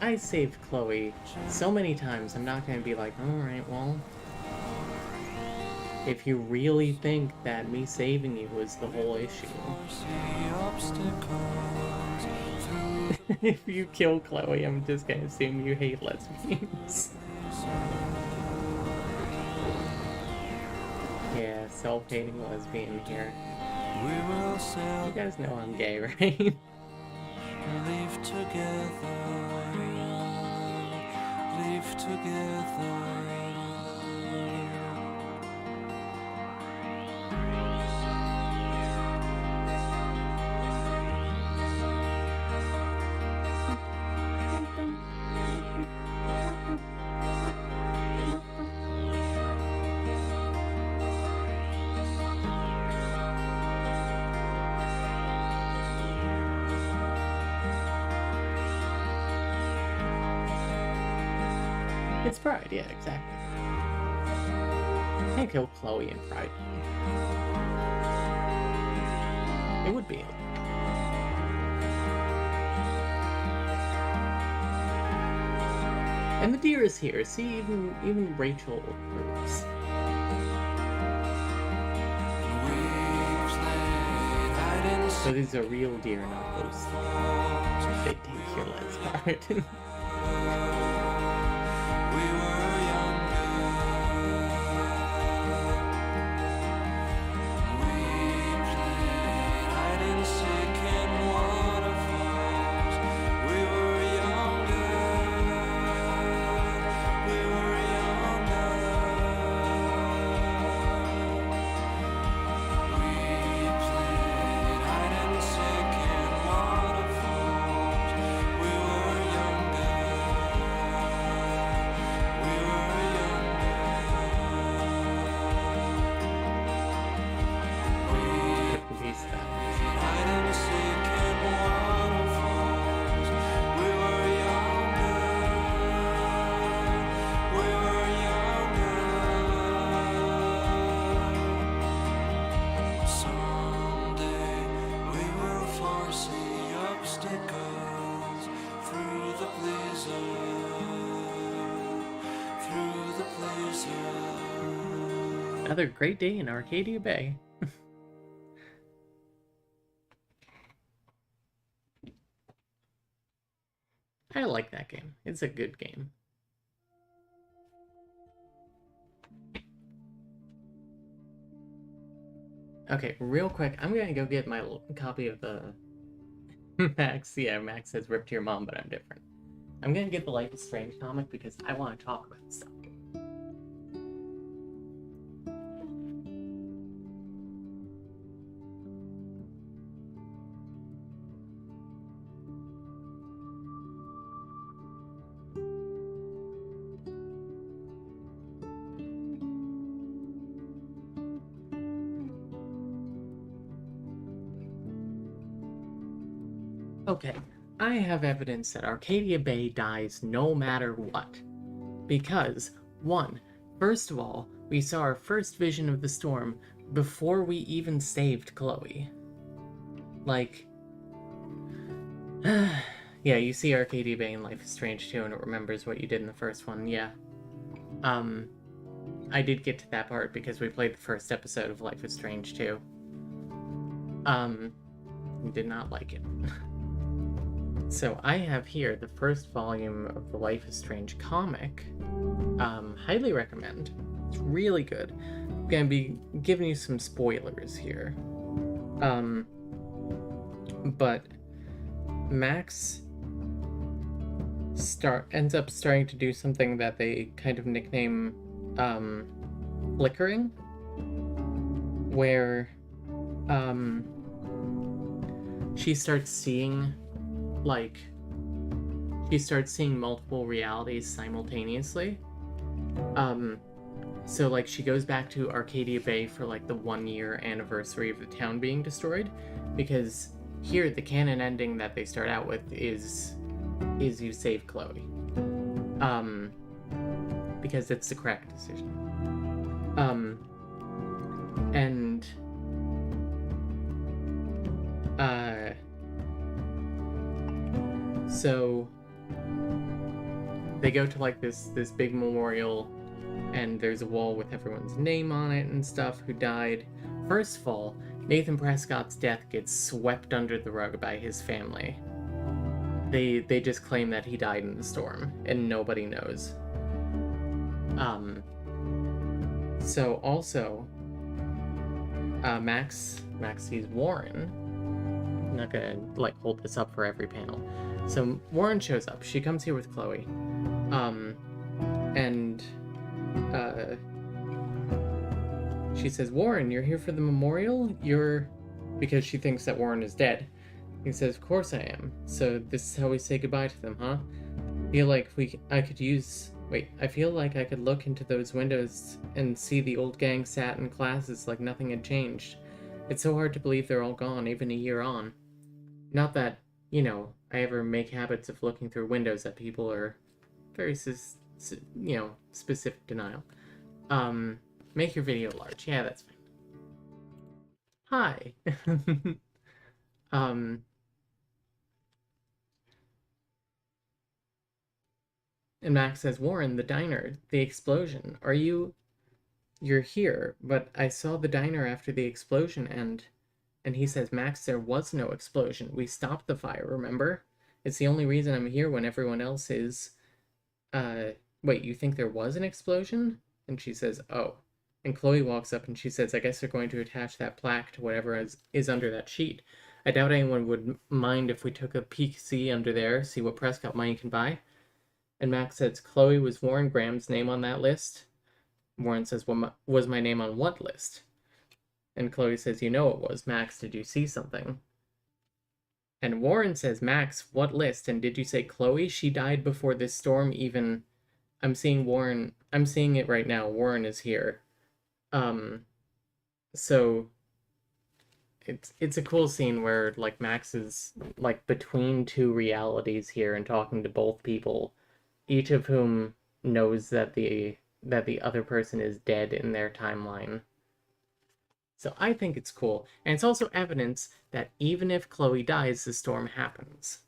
I saved Chloe so many times, I'm not gonna be like, alright, well... If you really think that me saving you was the whole issue... If you kill Chloe, I'm just gonna assume you hate lesbians. Yeah, self-hating lesbian here. You guys know I'm gay, right? Live together. Live together. It's pride, yeah, exactly. Can't kill Chloe in pride. It would be. And the deer is here. See, even Rachel approves. So these are real deer, not ghosts. They take your last part. Another great day in Arcadia Bay. I like that game. It's a good game. Okay, real quick, I'm gonna go get my copy of the Max. Yeah, Max says rip to your mom, but I'm different. I'm gonna get the Life is Strange comic because I want to talk about stuff. Okay, I have evidence that Arcadia Bay dies no matter what. Because, first of all, we saw our first vision of the storm before we even saved Chloe. Like, yeah, you see Arcadia Bay in Life is Strange 2 and it remembers what you did in the first one, yeah. I did get to that part because we played the first episode of Life is Strange 2. Did not like it. So I have here the first volume of the Life is Strange comic. Highly recommend. It's really good. I'm gonna be giving you some spoilers here. But Max ends up starting to do something that they kind of nickname flickering, where she starts seeing multiple realities simultaneously. So like she goes back to Arcadia Bay for like the 1-year anniversary of the town being destroyed, because here the canon ending that they start out with is you save Chloe. Because it's the correct decision. So they go to like this big memorial, and there's a wall with everyone's name on it and stuff who died. First of all, Nathan Prescott's death gets swept under the rug by his family. They just claim that he died in the storm, and nobody knows. So also, Max sees Warren. I'm not gonna like hold this up for every panel. So Warren shows up. She comes here with Chloe. She says, Warren, you're here for the memorial? Because she thinks that Warren is dead. He says, of course I am. So this is how we say goodbye to them, huh? I feel like I feel like I could look into those windows and see the old gang sat in classes like nothing had changed. It's so hard to believe they're all gone, even a year on. Not that, I ever make habits of looking through windows at people or very you know, specific denial. Make your video large. Yeah, that's fine. Hi. And Max says, Warren, the diner, the explosion. You're here, but I saw the diner after the explosion and he says, Max, there was no explosion. We stopped the fire, remember? It's the only reason I'm here when everyone else is. Wait, you think there was an explosion? And she says, oh. And Chloe walks up and she says, I guess they're going to attach that plaque to whatever is under that sheet. I doubt anyone would mind if we took a peek-see under there, see what Prescott money can buy. And Max says, Chloe, was Warren Graham's name on that list? Warren says, well, was my name on what list? And Chloe says, you know it was. Max, did you see something? And Warren says, Max, what list? And did you say Chloe? She died before this storm even... I'm seeing Warren... I'm seeing it right now. Warren is here. So... It's a cool scene where, like, Max is, like, between two realities here and talking to both people, each of whom knows that the other person is dead in their timeline. So I think it's cool. And it's also evidence that even if Chloe dies, the storm happens.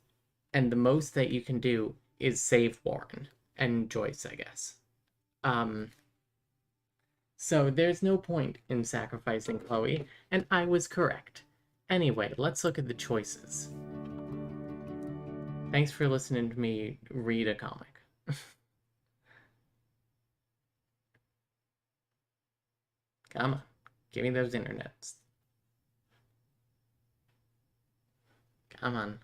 And the most that you can do is save Warren. And Joyce, I guess. So there's no point in sacrificing Chloe, and I was correct. Anyway, let's look at the choices. Thanks for listening to me read a comic. Come on, give me those internets. Come on.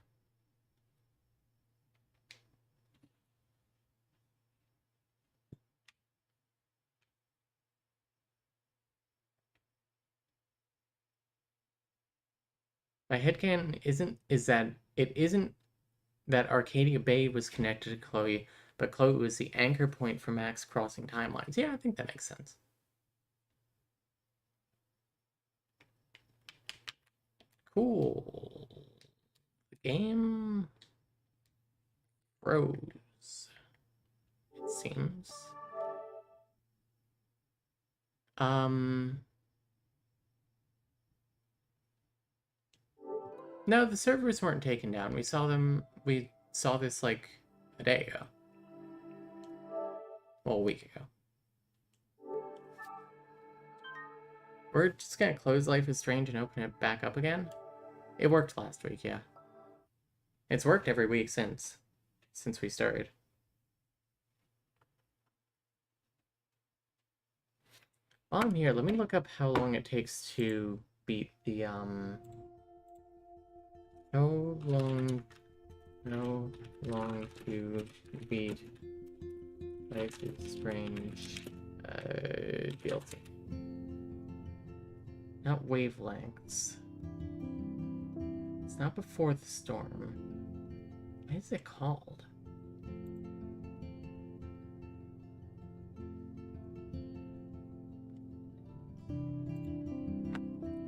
My headcanon isn't that Arcadia Bay was connected to Chloe, but Chloe was the anchor point for Max crossing timelines. Yeah, I think that makes sense. Cool. The game froze, it seems. No, the servers weren't taken down. We saw this like a day ago. Well, a week ago. We're just gonna close Life is Strange and open it back up again? It worked last week, yeah. It's worked every week since we started. While I'm here, let me look up how long it takes to beat the, How long to beat Life is Strange, DLC. Not wavelengths. It's not before the storm. What is it called?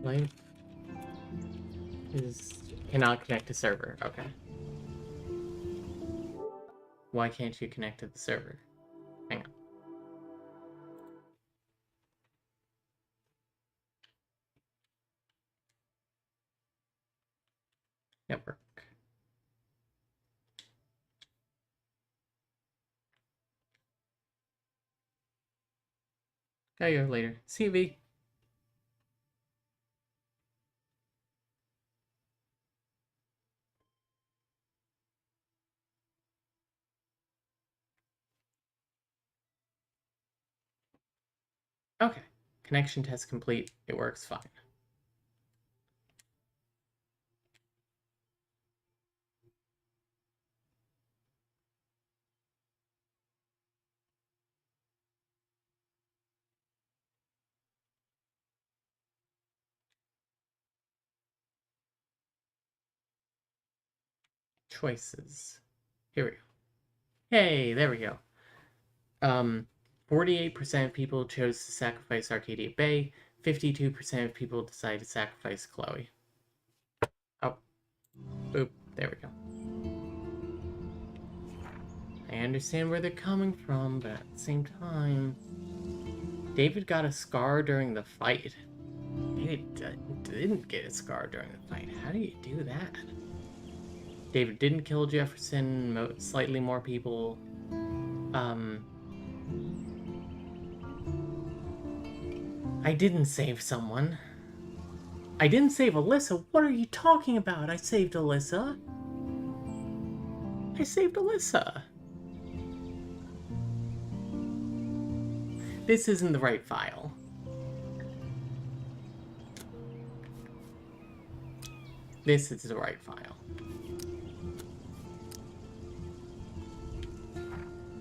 Life is... Cannot connect to server. Okay. Why can't you connect to the server? Hang on. Network. Got you later. CV. Okay. Connection test complete. It works fine. Choices. Here we go. Hey, there we go. 48% of people chose to sacrifice Arcadia Bay. 52% of people decided to sacrifice Chloe. Oh. Boop. There we go. I understand where they're coming from, but at the same time... David got a scar during the fight. David didn't get a scar during the fight. How do you do that? David didn't kill Jefferson, slightly more people. I didn't save someone. I didn't save Alyssa. What are you talking about? I saved Alyssa. I saved Alyssa. This isn't the right file. This is the right file.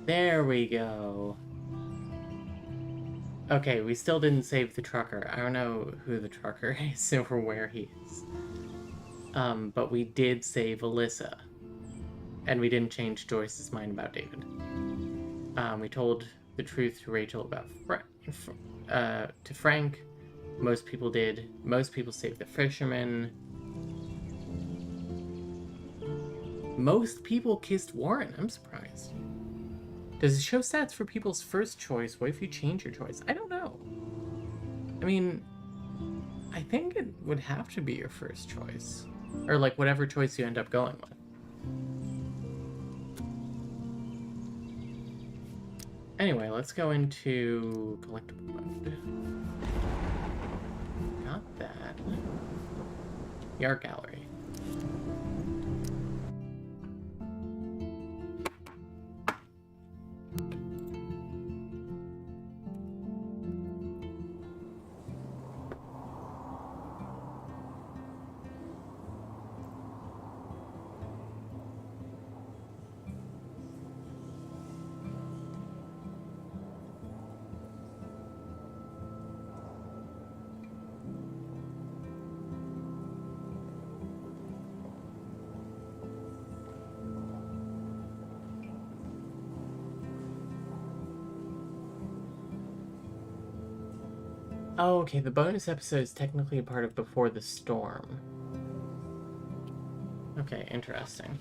There we go. Okay, we still didn't save the trucker. I don't know who the trucker is or where he is. But we did save Alyssa. And we didn't change Joyce's mind about David. We told the truth to Rachel about to Frank. Most people did. Most people saved the fisherman. Most people kissed Warren. I'm surprised. Does it show stats for people's first choice? What if you change your choice? I don't know. I mean, I think it would have to be your first choice. Or like whatever choice you end up going with. Anyway, let's go into collectible mode. Got that. The art gallery. Oh, okay, the bonus episode is technically a part of Before the Storm. Okay, interesting.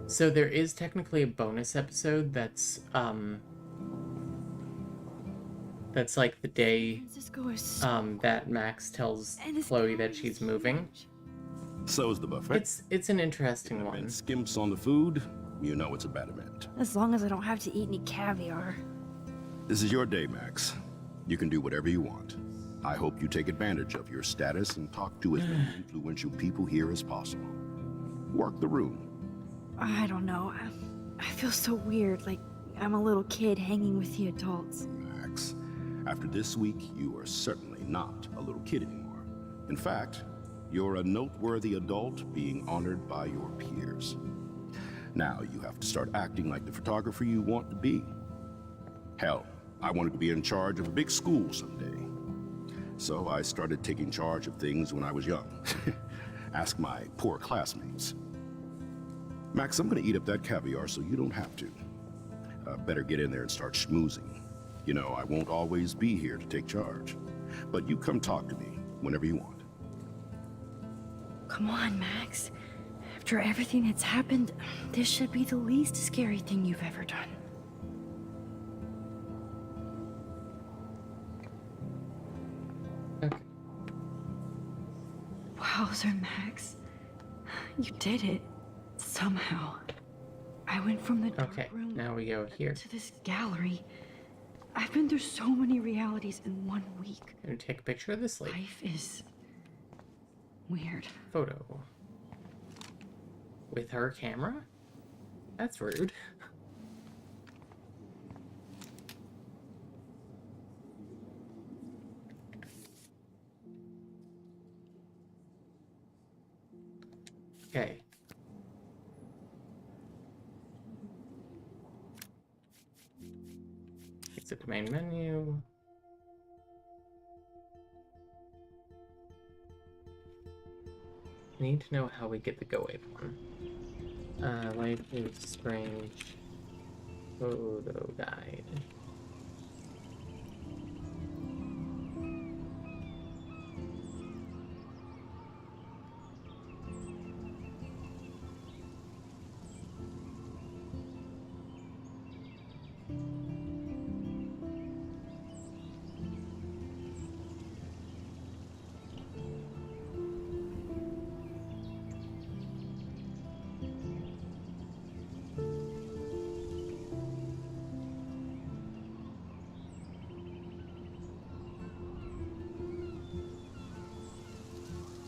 So there is technically a bonus episode that's like the day, that Max tells Chloe that she's moving. So's the buffet. It's an interesting one. And skimps on the food, you know it's a bad event. As long as I don't have to eat any caviar. This is your day, Max. You can do whatever you want. I hope you take advantage of your status and talk to as many influential people here as possible. Work the room. I don't know. I feel so weird, like I'm a little kid hanging with the adults. Max, after this week, you are certainly not a little kid anymore. In fact, you're a noteworthy adult being honored by your peers. Now you have to start acting like the photographer you want to be. Hell, I wanted to be in charge of a big school someday. So I started taking charge of things when I was young. Ask my poor classmates. Max, I'm gonna eat up that caviar so you don't have to. Better get in there and start schmoozing. You know, I won't always be here to take charge. But you come talk to me whenever you want. Come on, Max. After everything that's happened, this should be the least scary thing you've ever done. Wowzer, Max. You did it. Somehow. I went from the dark room now we go here to this gallery. I've been through so many realities in 1 week. And take a picture of this lady. Life is weird. Photo. With her camera? That's rude. Okay. Exit the main menu. I need to know how we get the go wave one. Life is strange. Photo guide.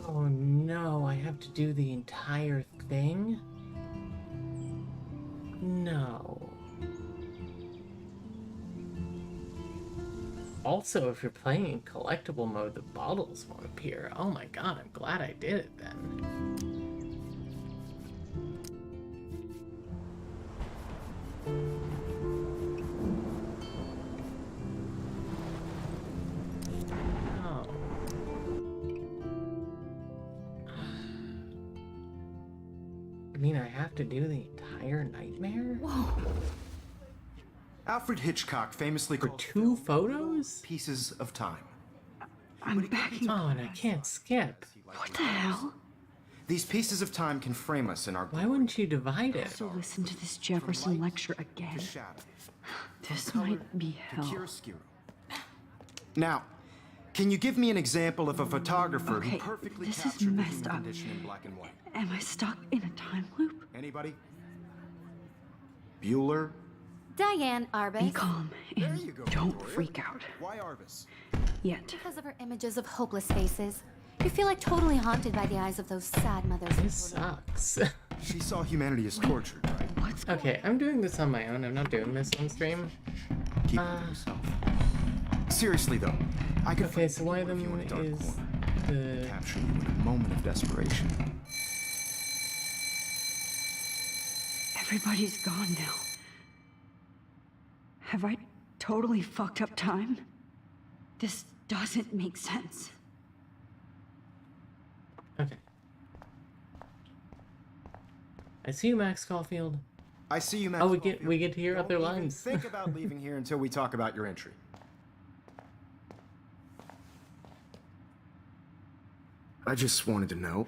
Oh no, I have to do the entire thing? No. Also, if you're playing in collectible mode, the bottles won't appear. Oh my god, I'm glad I did it then. I mean, I have to do the entire nightmare? Whoa. Alfred Hitchcock famously called 2 photos? Pieces of time. I'm backing. Oh, and I can't skip. What the hell? These pieces of time can frame us in our. Why wouldn't you divide it? So listen to this Jefferson lecture again. This might be hell. Now, can you give me an example of a photographer Okay, who perfectly this is captured the messed human up. condition in black and white? Am I stuck in a time loop? Anybody? Bueller? Diane Arbus. Be calm and don't freak out. Why Arbus? Yet. Because of her images of hopeless faces. You feel like totally haunted by the eyes of those sad mothers. This sucks. She saw humanity as tortured, right? Okay, I'm doing this on my own. I'm not doing this on stream. Keep it to yourself. Seriously though, I could. Okay, so one of them is the capture you in a moment of desperation. Everybody's gone now. Have I totally fucked up time? This doesn't make sense. Okay. I see you, Max Caulfield. I see you, Max. Oh, we get to hear Don't other even lines. Think about leaving here until we talk about your entry. I just wanted to know.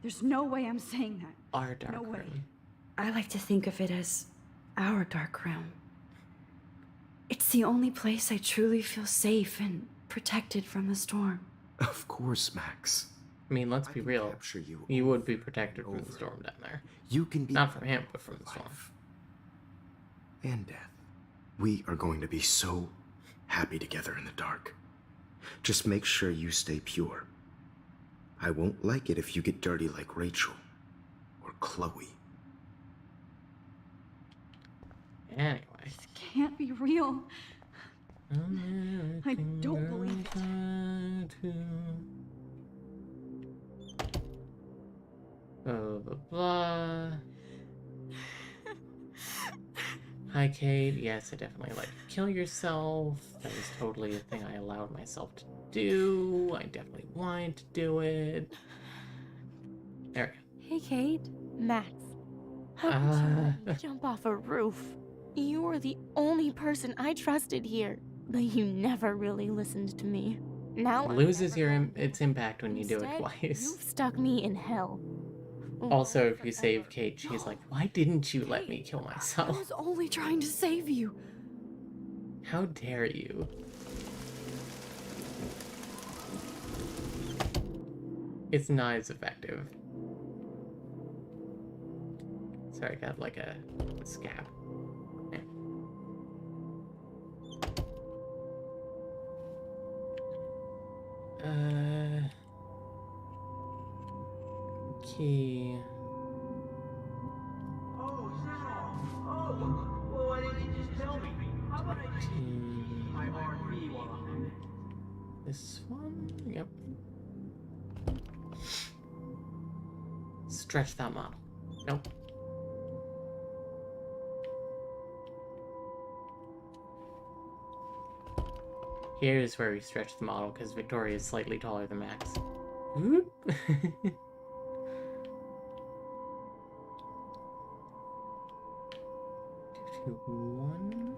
There's no way I'm saying that. Our dark No way. room. I like to think of it as our dark room. It's the only place I truly feel safe and protected from the storm. Of course, Max. I mean, let's be real. You would be protected from the storm down there. You can be Not from him, but from the storm. and death. We are going to be so happy together in the dark. Just make sure you stay pure. I won't like it if you get dirty like Rachel or Chloe. Anyway. This can't be real. I don't believe it. Blah, blah, blah. Hi, Kate. Yes, I definitely like to kill yourself. That is totally a thing I allowed myself to do. I definitely wanted to do it. There we Hey, Kate. Max. How could you let me jump off a roof? You were the only person I trusted here, but you never really listened to me. Now go. Loses its impact when you do it Instead, twice. You've stuck me in hell. Also, if you save Kate, she's like, why didn't you let me kill I myself? was only trying to save you. How dare you? It's not as effective. Sorry, I got like a scab. Okay. Key. Oh, is that all? Oh, well, why didn't you just tell me? How about I just keep my RV while I'm in? This one? Yep. Stretch that model. Nope. Here's where we stretch the model, because Victoria is slightly taller than Max. Whoop. One.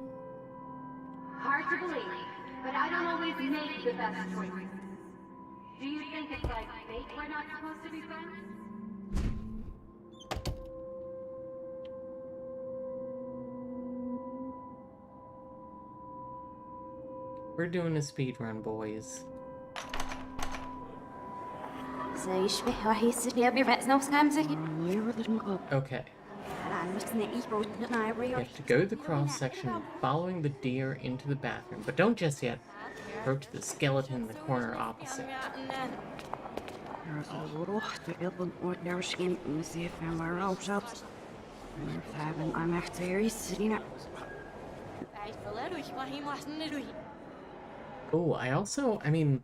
Hard to believe, but I don't always make the best choices. Do you think it's like fate we're not supposed to be friends? We're doing a speed run, boys. Okay. You have to go to the cross section, following the deer into the bathroom, but don't just yet. Approach the skeleton in the corner opposite. Oh, I mean,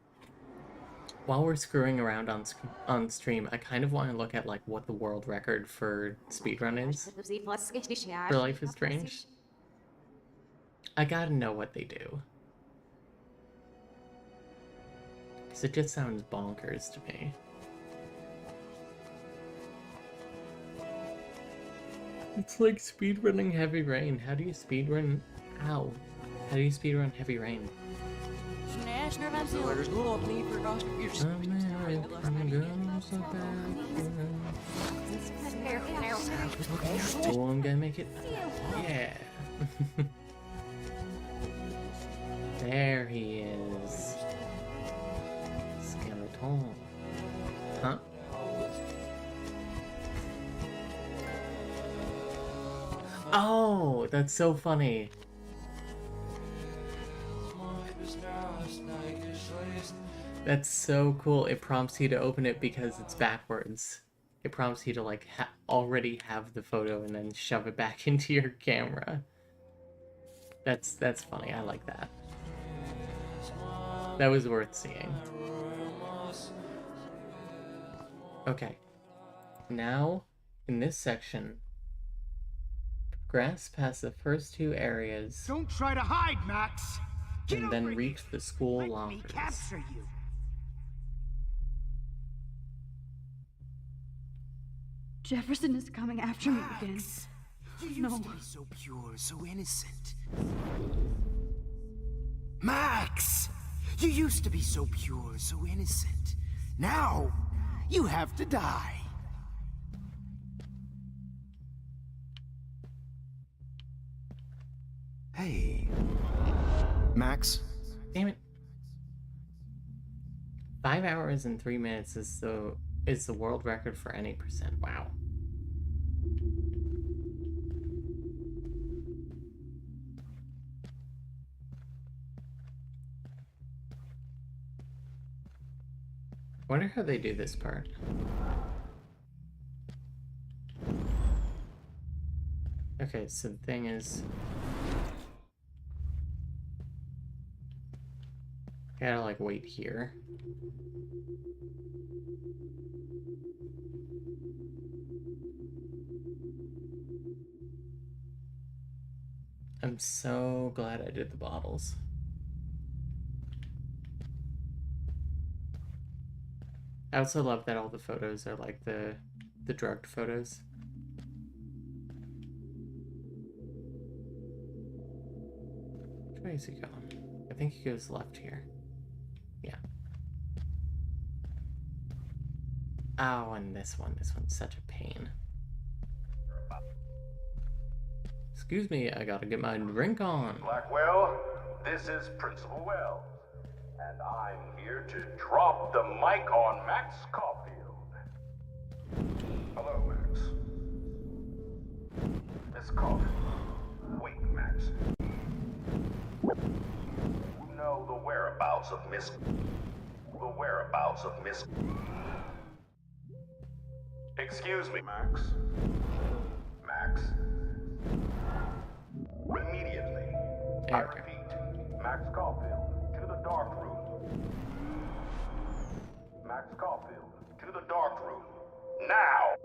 while we're screwing around on stream, I kind of want to look at like what the world record for speedrun is for Life is Strange. I gotta know what they do. Because it just sounds bonkers to me. It's like speedrunning Heavy Rain. How do you speedrun... Ow. How do you speedrun Heavy Rain? Oh, I'm gonna make it. Yeah. There he is. Skeleton. Huh? Oh, that's so funny. That's so cool. It prompts you to open it because it's backwards. It prompts you to like already have the photo and then shove it back into your camera. That's funny. I like that. That was worth seeing. Okay. Now, in this section, progress past the first two areas. Don't try to hide, Max. And then reach the school lockers. Capture you. Jefferson is coming after me again. You used to be so pure, so innocent. Max! You used to be so pure, so innocent. Now, you have to die. Hey. Max? Damn it. 5 hours and 3 minutes is the world record for any percent. Wow. Wonder how they do this part. Okay, so the thing is, I gotta like wait here. I'm so glad I did the bottles. I also love that all the photos are like the drugged photos. Which way is he going? I think he goes left here. Yeah. Oh, and this one's such a pain. Excuse me, I gotta get my drink on. Blackwell, this is Principal Wells, and I'm here to drop the mic on Max Caulfield. Hello, Max. Miss Caulfield. Wait, Max. You know the whereabouts of Miss... Excuse me, Max. Max. Immediately. I repeat, Max Caulfield, to the dark room. Max Caulfield, to the dark room. Now!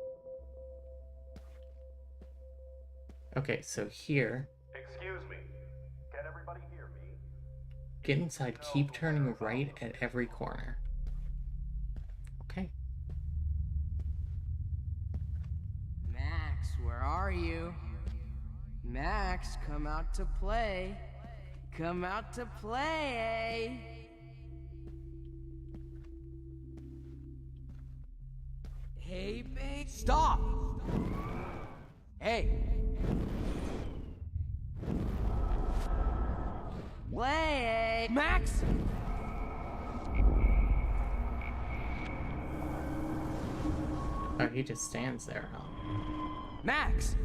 Okay, so here. Excuse me. Can everybody hear me? Get inside, keep turning right at every corner. Okay. Max, where are you? Max, come out to play. Come out to play. Hey, babe. Stop! Hey. Play. Max! Oh, he just stands there, huh? Max!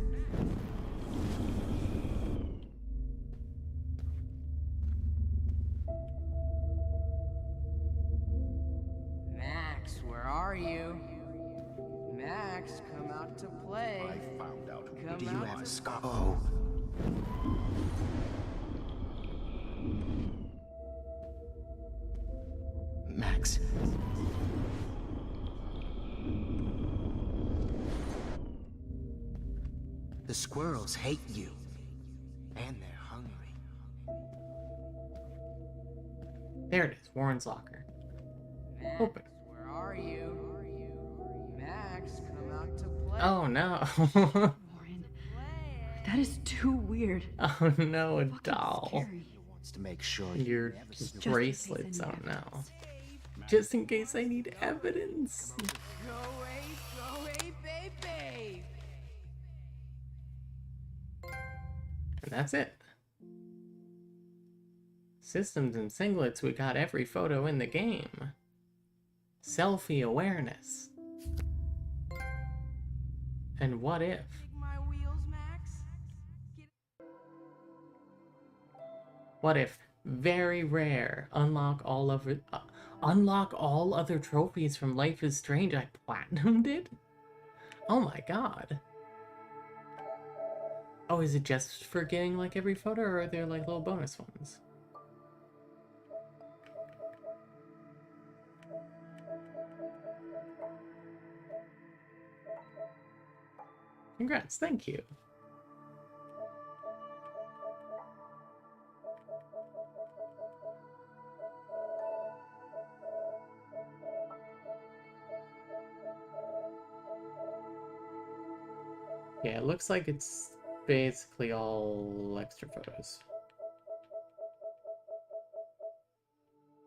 Max, where are you? Max, come out to play. I found out who Come did out you to ask? Oh. Max. The squirrels hate you. And they're hungry. There it is, Warren's locker. Max, Open. where are you? Max, come out to play. Oh no. Warren, that is too weird. Oh no, a doll. Scary. Wants to make sure Your Just bracelets. in case Oh I need no. Just in case I need evidence. Go away, baby. And that's it. Systems and singlets, we got every photo in the game. Selfie awareness. And what if? My wheels, Max. What if very rare unlock all other trophies from Life is Strange? I platinumed it? Oh my god. Oh, is it just for getting like every photo, or are there like little bonus ones? Congrats, thank you. Yeah, it looks like it's basically all extra photos.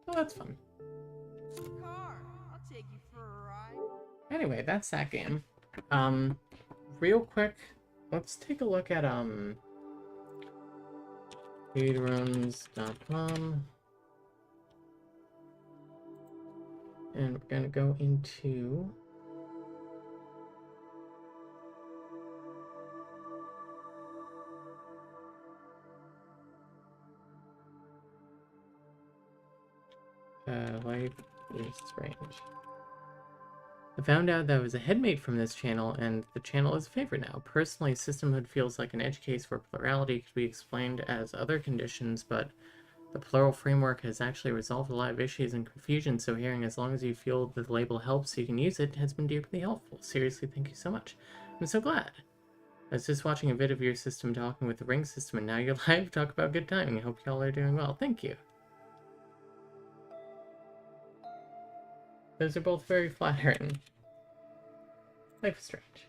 Oh, that's fun. Car, I'll take you for a ride. Anyway, that's that game. Real quick, let's take a look at speedruns.com, and we're gonna go into Life is Strange. I found out that I was a headmate from this channel, and the channel is a favorite now. Personally, systemhood feels like an edge case where plurality could be explained as other conditions, but the plural framework has actually resolved a lot of issues and confusion, so hearing "as long as you feel the label helps you can use it" has been deeply helpful. Seriously, thank you so much. I'm so glad. I was just watching a bit of your system talking with the ring system, and now you're live. Talk about good timing. I hope y'all are doing well. Thank you. Those are both very flattering. Life is Strange.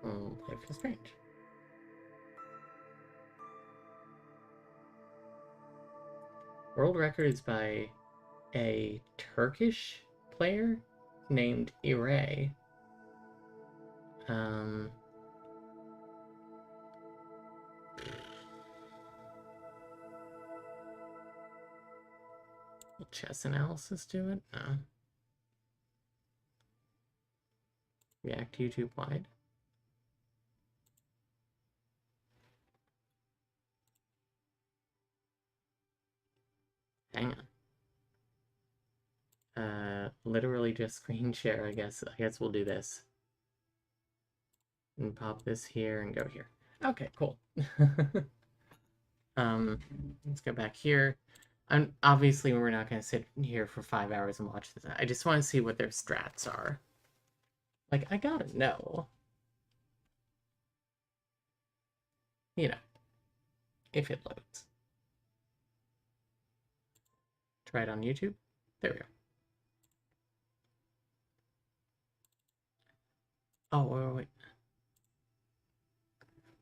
Life is Strange. World record is by a Turkish player named Iray. Will chess analysis do it? No. React YouTube wide. Hang on. Literally just screen share, I guess. I guess we'll do this. And pop this here and go here. Okay, cool. Let's go back here. Obviously, we're not going to sit here for 5 hours and watch this. I just want to see what their strats are. Like, I gotta know. You know. If it loads. Try it on YouTube. There we go. Oh, wait.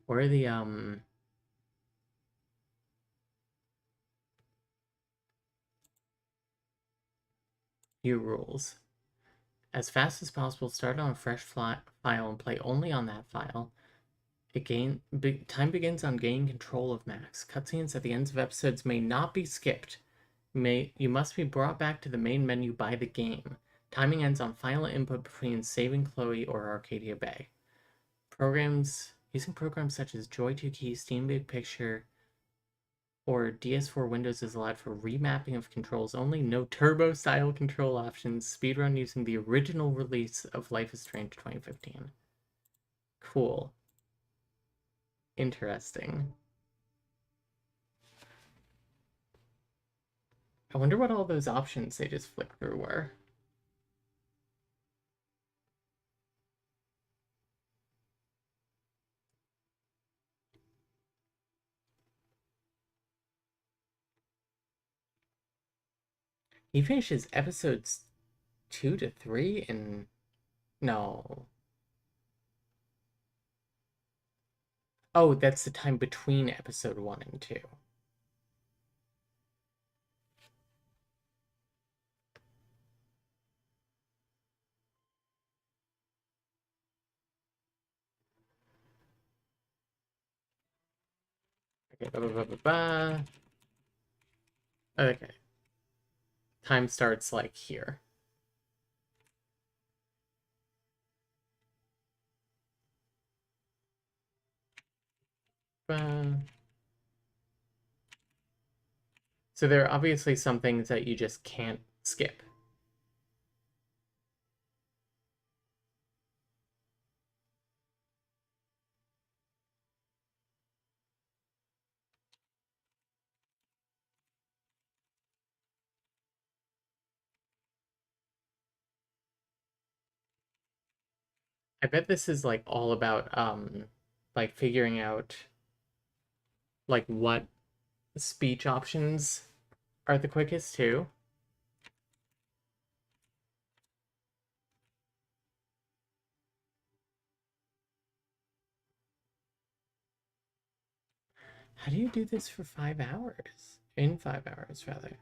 Where are the, view rules? As fast as possible, start on a fresh file and play only on that file. Time begins on gaining control of Max. Cutscenes at the ends of episodes may not be skipped. You must be brought back to the main menu by the game. Timing ends on final input between saving Chloe or Arcadia Bay. Using programs such as Joy2Key, Steam Big Picture, or DS4 Windows is allowed for remapping of controls only. No turbo-style control options. Speedrun using the original release of Life is Strange 2015. Cool. Interesting. I wonder what all those options they just flicked through were. He finishes episodes 2 to 3 in... No. Oh, that's the time between episode 1 and 2. Okay, Okay. Time starts, like, here. So there are obviously some things that you just can't skip. I bet this is like all about like figuring out like what speech options are the quickest too. How do you do this for 5 hours? In 5 hours, rather.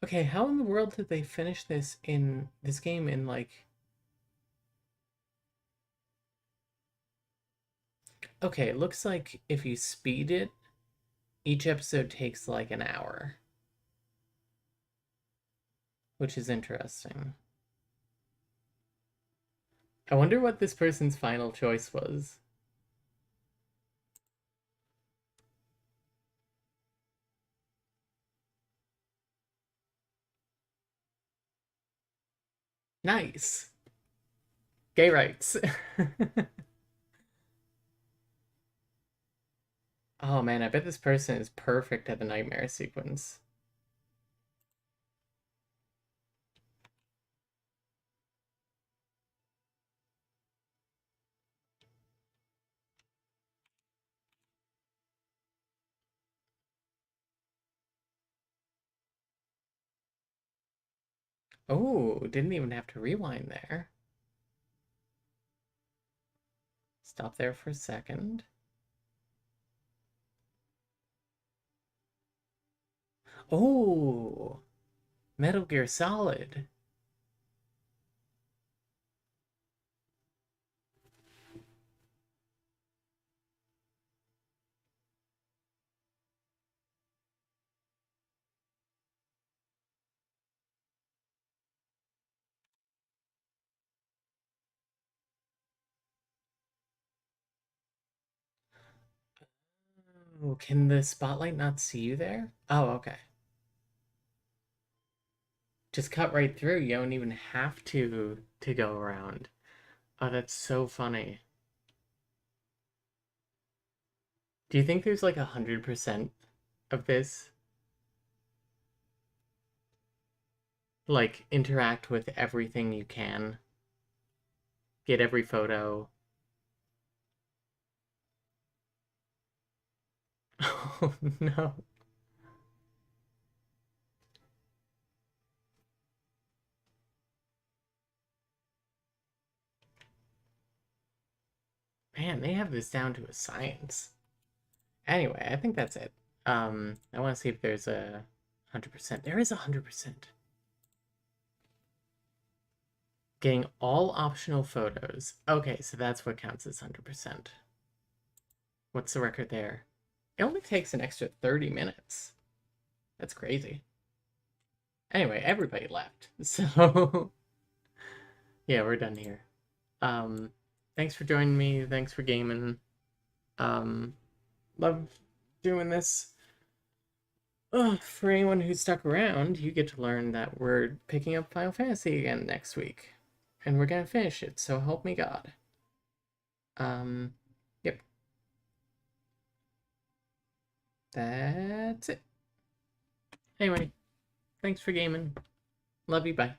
Okay, how in the world did they finish this in this game in like... Okay, it looks like if you speed it, each episode takes like an hour. Which is interesting. I wonder what this person's final choice was. Nice. Gay rights. Oh man, I bet this person is perfect at the nightmare sequence. Oh, didn't even have to rewind there. Stop there for a second. Oh, Metal Gear Solid. Oh, can the spotlight not see you there? Oh, okay. Just cut right through. You don't even have to go around. Oh, that's so funny. Do you think there's like 100% of this? Like, interact with everything you can. Get every photo. Oh, no. Man, they have this down to a science. Anyway, I think that's it. I want to see if there's a 100%. There is 100%. Getting all optional photos. Okay, so that's what counts as 100%. What's the record there? It only takes an extra 30 minutes. That's crazy. Anyway, everybody left. So, yeah, we're done here. Thanks for joining me. Thanks for gaming. Love doing this. For anyone who stuck around, you get to learn that we're picking up Final Fantasy again next week. And we're gonna finish it, so help me God. Yep. That's it. Anyway, thanks for gaming. Love you, bye.